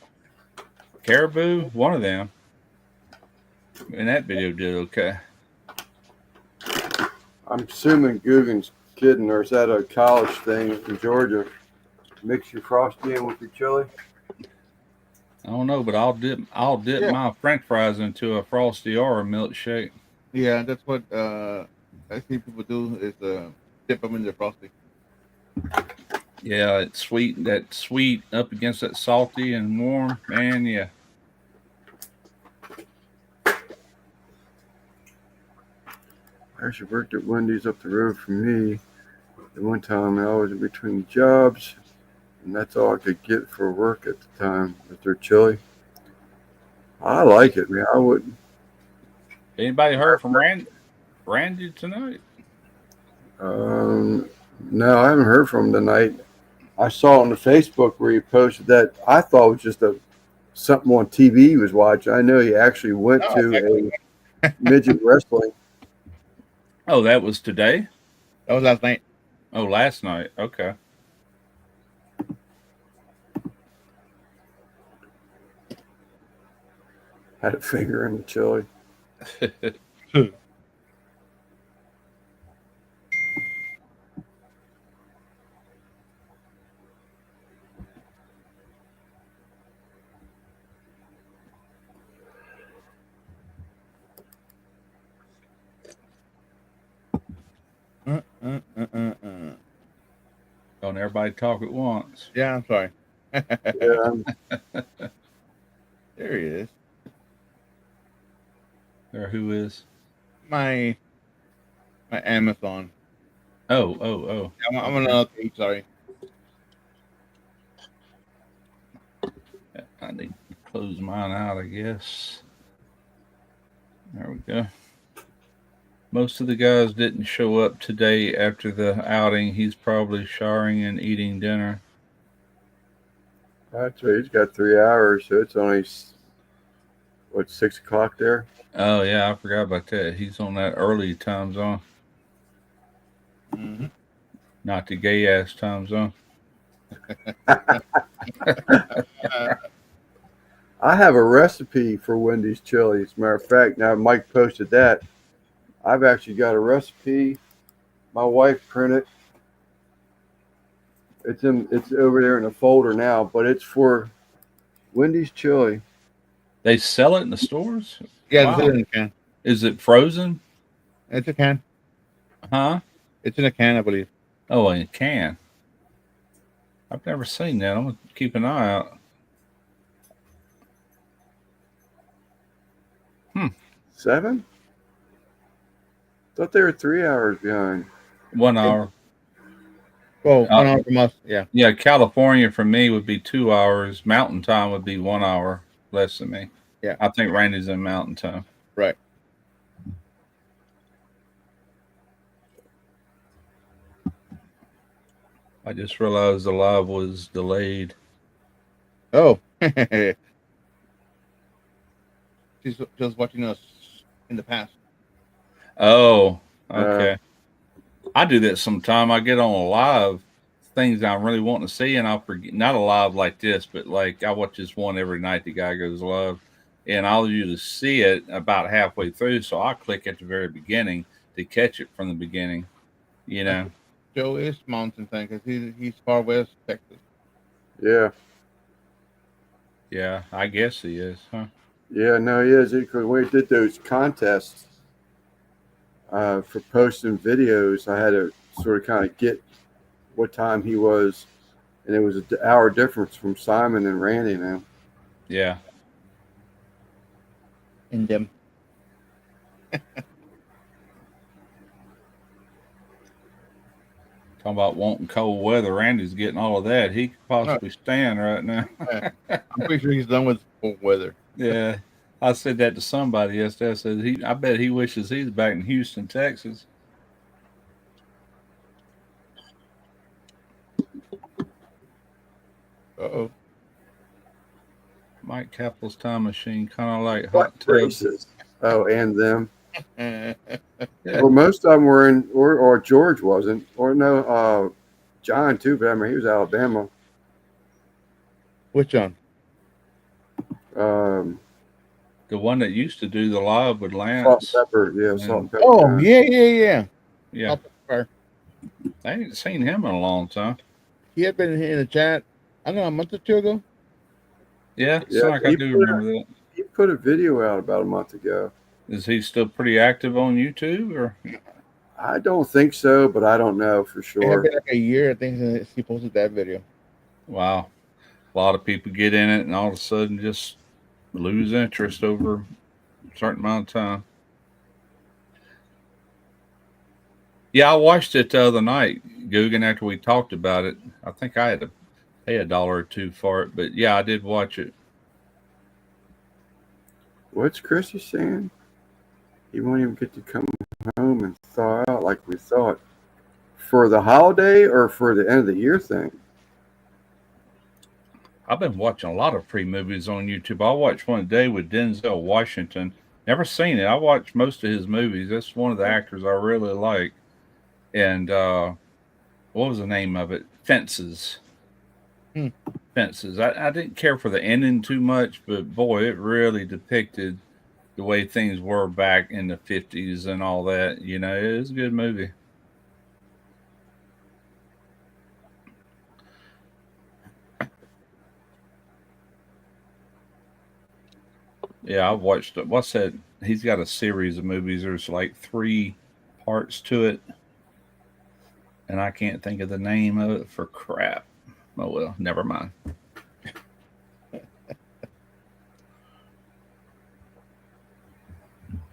Caribou? One of them. And that video did okay. I'm assuming Guggen's kidding, or is that a college thing in Georgia? Mix your Frosty in with your chili? I don't know, but I'll dip my French fries into a Frosty or a milkshake. Yeah, that's what I see people do is dip them in their frosty. Yeah, it's sweet. That sweet up against that salty and warm, man. Yeah. I actually worked at Wendy's up the road from me. At one time, I was in between jobs, and that's all I could get for work at the time with their chili. I like it, man. I wouldn't. Anybody heard from Randy tonight? No, I haven't heard from him tonight. I saw on the Facebook where he posted that I thought it was just something on TV he was watching. I know he actually went to a midget wrestling. Oh, that was today? That was last night. Oh, last night. Okay. Had a finger in the chili. Don't everybody talk at once. Yeah, I'm sorry. Yeah, There he is. Or who is? My Amazon. Oh. I'm on another page. Sorry. I need to close mine out, I guess. There we go. Most of the guys didn't show up today after the outing. He's probably showering and eating dinner. that's right. He's got 3 hours, so it's only 6 o'clock there. Oh, yeah, I forgot about that. He's on that early time zone, Mm-hmm. not the gay ass time zone. I have a recipe for Wendy's chili. As a matter of fact, now Mike posted that. I've actually got a recipe. My wife printed. It's over there in a folder now, but it's for Wendy's chili. They sell it in the stores? Yeah, Wow. the can. Is it frozen? It's a can. Huh? It's in a can, I believe. Oh, in a can. I've never seen that. I'm gonna keep an eye out. 7? Thought they were 3 hours behind. 1 hour. Oh, 1 hour from us. Yeah. Yeah, California for me would be 2 hours. Mountain time would be 1 hour less than me. Yeah. I think Randy's in Mountain time. Right. I just realized the live was delayed. Oh. She's just watching us in the past. Oh, okay. I do that sometime. I get on a live things I really want to see, and I'll forget. Not a live like this, but like I watch this one every night. The guy goes live, and I'll usually see it about halfway through. So I click at the very beginning to catch it from the beginning. You know. Joe is mountain thing because he's far west Texas. Yeah. Yeah, I guess he is, huh? Yeah, no, he is. Because when we did those contests for posting videos, I had to sort of kind of get what time he was. And it was an hour difference from Simon and Randy now. Yeah. In them. Talking about wanting cold weather. Randy's getting all of that. He could possibly stand right now. I'm pretty sure he's done with cold weather. Yeah. I said that to somebody yesterday. I said, I bet he wishes he's back in Houston, Texas. Uh-oh. Mike Capel's time machine, kind of like What hot tub. races? Oh, and them. Well, most of them were in, or George wasn't, or no, John too. But I mean, he was Alabama. Which one? The one that used to do the live with Salt Lance. and pepper, yeah, salt and pepper. Oh, yeah. Yeah. I ain't seen him in a long time. He had been in the chat, I don't know, a month or two ago. Yeah, Yeah, it's like I he do put remember that. He put a video out about a month ago. Is he still pretty active on YouTube, or? I don't think so, but I don't know for It had sure. been like a year, I think, since he posted that video. Wow. A lot of people get in it and all of a sudden just lose interest over a certain amount of time. Yeah, I watched it the other night, Guggen, after we talked about it. I think I had to pay $1 or $2 for it, but yeah, I did watch it. What's Chrissy saying? He won't even get to come home and thaw out like we thought. For the holiday or for the end of the year thing? I've been watching a lot of free movies on YouTube. I watched one today with Denzel Washington. Never seen it. I watched most of his movies. That's one of the actors I really like. And what was the name of it? Fences. Fences. I didn't care for the ending too much, but boy, it really depicted the way things were back in the 50s and all that. You know, it was a good movie. Yeah, I've watched it. What's that? He's got a series of movies. There's like 3 parts to it. And I can't think of the name of it for crap. Oh, well, never mind.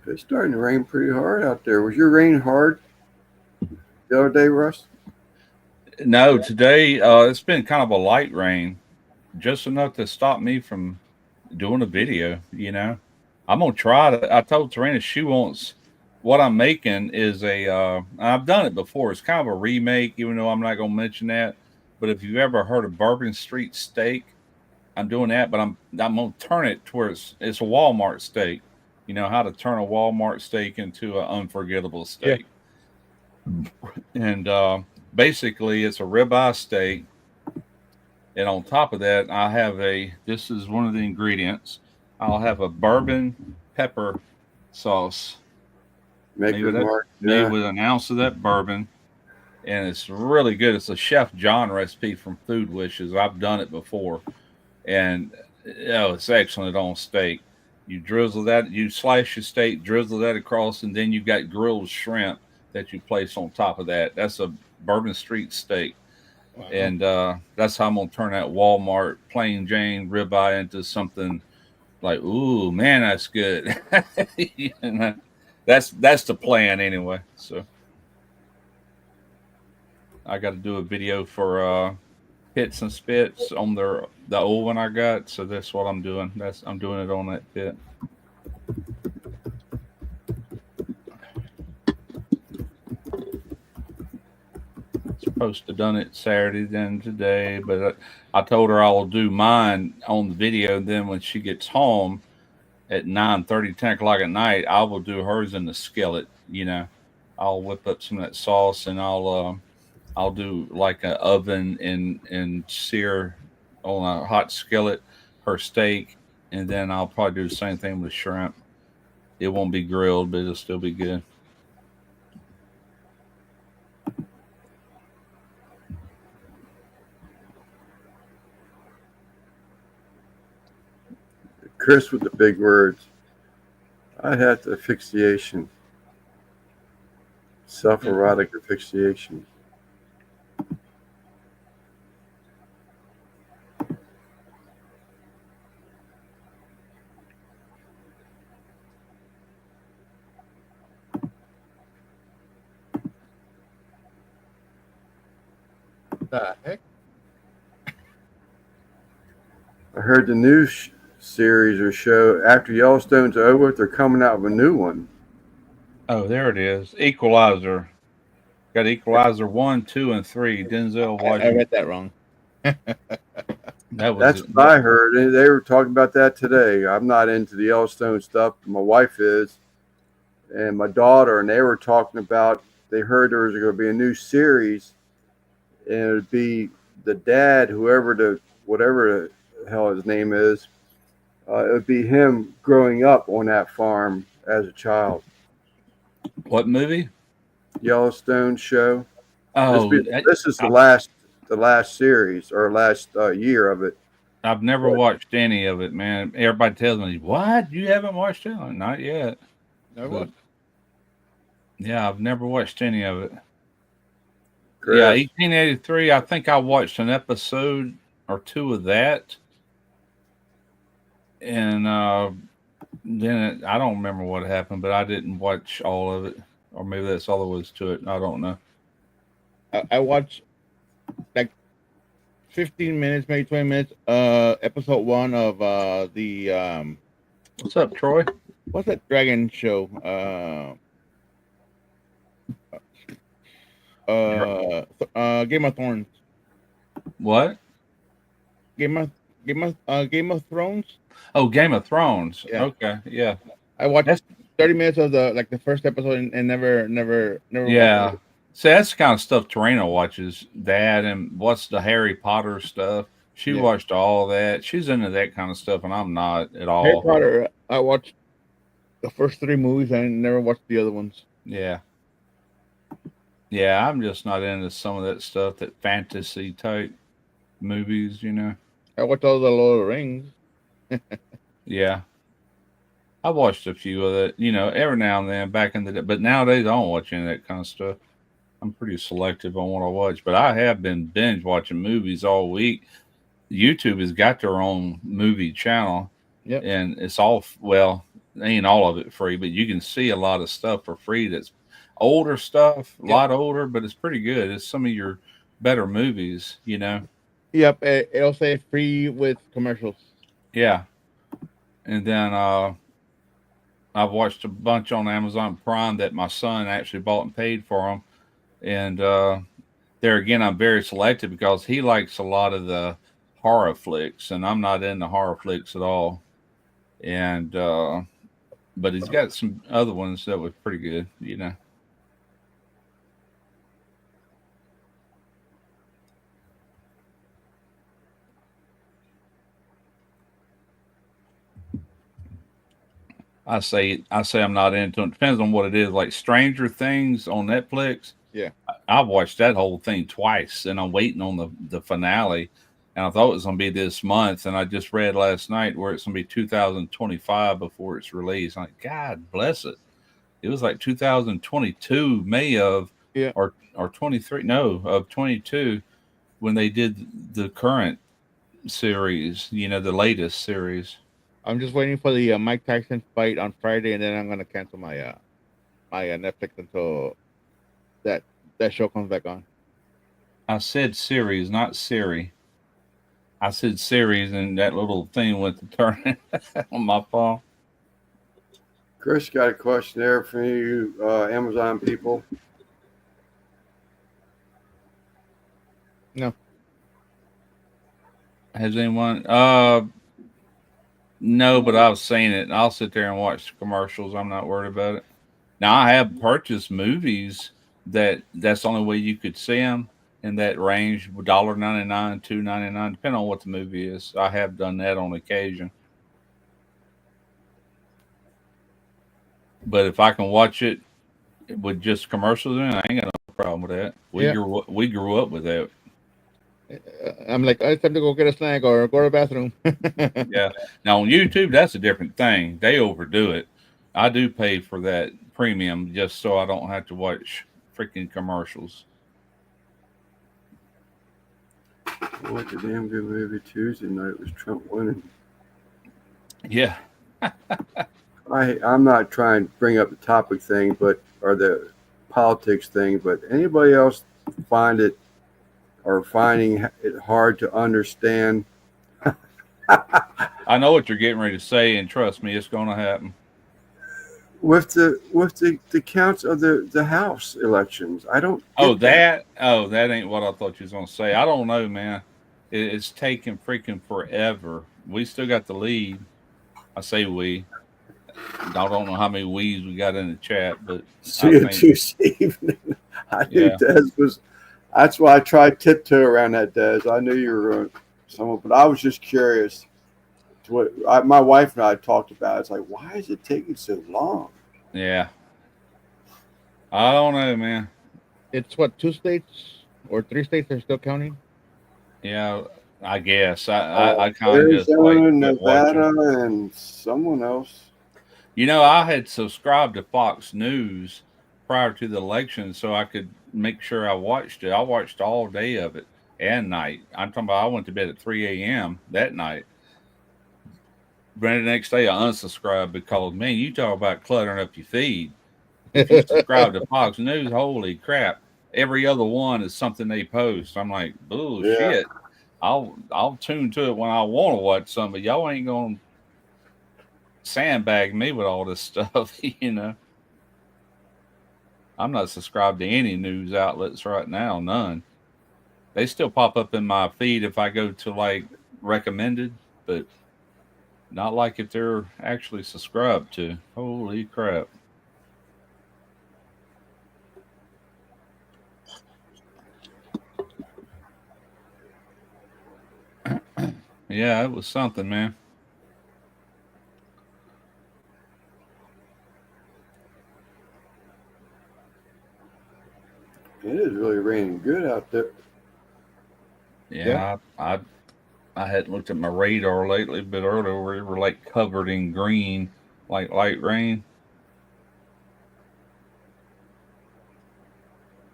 It's starting to rain pretty hard out there. Was your rain hard the other day, Russ? No, today it's been kind of a light rain, just enough to stop me from doing a video. You know, I'm gonna try to. I told Serena she wants what I'm making is I've done it before. It's kind of a remake, even though I'm not gonna mention that. But if you've ever heard of Bourbon Street Steak, I'm doing that. But I'm gonna turn it to where it's a Walmart steak. You know how to turn a Walmart steak into an unforgettable steak. Yeah. And basically, it's a ribeye steak. And on top of that, I have this is one of the ingredients. I'll have a bourbon pepper sauce. Made with an ounce of that bourbon. And it's really good. It's a Chef John recipe from Food Wishes. I've done it before. And it's excellent on steak. You drizzle that, you slice your steak, drizzle that across, and then you got grilled shrimp that you place on top of that. That's a Bourbon Street steak. Wow. And that's how I'm gonna turn that Walmart plain Jane ribeye into something like, ooh, man, that's good. You know, that's the plan anyway. So I got to do a video for Pits and Spits on the old one I got. So that's what I'm doing. I'm doing it on that pit. Supposed to done it Saturday then today, but I told her I will do mine on the video. Then when she gets home at 9:30, 10 o'clock at night, I will do hers in the skillet. You know, I'll whip up some of that sauce and I'll do like an oven and sear on a hot skillet her steak, and then I'll probably do the same thing with shrimp. It won't be grilled, but it'll still be good. Chris with the big words. I'd have to asphyxiation. Self-erotic asphyxiation. The heck? I heard the new series or show after Yellowstone's over, they're coming out with a new one. Oh, there it is. Equalizer. Got Equalizer 1, 2, and 3. Denzel I Washington. read that wrong. That's what I heard. And they were talking about that today. I'm not into the Yellowstone stuff. My wife is, and my daughter, and they were talking about. They heard there was going to be a new series, and it would be the dad, whatever the hell his name is. It would be him growing up on that farm as a child. What movie? Yellowstone show. Oh, this is the last series or last year of it. I've never watched any of it, man. Everybody tells me, "What? You haven't watched it?" Not yet. Never. Yeah, I've never watched any of it. Correct. Yeah, 1883. I think I watched an episode or two of that, and then I don't remember what happened, but I didn't watch all of it, or maybe that's all there was to it. I don't know. I watched like 15 minutes, maybe 20 minutes. Episode 1 of the What's up, Troy? what's that dragon show? Game of Thrones. What? Game of Thrones. Oh, Game of Thrones. Yeah. Okay, yeah. I watched That's- 30 minutes of the first episode and never. Yeah. watched it. See, that's the kind of stuff Tarina watches. Dad and what's the Harry Potter stuff. She Yeah. watched all that. She's into that kind of stuff, and I'm not at all. Harry Potter. I watched the first 3 movies and never watched the other ones. Yeah. Yeah, I'm just not into some of that stuff, that fantasy type movies, you know. I watched all the Lord of the Rings. Yeah. I watched a few of that, you know, every now and then back in the day. But nowadays, I don't watch any of that kind of stuff. I'm pretty selective on what I watch. But I have been binge watching movies all week. YouTube has got their own movie channel. Yep. And it's all, well, ain't all of it free, but you can see a lot of stuff for free that's older stuff, a lot older, but it's pretty good. It's some of your better movies, you know. Yep, it'll say free with commercials. Yeah. And then I've watched a bunch on Amazon Prime that my son actually bought and paid for them. And there again, I'm very selective because he likes a lot of the horror flicks, and I'm not into horror flicks at all. And but he's got some other ones that were pretty good, you know. I say I'm not into it. Depends on what it is. Like Stranger Things on Netflix. Yeah. I've watched that whole thing twice, and I'm waiting on the finale. and I thought it was going to be this month, and I just read last night where it's going to be 2025 before it's released. I'm like, God bless it. It was like 2022 May of Yeah. or 23 no of 22 when they did the current series, the latest series. I'm just waiting for the Mike Tyson fight on Friday, and then I'm gonna cancel my Netflix until that show comes back on. I said series, not Siri. I said series, and that little thing went to turn on my phone. Chris got a question there for you, Amazon people. No. Has anyone? No, but I've seen it. I'll sit there and watch the commercials. I'm not worried about it. Now I have purchased movies that's the only way you could see them in that range, $1.99, $2.99, depending on what the movie is. I have done that on occasion. But if I can watch it with just commercials in, I ain't got no problem with that. We grew up with that. I'm like, oh, it's time to go get a snack or go to the bathroom. Yeah. Now on YouTube, that's a different thing. They overdo it. I do pay for that premium just so I don't have to watch freaking commercials. What the damn good movie Tuesday night was Trump winning. Yeah. I'm not trying to bring up the topic thing, or the politics thing, but anybody else finding it hard to understand? I know what you're getting ready to say, and trust me, it's going to happen. With the counts of the House elections, I don't. That ain't what I thought you was going to say. I don't know, man. It's taking freaking forever. We still got the lead. I say we. I don't know how many we's we got in the chat, but see you Tuesday evening. I knew Des was. That's why I tried tiptoe around that, Des. I knew you were someone, but I was just curious. My wife and I talked about it. It's like, why is it taking so long? Yeah. I don't know, man. It's what, 2 states or 3 states are still counting? Yeah, I guess. I kind of just Arizona, Nevada, and someone else. I had subscribed to Fox News prior to the election so I could make sure I watched it. I watched all day of it and night. I'm talking about I went to bed at 3 a.m. that night. But the next day I unsubscribed because, man, you talk about cluttering up your feed. If you subscribe to Fox News, holy crap. Every other one is something they post. I'm like, bullshit. Yeah. I'll tune to it when I want to watch something, but y'all ain't going to sandbag me with all this stuff, I'm not subscribed to any news outlets right now, none. They still pop up in my feed if I go to like recommended, but not like if they're actually subscribed to. Holy crap. Yeah, it was something, man. It is really raining good out there. Yeah. I hadn't looked at my radar lately, but earlier we were like covered in green, like light rain.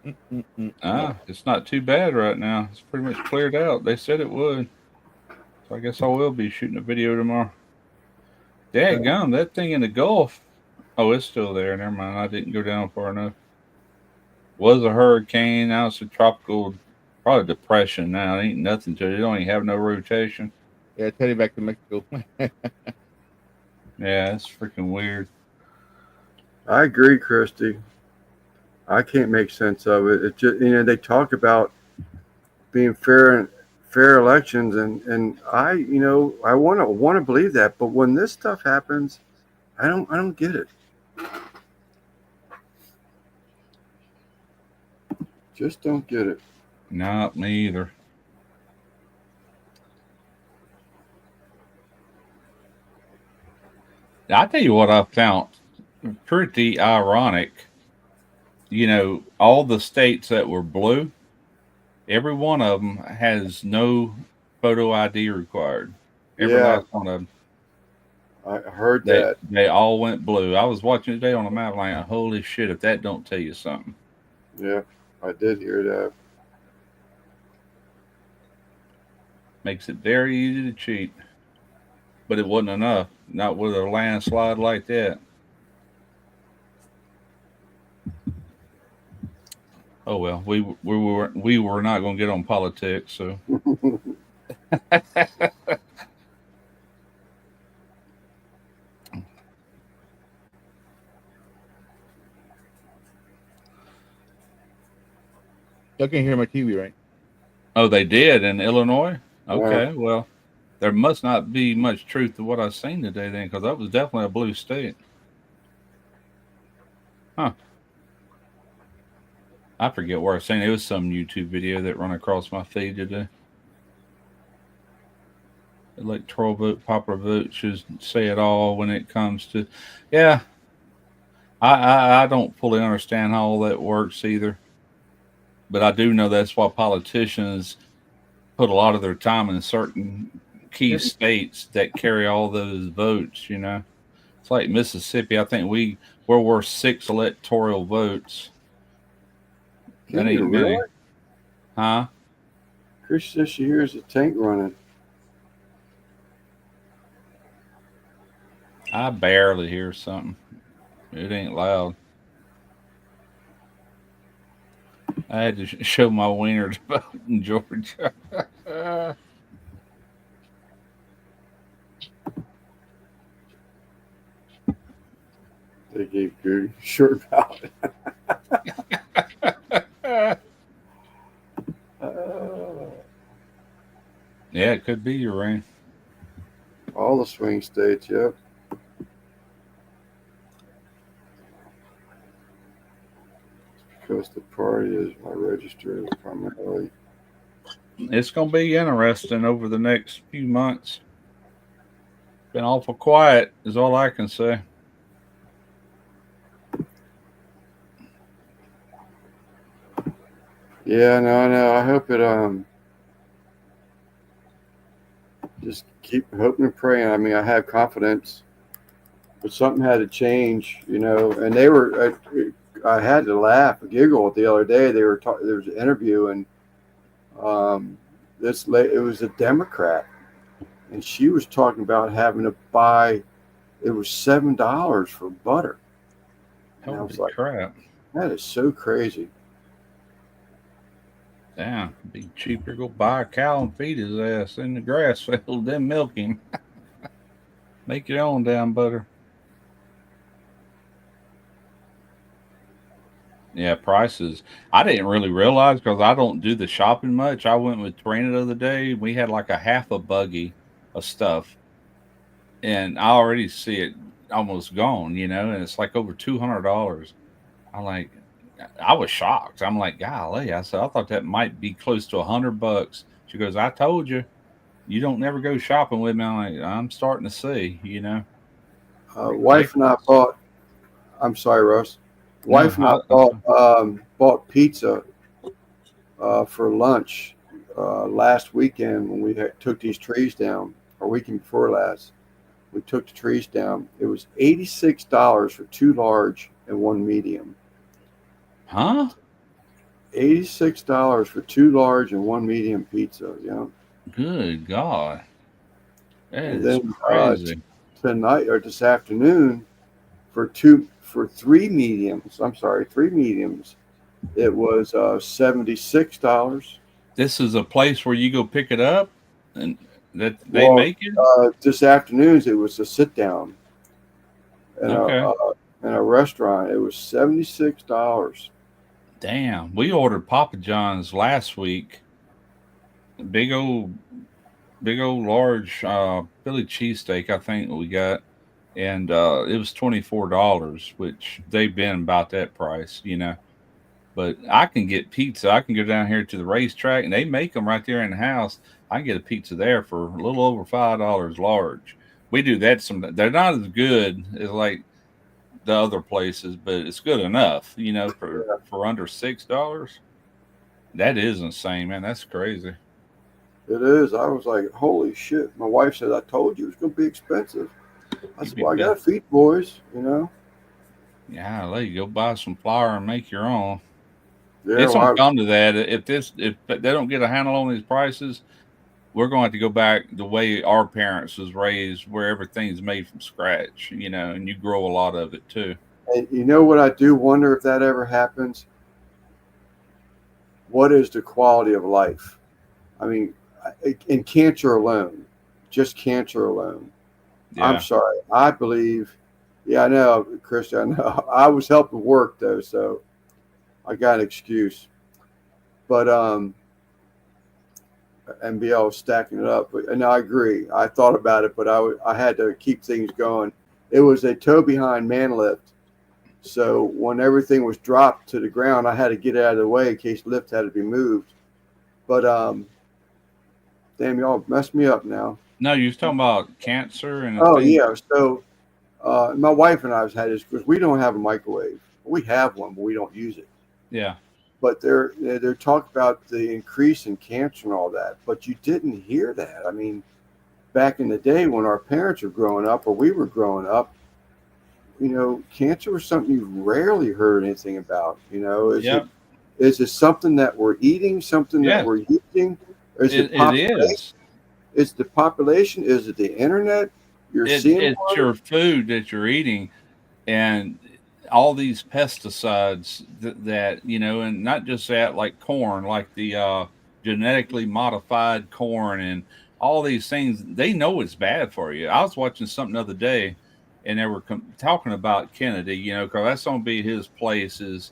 It's not too bad right now. It's pretty much cleared out. They said it would. So I guess I will be shooting a video tomorrow. Dadgum, that thing in the Gulf. Oh, it's still there. Never mind. I didn't go down far enough. Was a hurricane. Now it's a tropical, probably depression now. It ain't nothing to it. It don't even have no rotation. Yeah, it's heading back to Mexico. Yeah, it's freaking weird. I agree, Christy. I can't make sense of it. It just, they talk about being fair elections, and I want to believe that, but when this stuff happens, I don't get it. Just don't get it. Not me either. I tell you what I found pretty ironic. All the states that were blue, every one of them has no photo ID required. Every Yeah, last one of them. I heard They that. they all went blue. I was watching today on the map, like, holy shit! If that don't tell you something, Yeah, I did hear that. makes it very easy to cheat. But it wasn't enough. Not with a landslide like that. Oh well, we were not going to get on politics, so Y'all can hear my TV, right? oh, they did in Illinois. Yeah. Okay, well, there must not be much truth to what I seen today then, because that was definitely a blue state. Huh? I forget where I seen it. It was some YouTube video that run across my feed today. Electoral vote, popular vote should say it all when it comes to, yeah. I don't fully understand how all that works either, but I do know that's why politicians put a lot of their time in certain key states that carry all those votes. It's like Mississippi. I think we're worth 6 electoral votes. That Can you ain't really? many, huh? Chris says she hears a tank running. I barely hear something. It ain't loud. I had to show my wiener to vote in Georgia. They gave Goody a short ballot. Yeah, it could be your rain. All the swing states, yep. Because the party is my register primarily. It's going to be interesting over the next few months. Been awful quiet, is all I can say. Yeah, no. I hope it just keep hoping and praying. I mean, I have confidence, but something had to change, And they were, I had to laugh, giggle the other day. They were talking. There was an interview, and it was a Democrat, and she was talking about having to buy. It was $7 for butter. And I was Holy like, crap. that is so crazy. Damn, it'd be cheaper to go buy a cow and feed his ass in the grass field than milk him. Make your own damn butter. Yeah, prices. I didn't really realize because I don't do the shopping much. I went with Trina the other day. We had like a half a buggy of stuff, and I already see it almost gone, and it's like over $200. I'm like, I was shocked. I'm like, golly. I said, I thought that might be close to $100. She goes, I told you, you don't never go shopping with me. I'm like, I'm starting to see, Wife and I bought. I'm sorry, Russ. Wife and I bought pizza for lunch last weekend when we took these trees down, or weekend before last. We took the trees down. It was $86 for 2 large and 1 medium. Huh? $86 for 2 large and 1 medium pizza. Good God. That And is then crazy. tonight or this afternoon for 3 mediums. I'm sorry, 3 mediums. It was $76. This is a place where you go pick it up and that they make it? This afternoon's it was a sit down in Okay. in a restaurant. It was $76. Damn. We ordered Papa John's last week. Big old large Philly cheesesteak, I think we got. And it was $24, which they've been about that price, But I can get pizza. I can go down here to the racetrack, and they make them right there in the house. I can get a pizza there for a little over $5 large. We do that they're not as good as like the other places, but it's good enough, for under $6. That is insane, man. That's crazy. It is. I was like, holy shit. My wife said, I told you it was going to be expensive. I said, well, I got to feed boys, you know? Yeah, let you go buy some flour and make your own. Yeah, It's gonna well, come to that. If they don't get a handle on these prices, we're going to have to go back the way our parents was raised, where everything's made from scratch, and you grow a lot of it too. and you know what I do wonder if that ever happens? What is the quality of life? I mean, in cancer alone, just cancer alone. I'm Yeah, sorry. I believe, yeah, I know, Christian, I know. I was helping work though, so I got an excuse. But MBL was stacking it up. And I agree. I thought about it, but I had to keep things going. It was a toe behind man lift. So when everything was dropped to the ground, I had to get out of the way in case the lift had to be moved. But damn, y'all messed me up now. no, you was talking about cancer and the Oh thing. yeah. So my wife and I have had this because we don't have a microwave. We have one, but we don't use it. Yeah, But they're talking about the increase in cancer and all that. But you didn't hear that. I mean, back in the day when our parents were growing up or we were growing up, cancer was something you rarely heard anything about. yeah, Is it something that we're eating, something that yeah. we're using? Is it It is. Is the population? Is it the internet? You're seeing It's one? your food that you're eating, and all these pesticides that and not just that, like corn, like the genetically modified corn, and all these things. They know it's bad for you. I was watching something the other day, and they were talking about Kennedy, because that's going to be his places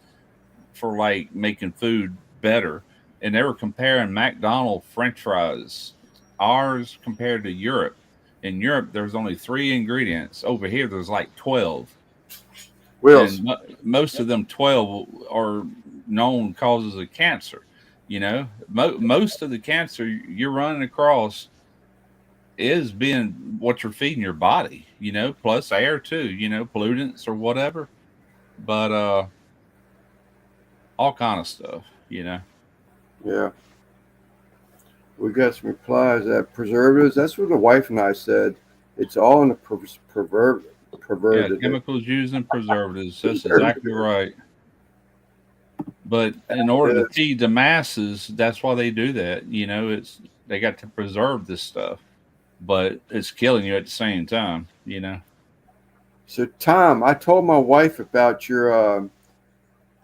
for like making food better, and they were comparing McDonald's French fries, ours compared to Europe. In Europe, there's only 3 ingredients. Over here, there's like 12, Wills. and most of them 12 are known causes of cancer. Most of the cancer you're running across is being what you're feeding your body. Plus air too. Pollutants or whatever. But all kind of stuff. Yeah. We got some replies that preservatives. That's what the wife and I said. It's all in the Yeah, perverted. chemicals used in preservatives. That's exactly right. But in order to feed the masses, that's why they do that. They got to preserve this stuff, but it's killing you at the same time. So Tom, I told my wife about your.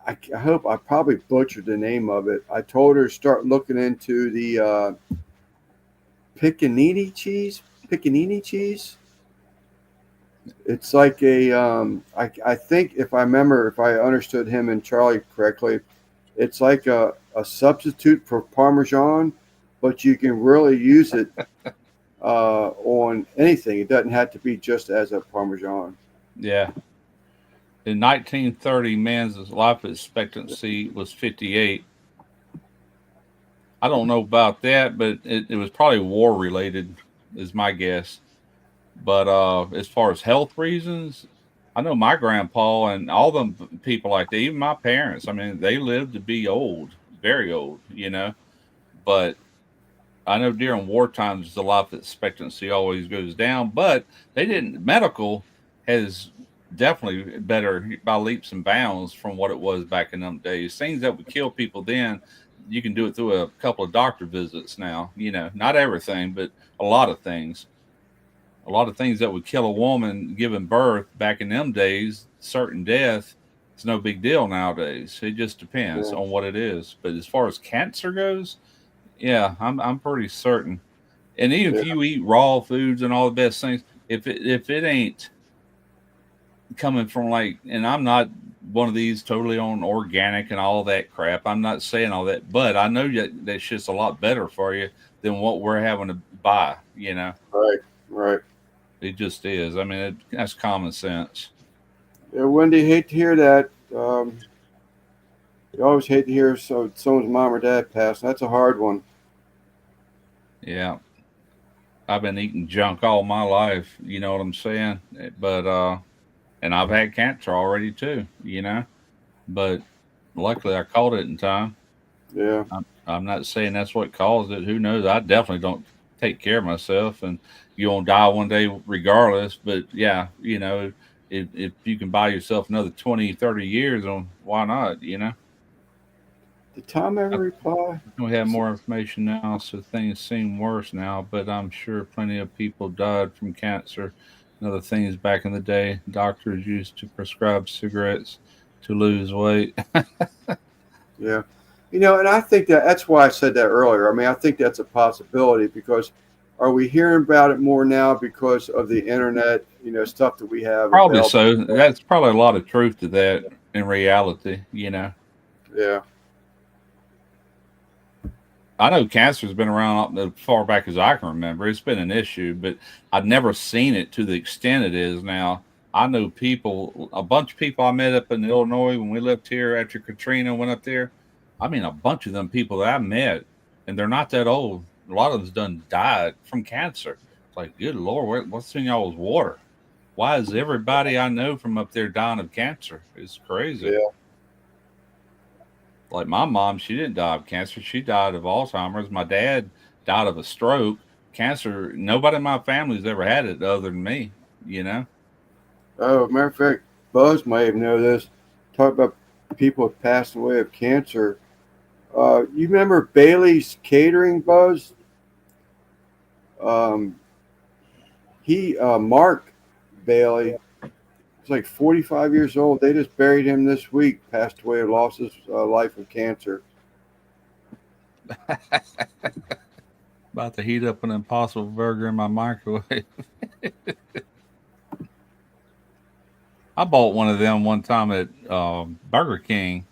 I hope I probably butchered the name of it. I told her to start looking into the Piccanini cheese. Piccanini cheese. It's like a. I think if I understood him and Charlie correctly, it's like a substitute for Parmesan, but you can really use it on anything. It doesn't have to be just as a Parmesan. Yeah. In 1930, man's life expectancy was 58. I don't know about that, but it was probably war related, is my guess. But as far as health reasons, I know my grandpa and all them people like that, even my parents, I mean, they lived to be old, very old. But I know during war times, the life expectancy always goes down, but medical has definitely better by leaps and bounds from what it was back in them days. Things that would kill people then, you can do it through a couple of doctor visits now, not everything, but a lot of things. A lot of things that would kill a woman giving birth back in them days, certain death, it's no big deal nowadays. It just depends Yeah. on what it is. But as far as cancer goes, yeah, I'm pretty certain. And even if Yeah. you eat raw foods and all the best things, if it ain't coming from like, and I'm not one of these totally on organic and all that crap. I'm not saying all that, but I know that shit's a lot better for you than what we're having to buy. Right. Right. It just is. I mean, that's common sense. Yeah, Wendy, hate to hear that. You always hate to hear someone's mom or dad pass. That's a hard one. Yeah. I've been eating junk all my life. You know what I'm saying? But, and I've had cancer already too, but luckily I caught it in time. Yeah. I'm not saying that's what caused it. Who knows? I definitely don't take care of myself, and you're gonna die one day regardless. But yeah, if you can buy yourself another 20, 30 years, on why not? Did Tom ever reply? We have more information now, so things seem worse now. But I'm sure plenty of people died from cancer and other things back in the day. Doctors used to prescribe cigarettes to lose weight. Yeah. And I think that's why I said that earlier. I mean, I think that's a possibility because are we hearing about it more now because of the internet, stuff that we have Probably available? so. That's probably a lot of truth to that in reality. Yeah. I know cancer's been around as far back as I can remember. It's been an issue, but I've never seen it to the extent it is now. I know people, a bunch of people I met up in Illinois when we lived here after Katrina went up there. I mean, a bunch of them people that I met, and they're not that old. A lot of them's done died from cancer. It's like, good Lord, what's in y'all's water? Why is everybody I know from up there dying of cancer? It's crazy. Yeah. Like my mom, she didn't die of cancer. She died of Alzheimer's. My dad died of a stroke. Cancer, nobody in my family's ever had it other than me. Oh, matter of fact, Buzz may have know this. Talk about people who passed away of cancer. You remember Bailey's Catering, Buzz? Mark Bailey, he's like 45 years old. They just buried him this week. Passed away, lost his life of cancer. About to heat up an Impossible Burger in my microwave. I bought one of them one time at Burger King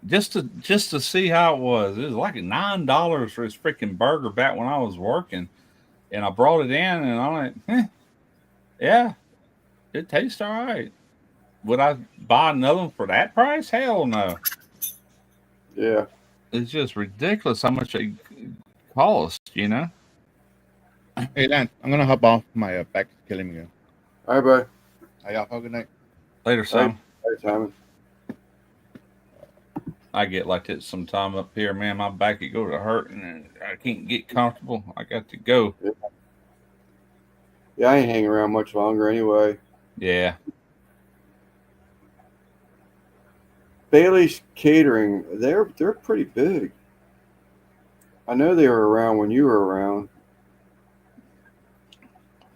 just to see how it was. It was like $9 for this freaking burger back when I was working, and I brought it in, and I'm like, yeah, it tastes all right. Would I buy another one for that price? Hell no. Yeah. It's just ridiculous how much they cost. Hey, Lance, I'm gonna hop off. My back's killing me. All right, bud. Y'all have a good night. Later, Sam. All right, Simon. I get like that sometime up here, man. My back it goes to hurting, and I can't get comfortable. I got to go. Yeah, I ain't hanging around much longer anyway. Yeah. Bailey's Catering, they're pretty big. I know they were around when you were around.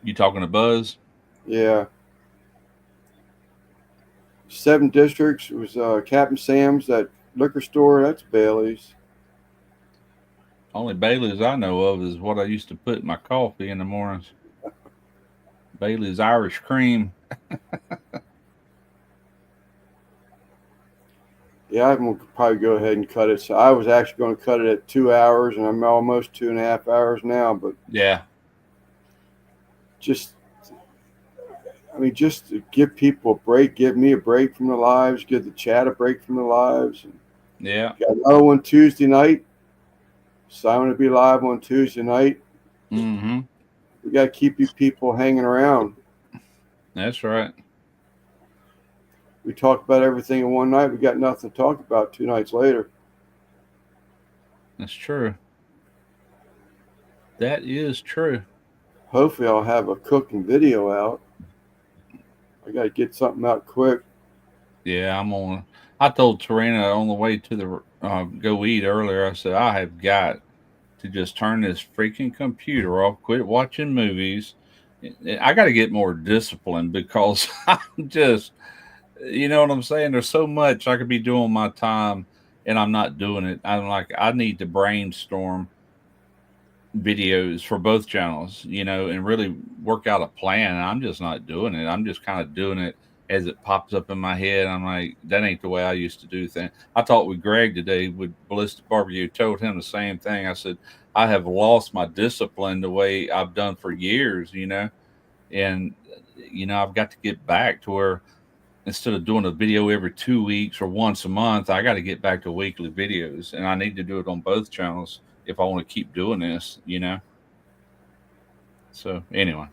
You talking to Buzz? Yeah. 7 districts was Captain Sam's, that liquor store. That's Bailey's. Only Bailey's I know of is what I used to put in my coffee in the mornings. Bailey's Irish Cream. Yeah, I'm gonna probably go ahead and cut it. So I was actually going to cut it at 2 hours, and I'm almost 2.5 hours now. But Yeah. just to give people a break, give me a break from the lives, give the chat a break from the lives. Yeah. Got another one Tuesday night. Simon will be live on Tuesday night. Mm-hmm. We got to keep you people hanging around. That's right. We talk about everything in one night. We got nothing to talk about 2 nights later. That's true. That is true. Hopefully, I'll have a cooking video out. I got to get something out quick. Yeah, I told Tarina on the way to the go eat earlier, I said, I have got to just turn this freaking computer off, quit watching movies. I got to get more disciplined because I'm just, you know what I'm saying? There's so much I could be doing my time and I'm not doing it. I'm like, I need to brainstorm videos for both channels, and really work out a plan. And I'm just not doing it. I'm just kind of doing it as it pops up in my head. I'm like, that ain't the way I used to do things. I talked with Greg today with Ballistic Barbecue, told him the same thing. I said, I have lost my discipline the way I've done for years, and, I've got to get back to where instead of doing a video every 2 weeks or once a month, I got to get back to weekly videos, and I need to do it on both channels if I want to keep doing this, So anyway.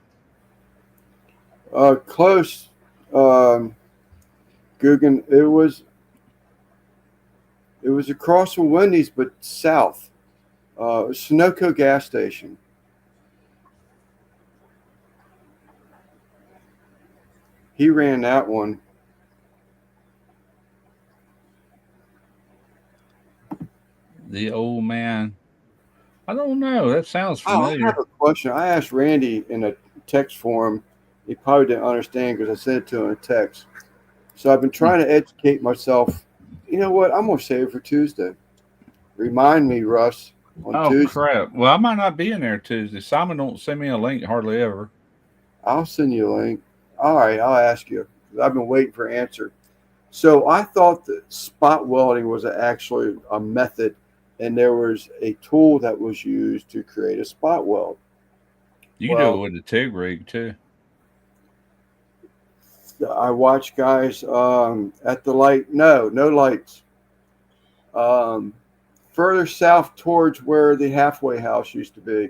Close. Guggen, it It was across from Wendy's, but south. Sunoco gas station. He ran that one. The old man. I don't know. That sounds Oh, I familiar. have a question. I asked Randy in a text form. He probably didn't understand because I sent it to him in a text. So I've been trying to educate myself. You know what? I'm going to save it for Tuesday. Remind me, Russ, on Oh Tuesday. crap! Well, I might not be in there Tuesday. Simon don't send me a link hardly ever. I'll send you a link. All right, I'll ask you. I've been waiting for an answer. So I thought that spot welding was actually a method, and there was a tool that was used to create a spot weld. You can do it with the TIG rig too. I watch guys at the light. No lights. Further south towards where the halfway house used to be.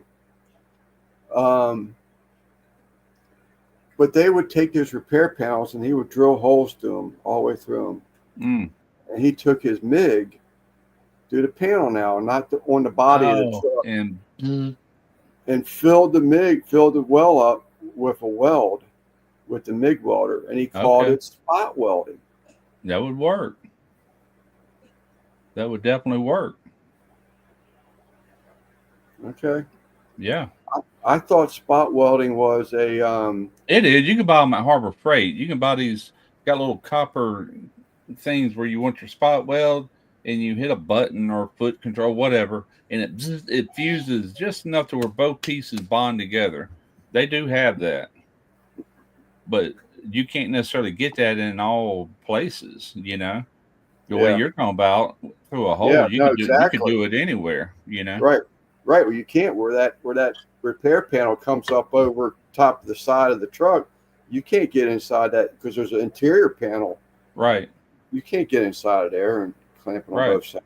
But they would take those repair panels and he would drill holes through them all the way through them. And he took his MIG through the panel now, not on the body of the truck, and filled the well up with a weld with the MIG welder, and he called it spot welding. That would work. That would definitely work. Okay. Yeah. I thought spot welding was a It is. You can buy them at Harbor Freight. You can buy these, got little copper things where you want your spot weld, and you hit a button or foot control, whatever, and it fuses just enough to where both pieces bond together. They do have that, but you can't necessarily get that in all places. You know, the way you're talking about through a hole, you could do it anywhere. You know, right. Well, you can't where that repair panel comes up over top of the side of the truck. You can't get inside that because there's an interior panel. Right. You can't get inside of there and clamp it on both sides.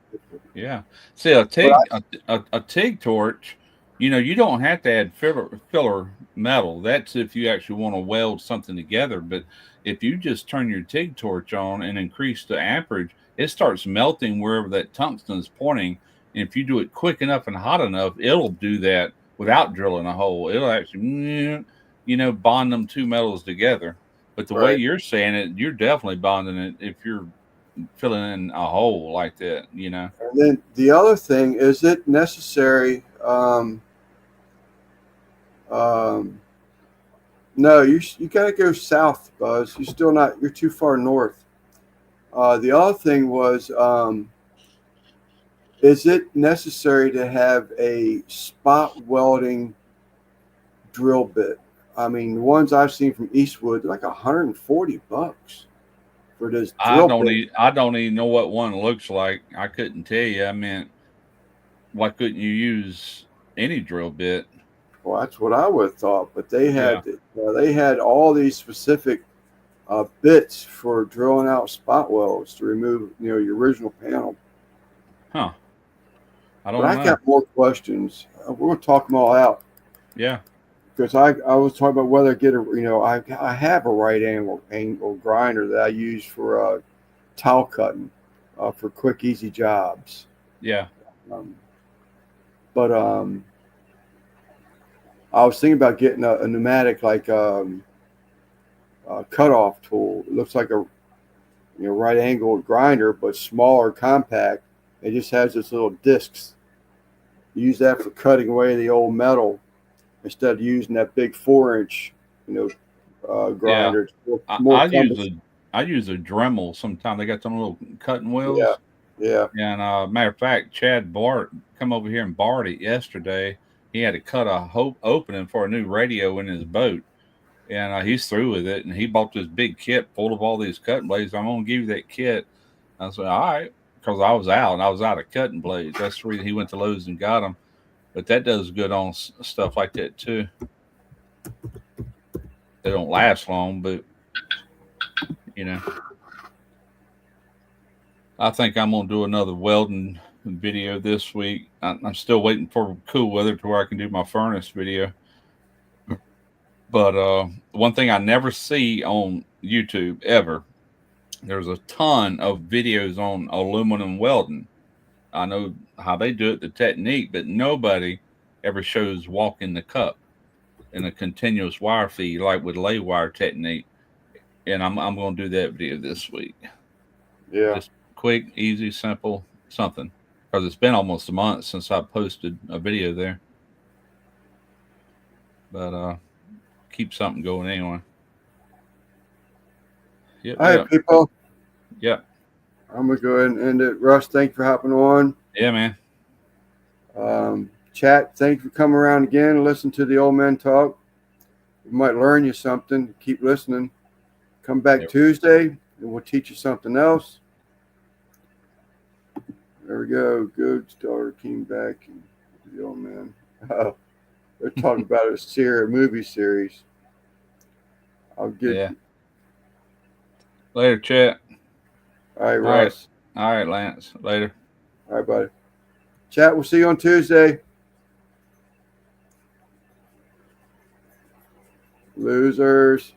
Yeah. See, a TIG torch, you know, you don't have to add filler metal. That's if you actually want to weld something together. But if you just turn your TIG torch on and increase the amperage, it starts melting wherever that tungsten is pointing. And if you do it quick enough and hot enough, it'll do that without drilling a hole. It'll actually, you know, bond them two metals together. But the way you're saying it, you're definitely bonding it if you're filling in a hole like that, you know. And then the other thing, is it necessary? No, you got to go south, Buzz. You're too far north. The other thing was, is it necessary to have a spot welding drill bit? I mean, the ones I've seen from Eastwood, they're like $140 for this drill bit. I don't even know what one looks like. I couldn't tell you. I mean, why couldn't you use any drill bit? Well, that's what I would have thought. But they had all these specific bits for drilling out spot welds to remove, your original panel. Huh. I don't know. I got more questions. We're going to talk them all out. Yeah. Because I was talking about whether to get I have a right angle grinder that I use for tile cutting for quick, easy jobs. Yeah. But I was thinking about getting a pneumatic cutoff tool. It looks like a right angle grinder, but smaller, compact. It just has its little discs. You use that for cutting away the old metal instead of using that big 4-inch, grinder. Yeah. I use a Dremel sometimes. They got some little cutting wheels. Yeah. And matter of fact, Chad Bart come over here and borrowed it yesterday. He had to cut a opening for a new radio in his boat, and he's through with it. And he bought this big kit full of all these cutting blades. I'm gonna give you that kit. I said, all right, because I was out of cutting blades. That's the reason he went to Lowe's and got them. But that does good on stuff like that too. They don't last long, but I think I'm gonna do another welding video this week. I'm still waiting for cool weather to where I can do my furnace video. But one thing I never see on YouTube ever, there's a ton of videos on aluminum welding. I know how they do it, the technique, but nobody ever shows walking the cup in a continuous wire feed like with lay wire technique. And I'm going to do that video this week. Yeah. Just quick, easy, simple, something. Because it's been almost a month since I posted a video there. But keep something going anyway. Yep. All right, people. Yep. I'm going to go ahead and end it. Russ, thank you for hopping on. Yeah, man. Chat, thank you for coming around again and listen to the old men talk. We might learn you something. Keep listening. Come back Tuesday and we'll teach you something else. There we go. Good Star came back and the old man. They're talking about a movie series. I'll get. Yeah. Later, chat. All right, Russ. All right, Lance. Later. All right, buddy. Chat, we'll see you on Tuesday. Losers.